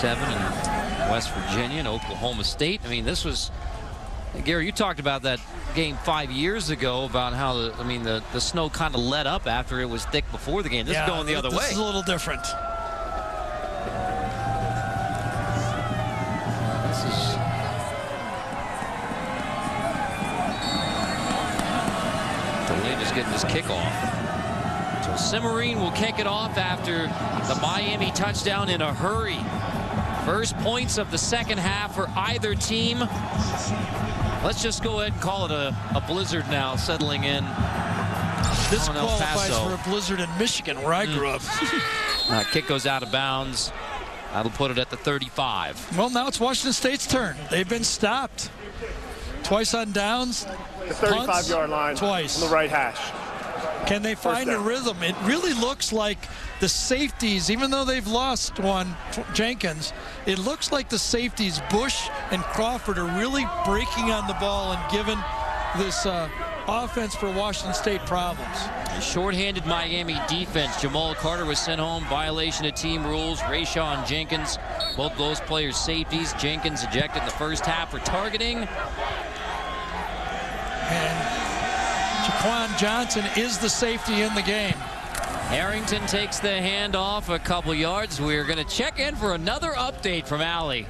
Speaker 1: 7 in West Virginia and Oklahoma State. I mean, this was, Gary, you talked about that game 5 years ago about how the snow kind of let up after it was thick before the game. This is going the other way.
Speaker 2: This is a little different.
Speaker 1: Just getting his kickoff. So Cimarine will kick it off after the Miami touchdown in a hurry. First points of the second half for either team. Let's just go ahead and call it a blizzard now, settling in.
Speaker 2: This qualifies for a blizzard in Michigan, where I grew up.
Speaker 1: Kick goes out of bounds. That'll put it at the 35.
Speaker 2: Well, now it's Washington State's turn. They've been stopped. Twice on downs.
Speaker 3: The 35-yard line.
Speaker 2: Twice.
Speaker 3: On the right hash.
Speaker 2: Can they find a rhythm? It really looks like the safeties, even though they've lost one, Jenkins, it looks like the safeties, Bush and Crawford, are really breaking on the ball and giving this offense for Washington State problems.
Speaker 1: A shorthanded Miami defense. Jamal Carter was sent home, violation of team rules. Rayshawn Jenkins, both those players safeties. Jenkins ejected in the first half for targeting.
Speaker 2: And Jaquan Johnson is the safety in the game.
Speaker 1: Harrington takes the handoff a couple yards. We're going to check in for another update from Allie.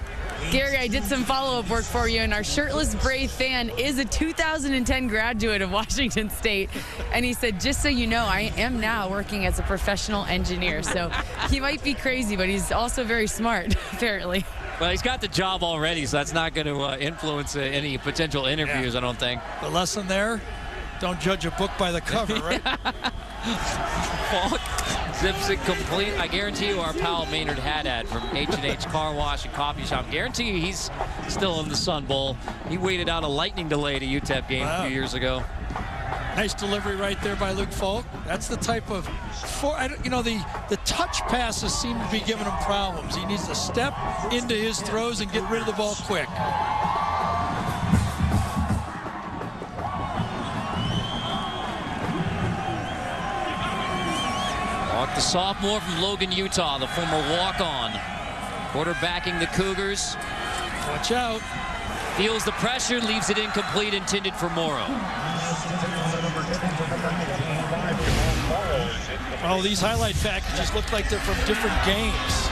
Speaker 4: Gary, I did some follow-up work for you, and our shirtless Brave fan is a 2010 graduate of Washington State. And he said, just so you know, I am now working as a professional engineer. So he might be crazy, but he's also very smart, apparently.
Speaker 1: Well, he's got the job already, so that's not going to influence any potential interviews, I don't think.
Speaker 2: The lesson there, don't judge a book by the cover, right?
Speaker 1: Falk zips it complete. I guarantee you our pal Maynard Haddad from H&H Car Wash and Coffee Shop, guarantee you he's still in the Sun Bowl. He waited out a lightning delay to UTEP game a few years ago.
Speaker 2: Nice delivery right there by Luke Falk. That's the type of, the touch passes seem to be giving him problems. He needs to step into his throws and get rid of the ball quick.
Speaker 1: Falk, the sophomore from Logan, Utah, the former walk-on. Quarterbacking the Cougars.
Speaker 2: Watch out.
Speaker 1: Feels the pressure, leaves it incomplete, intended for Morrow.
Speaker 2: Oh, these highlight packages look like they're from different games.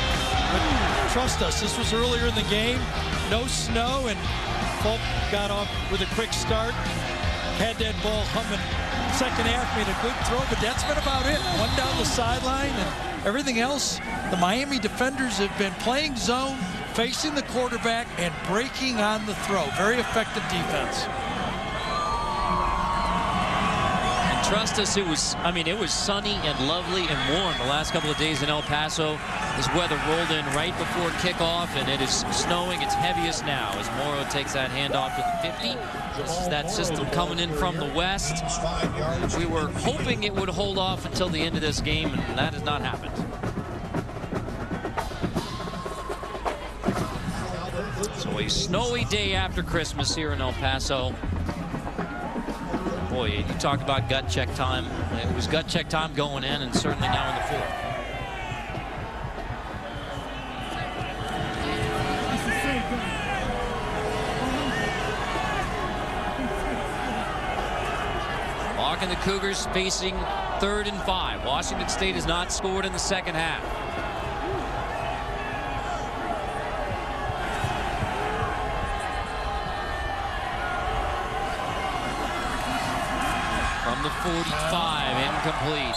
Speaker 2: But trust us, this was earlier in the game. No snow, and Falk got off with a quick start. Had that ball humming. Second half, made a good throw, but that's been about it. One down the sideline, and everything else, the Miami defenders have been playing zone, facing the quarterback, and breaking on the throw. Very effective defense.
Speaker 1: Trust us, it was sunny and lovely and warm the last couple of days in El Paso. This weather rolled in right before kickoff, and it is snowing its heaviest now as Morrow takes that handoff to the 50. This is that system coming in from the west. We were hoping it would hold off until the end of this game, and that has not happened. So a snowy day after Christmas here in El Paso. Boy, you talk about gut check time. It was gut check time going in, and certainly now in the fourth. Falk and the Cougars facing 3rd and 5. Washington State has not scored in the second half. From the 45, incomplete.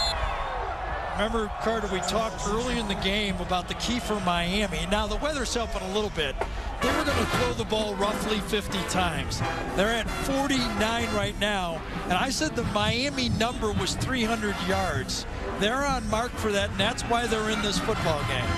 Speaker 2: Remember, Carter, we talked early in the game about the key for Miami. Now, the weather's helping a little bit. They were going to throw the ball roughly 50 times. They're at 49 right now. And I said the Miami number was 300 yards. They're on mark for that, and that's why they're in this football game.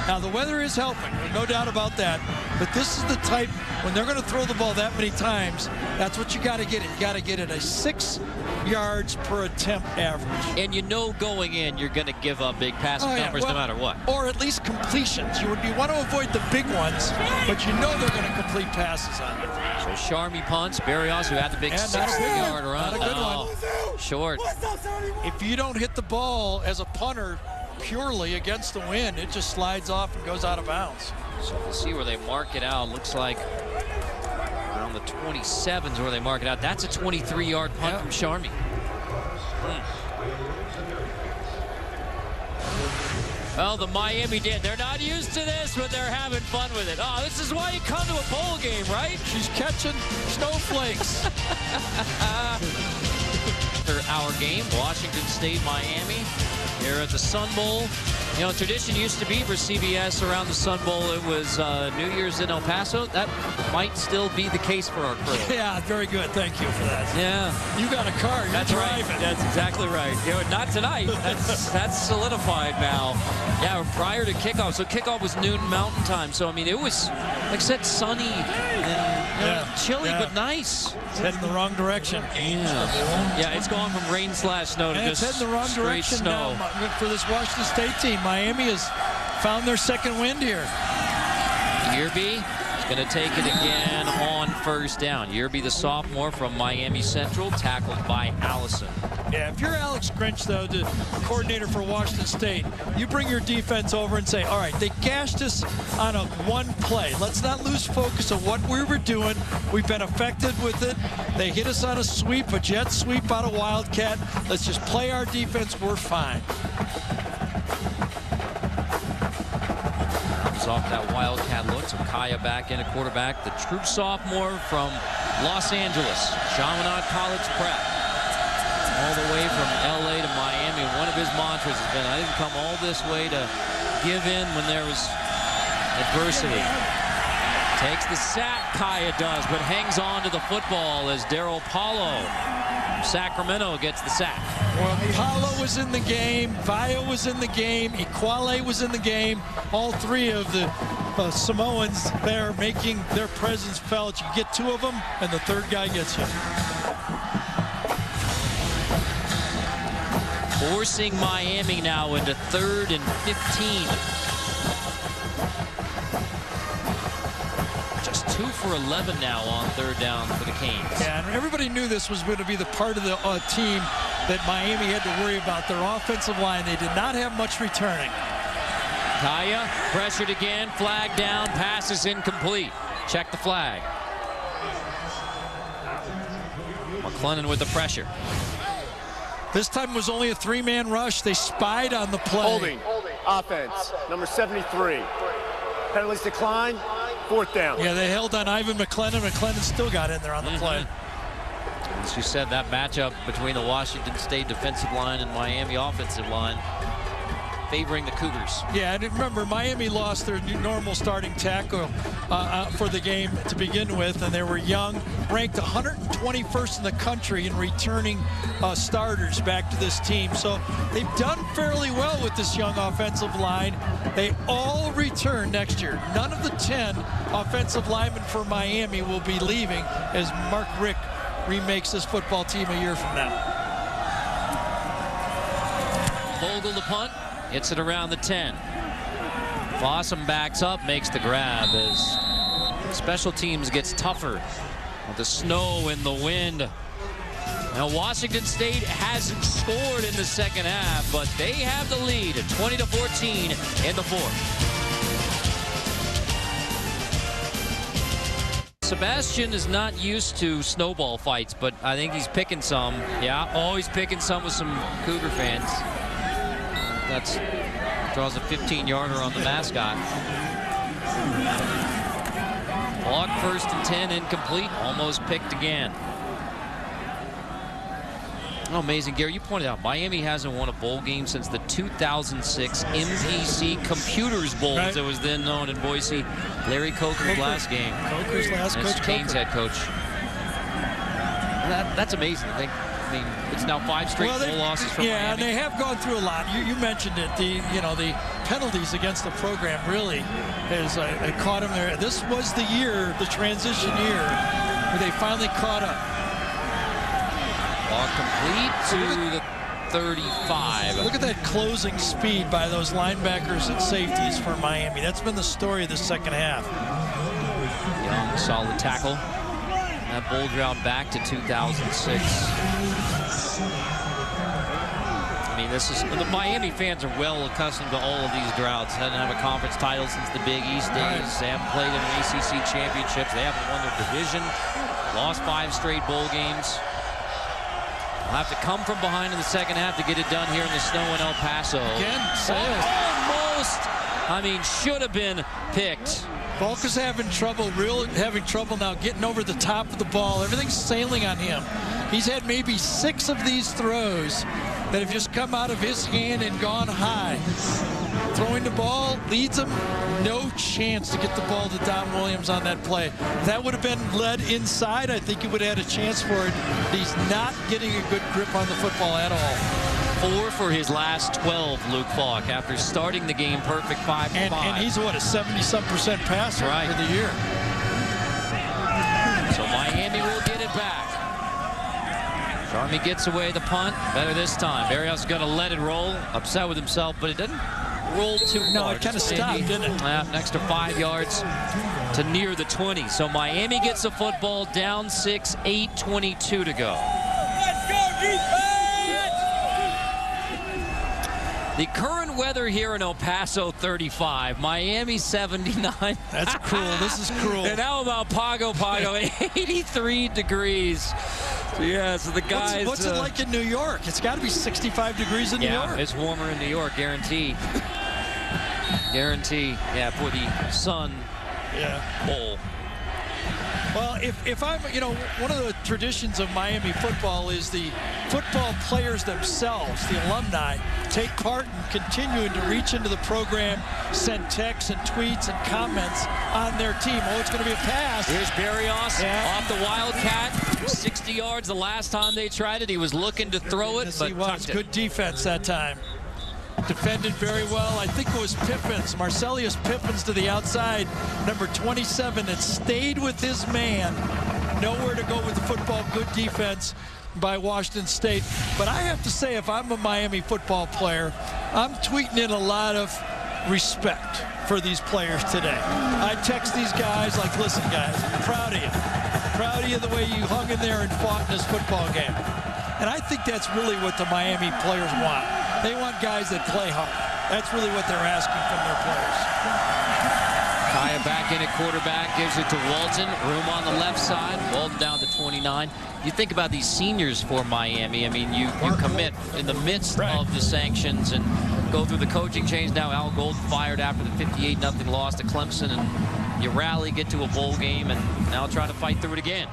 Speaker 2: Now, the weather is helping. There's no doubt about that. But this is the type, when they're going to throw the ball that many times, that's what you got to get it. You got to get it a 6 yards per attempt average.
Speaker 1: And you know going in, you're going to give up big passing numbers no matter what.
Speaker 2: Or at least completions. You want to avoid the big ones, but you know they're going to complete passes on it.
Speaker 1: So Charmy punts. Berrios, who had the big 60-yard run.
Speaker 2: Not a good one.
Speaker 1: Short.
Speaker 2: If you don't hit the ball as a punter purely against the wind, it just slides off and goes out of bounds.
Speaker 1: So we'll see where they mark it out. Looks like around the 27s where they mark it out. That's a 23-yard punt from Charmy. Well, the Miami did. They're not used to this, but they're having fun with it. Oh, this is why you come to a bowl game, right?
Speaker 2: She's catching snowflakes.
Speaker 1: After our game, Washington State, Miami, here at the Sun Bowl. You know, tradition used to be for CBS around the Sun Bowl. It was New Year's in El Paso. That might still be the case for our crew.
Speaker 2: Yeah, very good. Thank you for that.
Speaker 1: Yeah.
Speaker 2: You got a car. You're
Speaker 1: That's
Speaker 2: driving.
Speaker 1: right. That's exactly right. You know, not tonight. That's solidified now. Yeah, prior to kickoff. So kickoff was noon Mountain Time. So, I mean, it was, like I said, sunny and chilly, but nice.
Speaker 2: It's heading the wrong direction.
Speaker 1: Yeah, it's gone from rain/snow to
Speaker 2: And
Speaker 1: just
Speaker 2: it's heading the wrong
Speaker 1: straight
Speaker 2: direction
Speaker 1: snow.
Speaker 2: now for this Washington State team. Miami has found their second wind here.
Speaker 1: Yearby is going to take it again on first down. Yearby, the sophomore from Miami Central, tackled by Allison.
Speaker 2: Yeah, if you're Alex Grinch, though, the coordinator for Washington State, you bring your defense over and say, all right, they gashed us on a one play. Let's not lose focus of what we were doing. We've been effective with it. They hit us on a sweep, a jet sweep out of Wildcat. Let's just play our defense. We're fine.
Speaker 1: Off that Wildcat look, so Kaya back in a quarterback, the true sophomore from Los Angeles, Chaminade College Prep, all the way from LA to Miami. One of his mantras has been, I didn't come all this way to give in when there was adversity. Takes the sack, Kaya does, but hangs on to the football as Daryl Paulo from Sacramento gets the sack.
Speaker 2: Well, Paulo was in the game, Vaya was in the game, Equale was in the game. All three of the Samoans there making their presence felt. You get two of them, and the third guy gets you.
Speaker 1: Forcing Miami now into 3rd and 15. Just 2 for 11 now on 3rd down for the Canes.
Speaker 2: Yeah, and everybody knew this was going to be the part of the team that Miami had to worry about. Their offensive line, they did not have much returning.
Speaker 1: Kaya pressured again, flag down, pass is incomplete. Check the flag. McClellan with the pressure.
Speaker 2: This time was only a 3-man rush. They spied on the play.
Speaker 3: Holding. Offense. Number 73. Penalties decline. 4th down.
Speaker 2: Yeah, they held on Ivan McClellan. McClellan still got in there on the play.
Speaker 1: As you said, that matchup between the Washington State defensive line and Miami offensive line favoring the Cougars.
Speaker 2: Yeah, and remember, Miami lost their normal starting tackle for the game to begin with, and they were young, ranked 121st in the country in returning starters back to this team. So they've done fairly well with this young offensive line. They all return next year. None of the 10 offensive linemen for Miami will be leaving as Mark Richt remakes this football team a year from now.
Speaker 1: Vogel the punt. Hits it around the 10. Fossum backs up, makes the grab as special teams gets tougher with the snow and the wind. Now Washington State hasn't scored in the second half, but they have the lead at 20-14 in the 4th. Sebastian is not used to snowball fights, but I think he's picking some. Yeah, always picking some with some Cougar fans. That's draws a 15-yarder on the mascot. Block 1st and 10, incomplete, almost picked again. Oh, amazing, Gary, you pointed out Miami hasn't won a bowl game since the 2006 MPC Computers Bowl, as it was then known in Boise. Larry Coker's last game.
Speaker 2: Coker's last coach.
Speaker 1: Canes head coach. That's amazing. I mean, it's now 5 straight bowl losses from Miami.
Speaker 2: And they have gone through a lot. You mentioned it. The penalties against the program really has caught them there. This was the year, the transition year, where they finally caught up.
Speaker 1: Ball complete to the 35.
Speaker 2: Look at that closing speed by those linebackers and safeties for Miami. That's been the story of the second half.
Speaker 1: Young, solid tackle. That bowl drought back to 2006. I mean, mean, this is the Miami fans are well accustomed to all of these droughts. They didn't have a conference title since the Big East days. They haven't played in ACC championships. They haven't won their division. Lost 5 straight bowl games. They'll have to come from behind in the second half to get it done here in the snow in El Paso.
Speaker 2: Again, Sales.
Speaker 1: Almost. I mean, should have been picked.
Speaker 2: Falk is having trouble now getting over the top of the ball. Everything's sailing on him. He's had maybe 6 of these throws that have just come out of his hand and gone high. Throwing the ball leads him. No chance to get the ball to Don Williams on that play. If that would have been led inside, I think he would have had a chance for it. He's not getting a good grip on the football at all.
Speaker 1: 4 for his last 12, Luke Falk, after starting the game perfect 5 for 5.
Speaker 2: And he's, what, a 70-some% passer for the year.
Speaker 1: So Miami will get it back. Charmy gets away the punt. Better this time. Barrios is going to let it roll. Upset with himself, but it didn't roll too far.
Speaker 2: No, it kind of stopped, didn't it?
Speaker 1: An extra 5 yards to near the 20. So Miami gets a football down 6, 8:22 to go.
Speaker 11: Let's go, defense!
Speaker 1: The current weather here in El Paso, 35. Miami, 79.
Speaker 2: That's cruel. This is cruel.
Speaker 1: And how about Pago, 83 degrees. So, yeah, so the guys...
Speaker 2: What's it like in New York? It's got to be 65 degrees in New York.
Speaker 1: Yeah, it's warmer in New York, guarantee. Guarantee, yeah, for the Sun Bowl.
Speaker 2: Well, if I'm, one of the traditions of Miami football is the football players themselves, the alumni, take part in continuing to reach into the program, send texts and tweets and comments on their team. Oh, it's going to be a pass.
Speaker 1: Here's Barrios off the Wildcat. 60 yards the last time they tried it. He was looking to throw it, but tucked it.
Speaker 2: Good defense that time. Defended very well. I think it was Pippins, Marcelius Pippins to the outside, number 27, that stayed with his man. Nowhere to go with the football. Good defense by Washington State. But I have to say, if I'm a Miami football player, I'm tweeting in a lot of respect for these players today. I text these guys like, listen, guys, I'm proud of you. Proud of you the way you hung in there and fought in this football game. And I think that's really what the Miami players want. They want guys that play hard. That's really what they're asking from their players.
Speaker 1: Kaya back in at quarterback, gives it to Walton. Room on the left side. Walton down to 29. You think about these seniors for Miami. I mean, you commit in the midst of the sanctions and go through the coaching change. Now Al Golden fired after the 58-0 loss to Clemson, and you rally, get to a bowl game, and now try to fight through it again.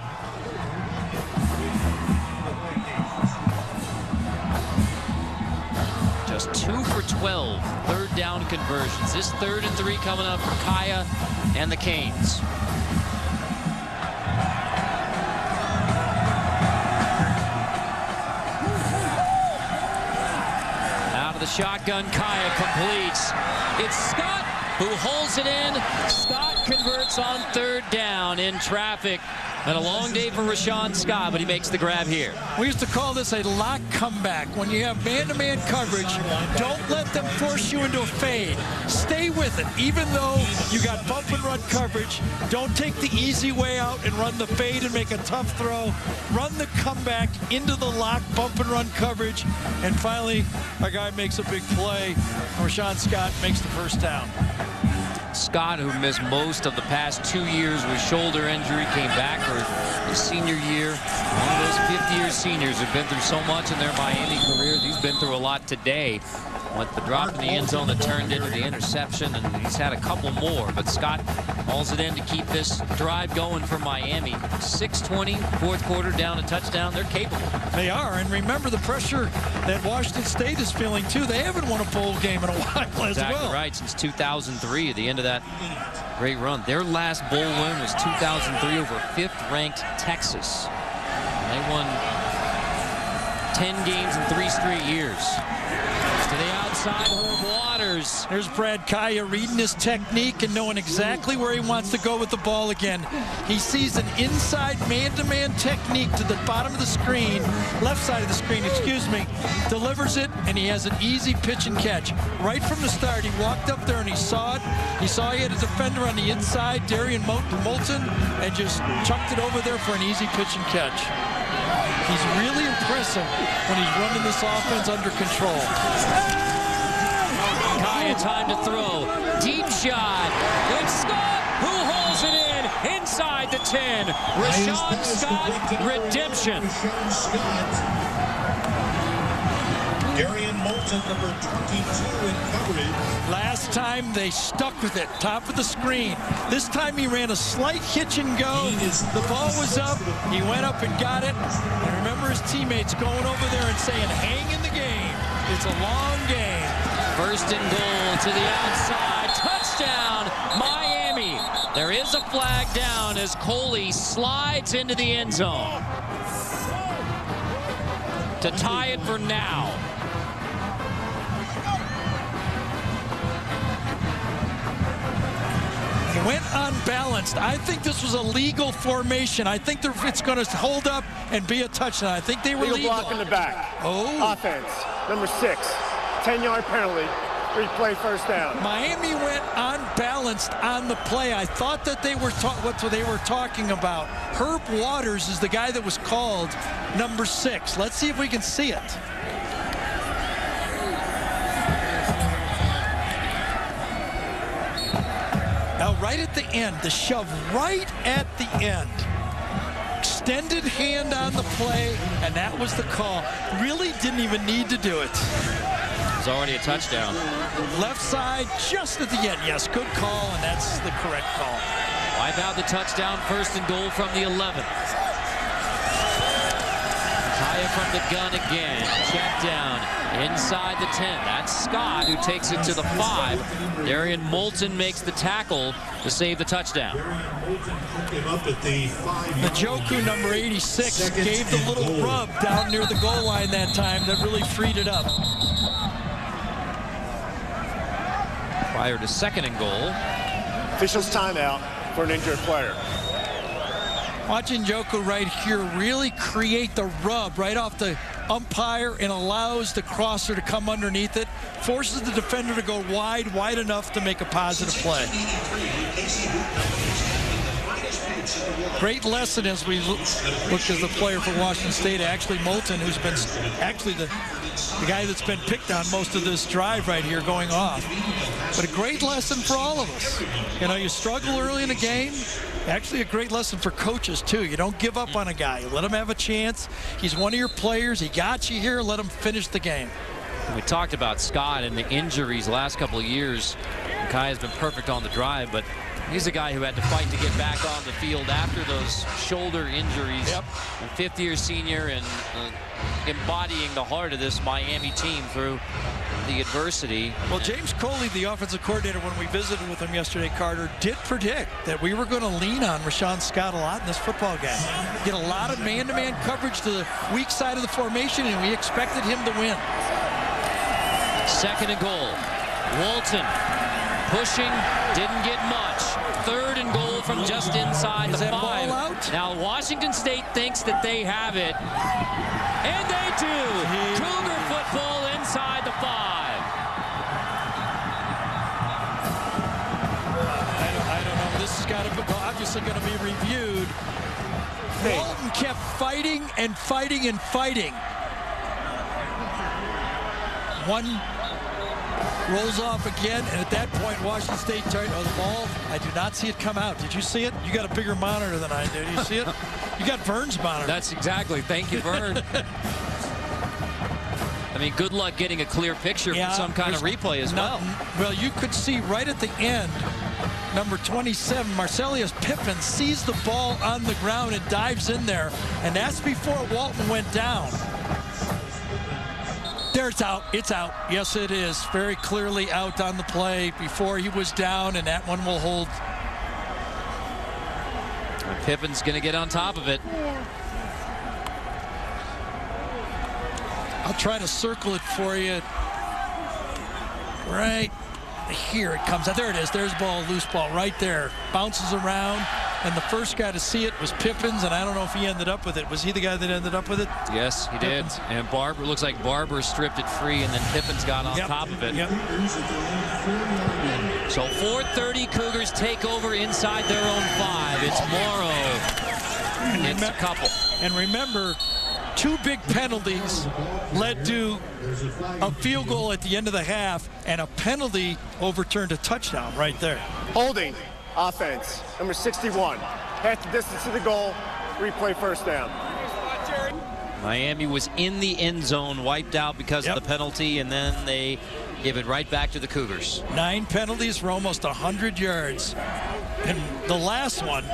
Speaker 1: Just 2 for 12, third down conversions. This 3rd and 3 coming up for Kaya and the Canes. Out of the shotgun, Kaya completes. It's Scott who holds it in. Scott converts on 3rd down in traffic. And a long day for Rashawn Scott, but he makes the grab here.
Speaker 2: We used to call this a lock comeback. When you have man-to-man coverage, don't let them force you into a fade. Stay with it. Even though you got bump and run coverage, don't take the easy way out and run the fade and make a tough throw. Run the comeback into the lock, bump and run coverage. And finally, our guy makes a big play. Rashawn Scott makes the first down.
Speaker 1: Scott, who missed most of the past 2 years with shoulder injury, came back for his senior year. One of those 50-year seniors who've been through so much in their Miami careers. He's been through a lot today. With the drop in the end zone that turned into the interception, and he's had a couple more. But Scott hauls it in to keep this drive going for Miami. 6:20, 4th quarter, down a touchdown. They're capable.
Speaker 2: They are, and remember the pressure that Washington State is feeling too. They haven't won a bowl game in a while as well.
Speaker 1: Exactly right, since 2003, at the end of that great run. Their last bowl win was 2003 over 5th-ranked Texas. And they won 10 games in 3 straight years. To the outside, Herb Waters.
Speaker 2: There's Brad Kaya reading his technique and knowing exactly where he wants to go with the ball again. He sees an inside man-to-man technique to the bottom of the screen, left side of the screen, excuse me, delivers it, and he has an easy pitch and catch. Right from the start, he walked up there and he saw it. He saw he had a defender on the inside, Darian Moulton, and just chucked it over there for an easy pitch and catch. He's really impressive when he's running this offense under control.
Speaker 1: Kaya, time to throw. Deep shot. It's Scott who holds it in inside the 10. Rashawn Scott, redemption.
Speaker 5: Darian Moulton, number 22 in coverage.
Speaker 2: Last time they stuck with it, top of the screen. This time he ran a slight hitch and go. The ball was up. He went up and got it. And remember his teammates going over there and saying, hang in the game. It's a long game.
Speaker 1: First and goal to the outside. Touchdown, Miami. There is a flag down as Coley slides into the end zone to tie it for now.
Speaker 2: He went unbalanced. I think this was a legal formation. I think it's going to hold up and be a touchdown. I think they were legal.
Speaker 3: Block in the back.
Speaker 2: Oh.
Speaker 3: Offense, number 6. 10-yard penalty. Replay first down.
Speaker 2: Miami went unbalanced on the play. I thought that they were what they were talking about. Herb Waters is the guy that was called number 6. Let's see if we can see it. Now, right at the end, the shove right at the end. Extended hand on the play, and that was the call. Really didn't even need to do it.
Speaker 1: It's already a touchdown.
Speaker 2: Left side, just at the end. Yes, good call, and that's the correct call.
Speaker 1: Wipe out the touchdown, first and goal from the 11. Kaya from the gun again. Check down inside the 10. That's Scott who takes it to the 5. Darian Moulton makes the tackle to save the touchdown.
Speaker 2: Njoku, number 86, gave the little rub down near the goal line that time that really freed it up.
Speaker 1: Prior to second and goal.
Speaker 3: Officials timeout for an injured player.
Speaker 2: Watching Njoku right here really create the rub right off the umpire and allows the crosser to come underneath it, forces the defender to go wide enough to make a positive play. Great lesson as we look as the player for Washington State, actually Moulton, who's been actually the guy that's been picked on most of this drive right here going off. But a great lesson for all of us. You know, you struggle early in a game. Actually a great lesson for coaches too. You don't give up on a guy. You let him have a chance. He's one of your players. He got you here. Let him finish the game.
Speaker 1: We talked about Scott and the injuries last couple of years. Kai has been perfect on the drive, but he's a guy who had to fight to get back on the field after those shoulder injuries.
Speaker 2: Yep.
Speaker 1: A fifth-year senior and embodying the heart of this Miami team through the adversity.
Speaker 2: Well, James Coley, the offensive coordinator, when we visited with him yesterday, Carter, did predict that we were going to lean on Rashawn Scott a lot in this football game. Get a lot of man-to-man coverage to the weak side of the formation, and we expected him to win.
Speaker 1: Second and goal. Walton pushing, didn't get much. Third and goal from just inside the 5.
Speaker 2: Ball out?
Speaker 1: Now Washington State thinks that they have it, and they do. Cougar football inside the 5.
Speaker 2: I don't know. This has got to be obviously going to be reviewed. Walton kept fighting and fighting and fighting. One rolls off again, and at that point, Washington State turned the ball. I do not see it come out. Did you see it? You got a bigger monitor than I do. Do you see it? You got Vern's monitor.
Speaker 1: That's exactly. Thank you, Vern. I mean, good luck getting a clear picture from some kind of replay as well.
Speaker 2: Well, you could see right at the end, number 27, Marcelius Pippin sees the ball on the ground and dives in there, and that's before Walton went down. There, it's out. It's out. Yes, it is. Very clearly out on the play before he was down, and that one will hold.
Speaker 1: And Pippin's going to get on top of it.
Speaker 2: I'll try to circle it for you. Right here it comes out. There it is. There's ball, loose ball right there. Bounces around. And the first guy to see it was Pippins, and I don't know if he ended up with it. Was he the guy that ended up with it?
Speaker 1: Yes, he did. And Barber, looks like Barber stripped it free, and then Pippins got on top of it.
Speaker 2: Yep.
Speaker 1: So 4:30, Cougars take over inside their own 5. It's Morrow. It's a couple.
Speaker 2: And remember, 2 big penalties led to a field goal at the end of the half, and a penalty overturned a touchdown right there.
Speaker 3: Holding offense, number 61. Half the distance to the goal, replay first down.
Speaker 1: Miami was in the end zone, wiped out because of the penalty, and then they give it right back to the Cougars.
Speaker 2: 9 penalties for almost 100 yards. And the last one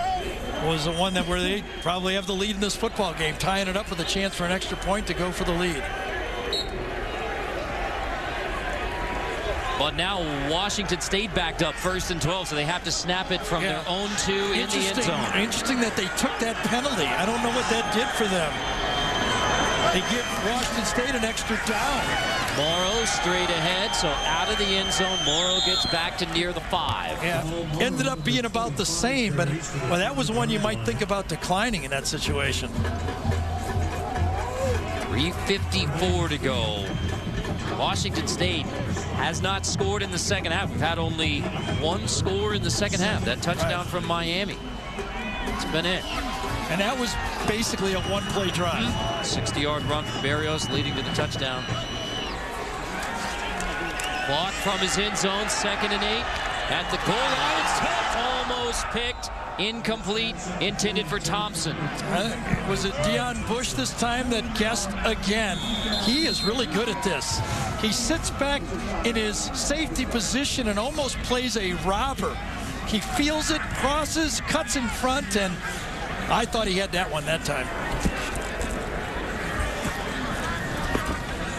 Speaker 2: was the one where they probably have the lead in this football game, tying it up with a chance for an extra point to go for the lead.
Speaker 1: But now Washington State backed up 1st and 12, so they have to snap it from their own 2 in the end zone.
Speaker 2: Interesting that they took that penalty. I don't know what that did for them. They give Washington State an extra down.
Speaker 1: Morrow straight ahead, so out of the end zone. Morrow gets back to near the 5.
Speaker 2: Yeah, ended up being about the same, but well, that was one you might think about declining in that situation.
Speaker 1: 3:54 to go. Washington State has not scored in the second half. We've had only 1 score in the second half. That touchdown from Miami. It's been it.
Speaker 2: And that was basically a 1-play drive.
Speaker 1: 60-yard run from Berrios leading to the touchdown. Blocked from his end zone, 2nd and 8. At the goal line, it's almost picked. Incomplete, intended for Thompson.
Speaker 2: Was it Deion Bush this time that guessed again? He is really good at this. He sits back in his safety position and almost plays a robber. He feels it, crosses, cuts in front, and I thought he had that one that time.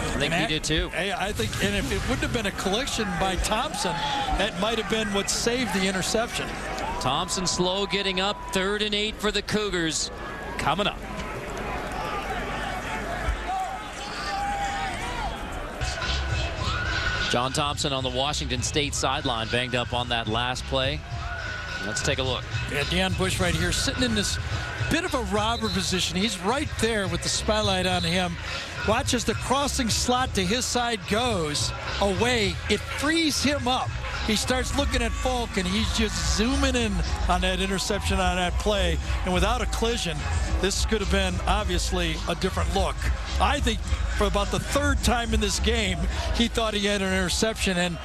Speaker 1: I think he did too.
Speaker 2: I think, and if it wouldn't have been a collection by Thompson, that might have been what saved the interception.
Speaker 1: Thompson slow getting up, 3rd and 8 for the Cougars. Coming up. John Thompson on the Washington State sideline, banged up on that last play. Let's take a look.
Speaker 2: Yeah, Deion Bush right here, sitting in this bit of a robber position. He's right there with the spotlight on him. Watch as the crossing slot to his side goes away. It frees him up. He starts looking at Falk, and he's just zooming in on that interception on that play. And without a collision, this could have been obviously a different look. I think for about the 3rd time in this game, he thought he had an interception. And,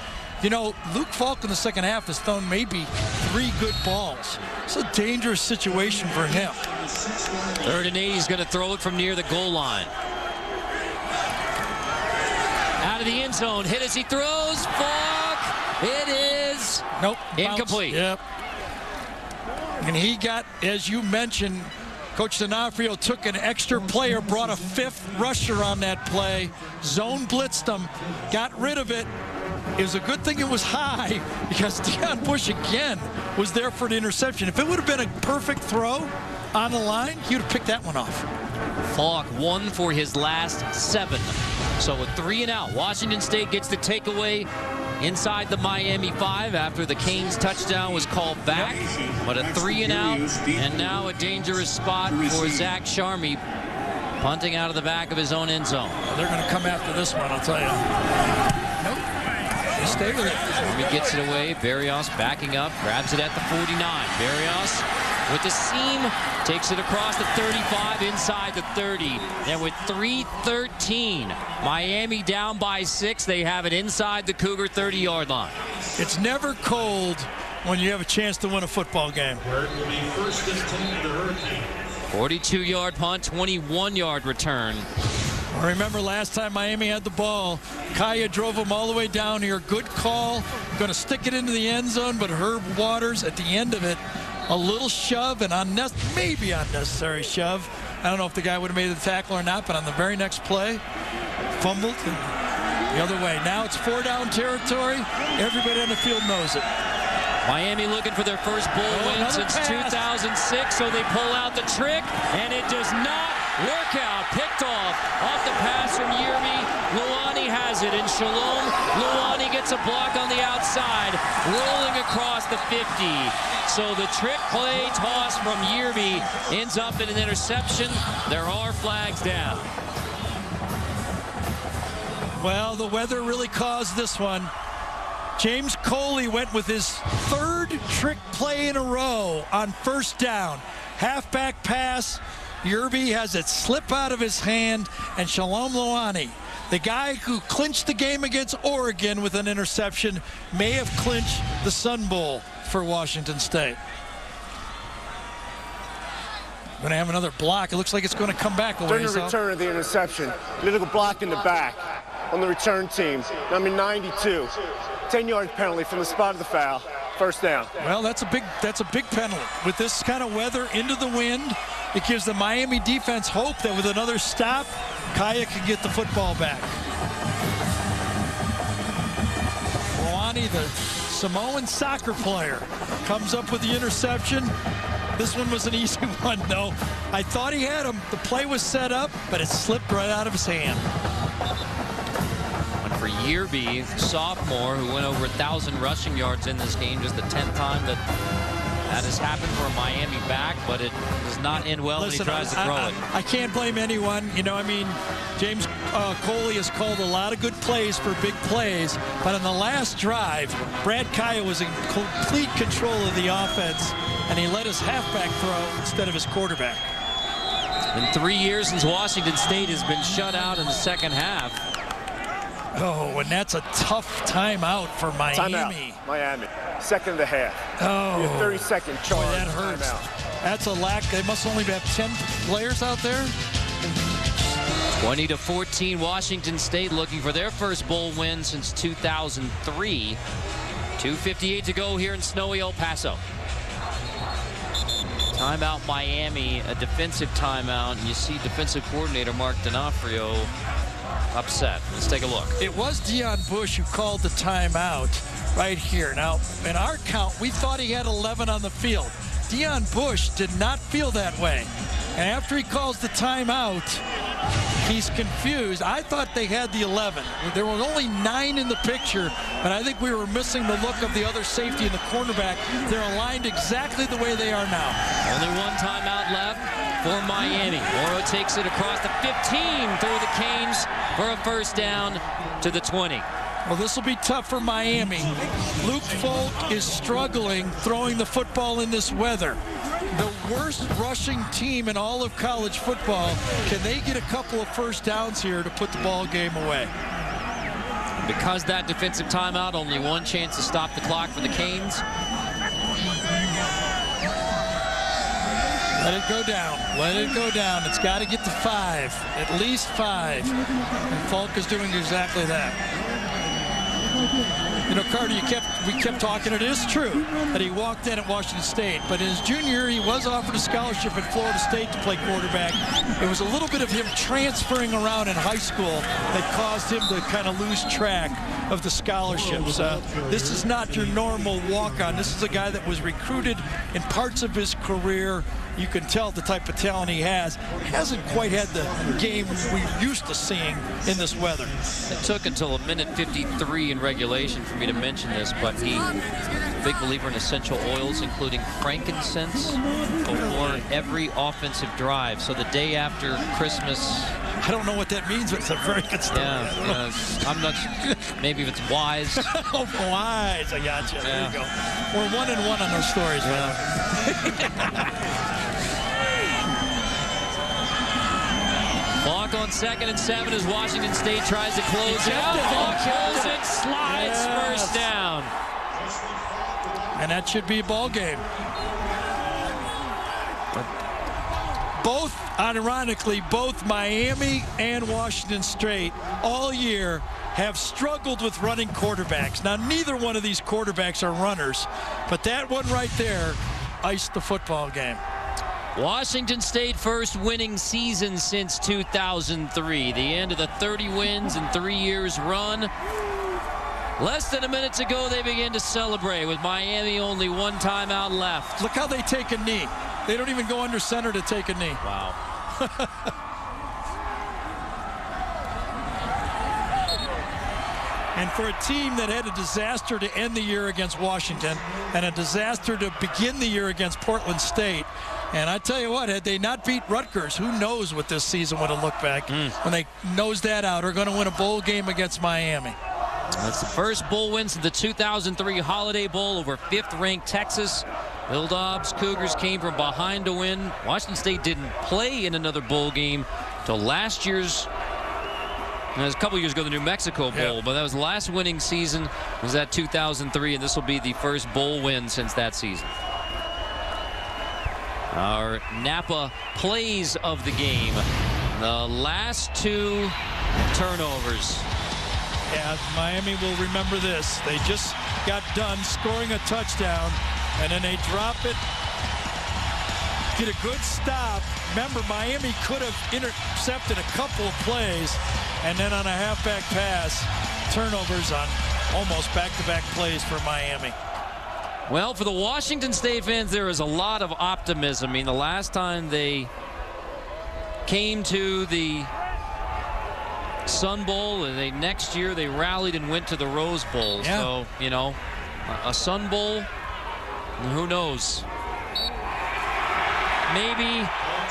Speaker 2: you know, Luke Falk in the second half has thrown maybe 3 good balls. It's a dangerous situation for him.
Speaker 1: 3rd and 8, he's going to throw it from near the goal line. Out of the end zone, hit as he throws. Falk, it is incomplete.
Speaker 2: Yep. And he got, as you mentioned, Coach D'Onofrio took an extra player, brought a 5th rusher on that play, zone blitzed him, got rid of it. It was a good thing it was high because Deion Bush again was there for an interception. If it would have been a perfect throw on the line, he would have picked that one off.
Speaker 1: Falk 1 for his last 7. So a 3 and out. Washington State gets the takeaway inside the Miami 5 after the Canes touchdown was called back. But a 3 and out, and now a dangerous spot for Zach Charmy, punting out of the back of his own end zone.
Speaker 2: They're going to come after this one, I'll tell you. Nope. They stay with it.
Speaker 1: Charmy gets it away. Berrios backing up, grabs it at the 49. Berrios with the seam, takes it across the 35, inside the 30. And with 3:13, Miami down by 6. They have it inside the Cougar 30-yard line.
Speaker 2: It's never cold when you have a chance to win a football game.
Speaker 1: 42-yard punt, 21-yard return.
Speaker 2: Remember last time Miami had the ball, Kaya drove him all the way down here. Good call. Going to stick it into the end zone, but Herb Waters at the end of it, a little shove, and maybe unnecessary shove. I don't know if the guy would have made the tackle or not, but on the very next play, fumbled the other way. Now it's 4-down territory. Everybody on the field knows it.
Speaker 1: Miami looking for their first bowl win since 2006, so they pull out the trick, and it does not work out. Picked off the pass from Yerby. Luani has it, and Shalom Luani gets a block on the outside, rolling across the 50. So the trick play toss from Yerby ends up in an interception. There are flags down.
Speaker 2: Well, the weather really caused this one. James Coley went with his 3rd trick play in a row on 1st down. Halfback pass. Yerby has it slip out of his hand, and Shalom Loani, the guy who clinched the game against Oregon with an interception, may have clinched the Sun Bowl for Washington State. Going to have another block. It looks like it's going to come back away.
Speaker 3: During the return of the interception, little block in the back on the return team, number 92. 10-yard penalty from the spot of the foul. First down.
Speaker 2: Well, that's a big penalty. With this kind of weather into the wind, it gives the Miami defense hope that with another stop, Kaya can get the football back. Rouhani, the Samoan soccer player, comes up with the interception. This one was an easy one, though. I thought he had him. The play was set up, but it slipped right out of his hand.
Speaker 1: And for Yerby, sophomore, who went over 1,000 rushing yards in this game, just the 10th time that has happened for a Miami back, but it does not end well. Listen, when he tries to throw it.
Speaker 2: I can't blame anyone. You know, I mean, James Coley has called a lot of good plays for big plays, but on the last drive, Brad Kaya was in complete control of the offense, and he let his halfback throw instead of his quarterback.
Speaker 1: In 3 years since Washington State has been shut out in the second half.
Speaker 2: Oh, and that's a tough timeout for Miami.
Speaker 3: Timeout, Miami. Second of the half.
Speaker 2: Oh,
Speaker 3: 30-second charge.
Speaker 2: Boy, that hurts. Timeout. That's a lack. They must only have 10 players out there.
Speaker 1: 20-14, Washington State looking for their first bowl win since 2003. 2:58 to go here in snowy El Paso. Timeout Miami, a defensive timeout, and you see defensive coordinator Mark D'Onofrio upset. Let's take a look.
Speaker 2: It was Deion Bush who called the timeout right here. Now, in our count, we thought he had 11 on the field. Deion Bush did not feel that way. And after he calls the timeout, he's confused. I thought they had the 11. There were only 9 in the picture, but I think we were missing the look of the other safety and the cornerback. They're aligned exactly the way they are now.
Speaker 1: Only one timeout left for Miami. Morrow takes it across the 15 through the Canes for a first down to the 20.
Speaker 2: Well, this will be tough for Miami. Luke Folk is struggling throwing the football in this weather. The worst rushing team in all of college football. Can they get a couple of first downs here to put the ball game away?
Speaker 1: Because that defensive timeout, only one chance to stop the clock for the Canes.
Speaker 2: Let it go down. Let it go down. It's got to get to 5, at least 5. And Falk is doing exactly that. You know, Carter, we kept talking. It is true that he walked in at Washington State, but in his junior year, he was offered a scholarship at Florida State to play quarterback. It was a little bit of him transferring around in high school that caused him to kind of lose track of the scholarships. This is not your normal walk-on. This is a guy that was recruited in parts of his career. You can tell the type of talent he has. Hasn't quite had the game we're used to seeing in this weather.
Speaker 1: It took until 1:53 in regulation for me to mention this, but he's a big believer in essential oils, including frankincense, before every offensive drive. So the day after Christmas.
Speaker 2: I don't know what that means, but it's a very good story.
Speaker 1: Yeah, I'm not sure. Maybe if it's wise.
Speaker 2: Oh, wise. I got you.
Speaker 1: Yeah.
Speaker 2: There you go. We're 1-1 on those stories,
Speaker 1: yeah. Falk on 2nd and 7 as Washington State tries to close out. Falk holds it, slides, first down.
Speaker 2: And that should be a ball game. Both, ironically, both Miami and Washington State all year have struggled with running quarterbacks. Now, neither one of these quarterbacks are runners, but that one right there iced the football game.
Speaker 1: Washington State first winning season since 2003. The end of the 30 wins in 3 years run. Less than a minute ago, they begin to celebrate with Miami only one timeout left.
Speaker 2: Look how they take a knee. They don't even go under center to take a knee.
Speaker 1: Wow.
Speaker 2: And for a team that had a disaster to end the year against Washington and a disaster to begin the year against Portland State, and I tell you what, had they not beat Rutgers, who knows what this season would have looked like when they nosed that out, or going to win a bowl game against Miami.
Speaker 1: That's the first bowl win since the 2003 Holiday Bowl over 5th-ranked Texas. Bill Dobbs' Cougars came from behind to win. Washington State didn't play in another bowl game till last year's. It was a couple years ago, the New Mexico Bowl, but that was the last winning season. Was that 2003, and this will be the first bowl win since that season. Our Napa plays of the game. The last 2 turnovers.
Speaker 2: Yeah, Miami will remember this. They just got done scoring a touchdown, and then they drop it, get a good stop. Remember, Miami could have intercepted a couple of plays, and then on a halfback pass, turnovers on almost back-to-back plays for Miami.
Speaker 1: Well, for the Washington State fans, there is a lot of optimism. I mean, the last time they came to the Sun Bowl, and next year they rallied and went to the Rose Bowl.
Speaker 2: Yeah.
Speaker 1: So, you know, a Sun Bowl, who knows? Maybe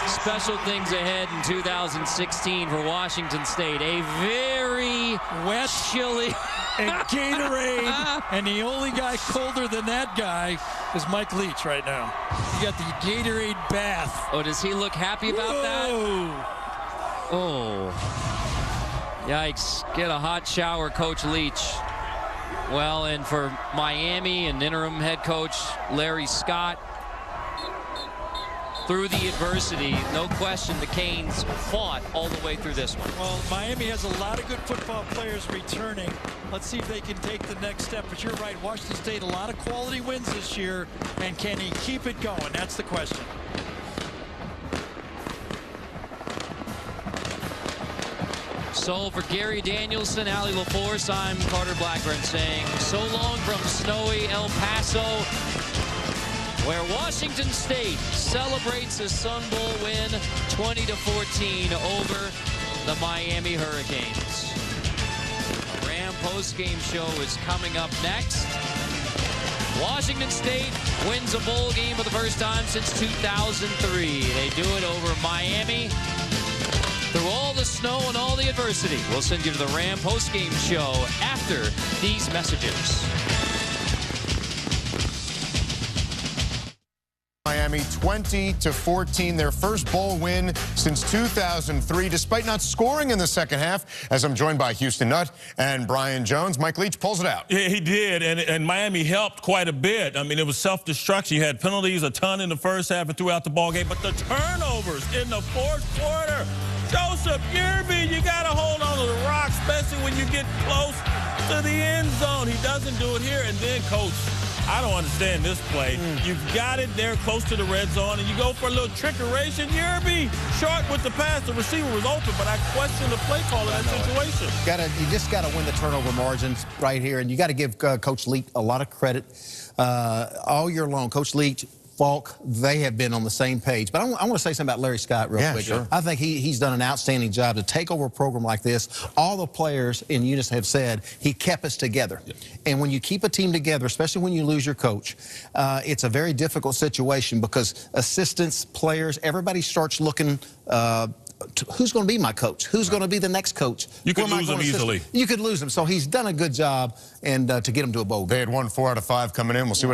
Speaker 1: special things ahead in 2016 for Washington State. A very
Speaker 2: wet,
Speaker 1: chilly
Speaker 2: and Gatorade, and the only guy colder than that guy is Mike Leach right now. You got the Gatorade bath.
Speaker 1: Oh, does he look happy about that? Oh. Yikes. Get a hot shower, Coach Leach. Well, and for Miami and interim head coach Larry Scott, through the adversity, no question the Canes fought all the way through this one.
Speaker 2: Well, Miami has a lot of good football players returning. Let's see if they can take the next step. But you're right, Washington State, a lot of quality wins this year. And can he keep it going? That's the question.
Speaker 1: So for Gary Danielson, Allie LaForce, I'm Carter Blackburn saying so long from snowy El Paso, where Washington State celebrates a Sun Bowl win 20-14 over the Miami Hurricanes. A Ram postgame show is coming up next. Washington State wins a bowl game for the first time since 2003. They do it over Miami. Through all the snow and all the adversity, we'll send you to the Ram postgame show after these messages.
Speaker 12: Miami 20-14, their first bowl win since 2003, despite not scoring in the second half. As I'm joined by Houston Nutt and Brian Jones, Mike Leach pulls it out.
Speaker 13: Yeah, he did, and Miami helped quite a bit. I mean, it was self-destruction. You had penalties a ton in the first half and throughout the ball game, but the turnovers in the fourth quarter. Joseph Yearby, you got to hold on to the rock, especially when you get close to the end zone. He doesn't do it here, and then, Coach, I don't understand this play. You've got it there close to the red zone, and you go for a little trickeration. Yearby short with the pass. The receiver was open, but I question the play call in that situation.
Speaker 14: You just got to win the turnover margins right here, and you got to give Coach Leach a lot of credit all year long. Coach Leach, Falk, they have been on the same page. But I want to say something about Larry Scott real quick.
Speaker 12: Sure.
Speaker 14: I think he's done an outstanding job to take over a program like this. All the players in unison have said he kept us together. Yeah. And when you keep a team together, especially when you lose your coach, it's a very difficult situation because assistants, players, everybody starts looking who's going to be my coach? Who's going to be the next coach?
Speaker 13: You could lose him easily.
Speaker 14: You could lose him. So he's done a good job and to get him to a bowl game.
Speaker 12: They had won 4 out of 5 coming in. We'll see what happens.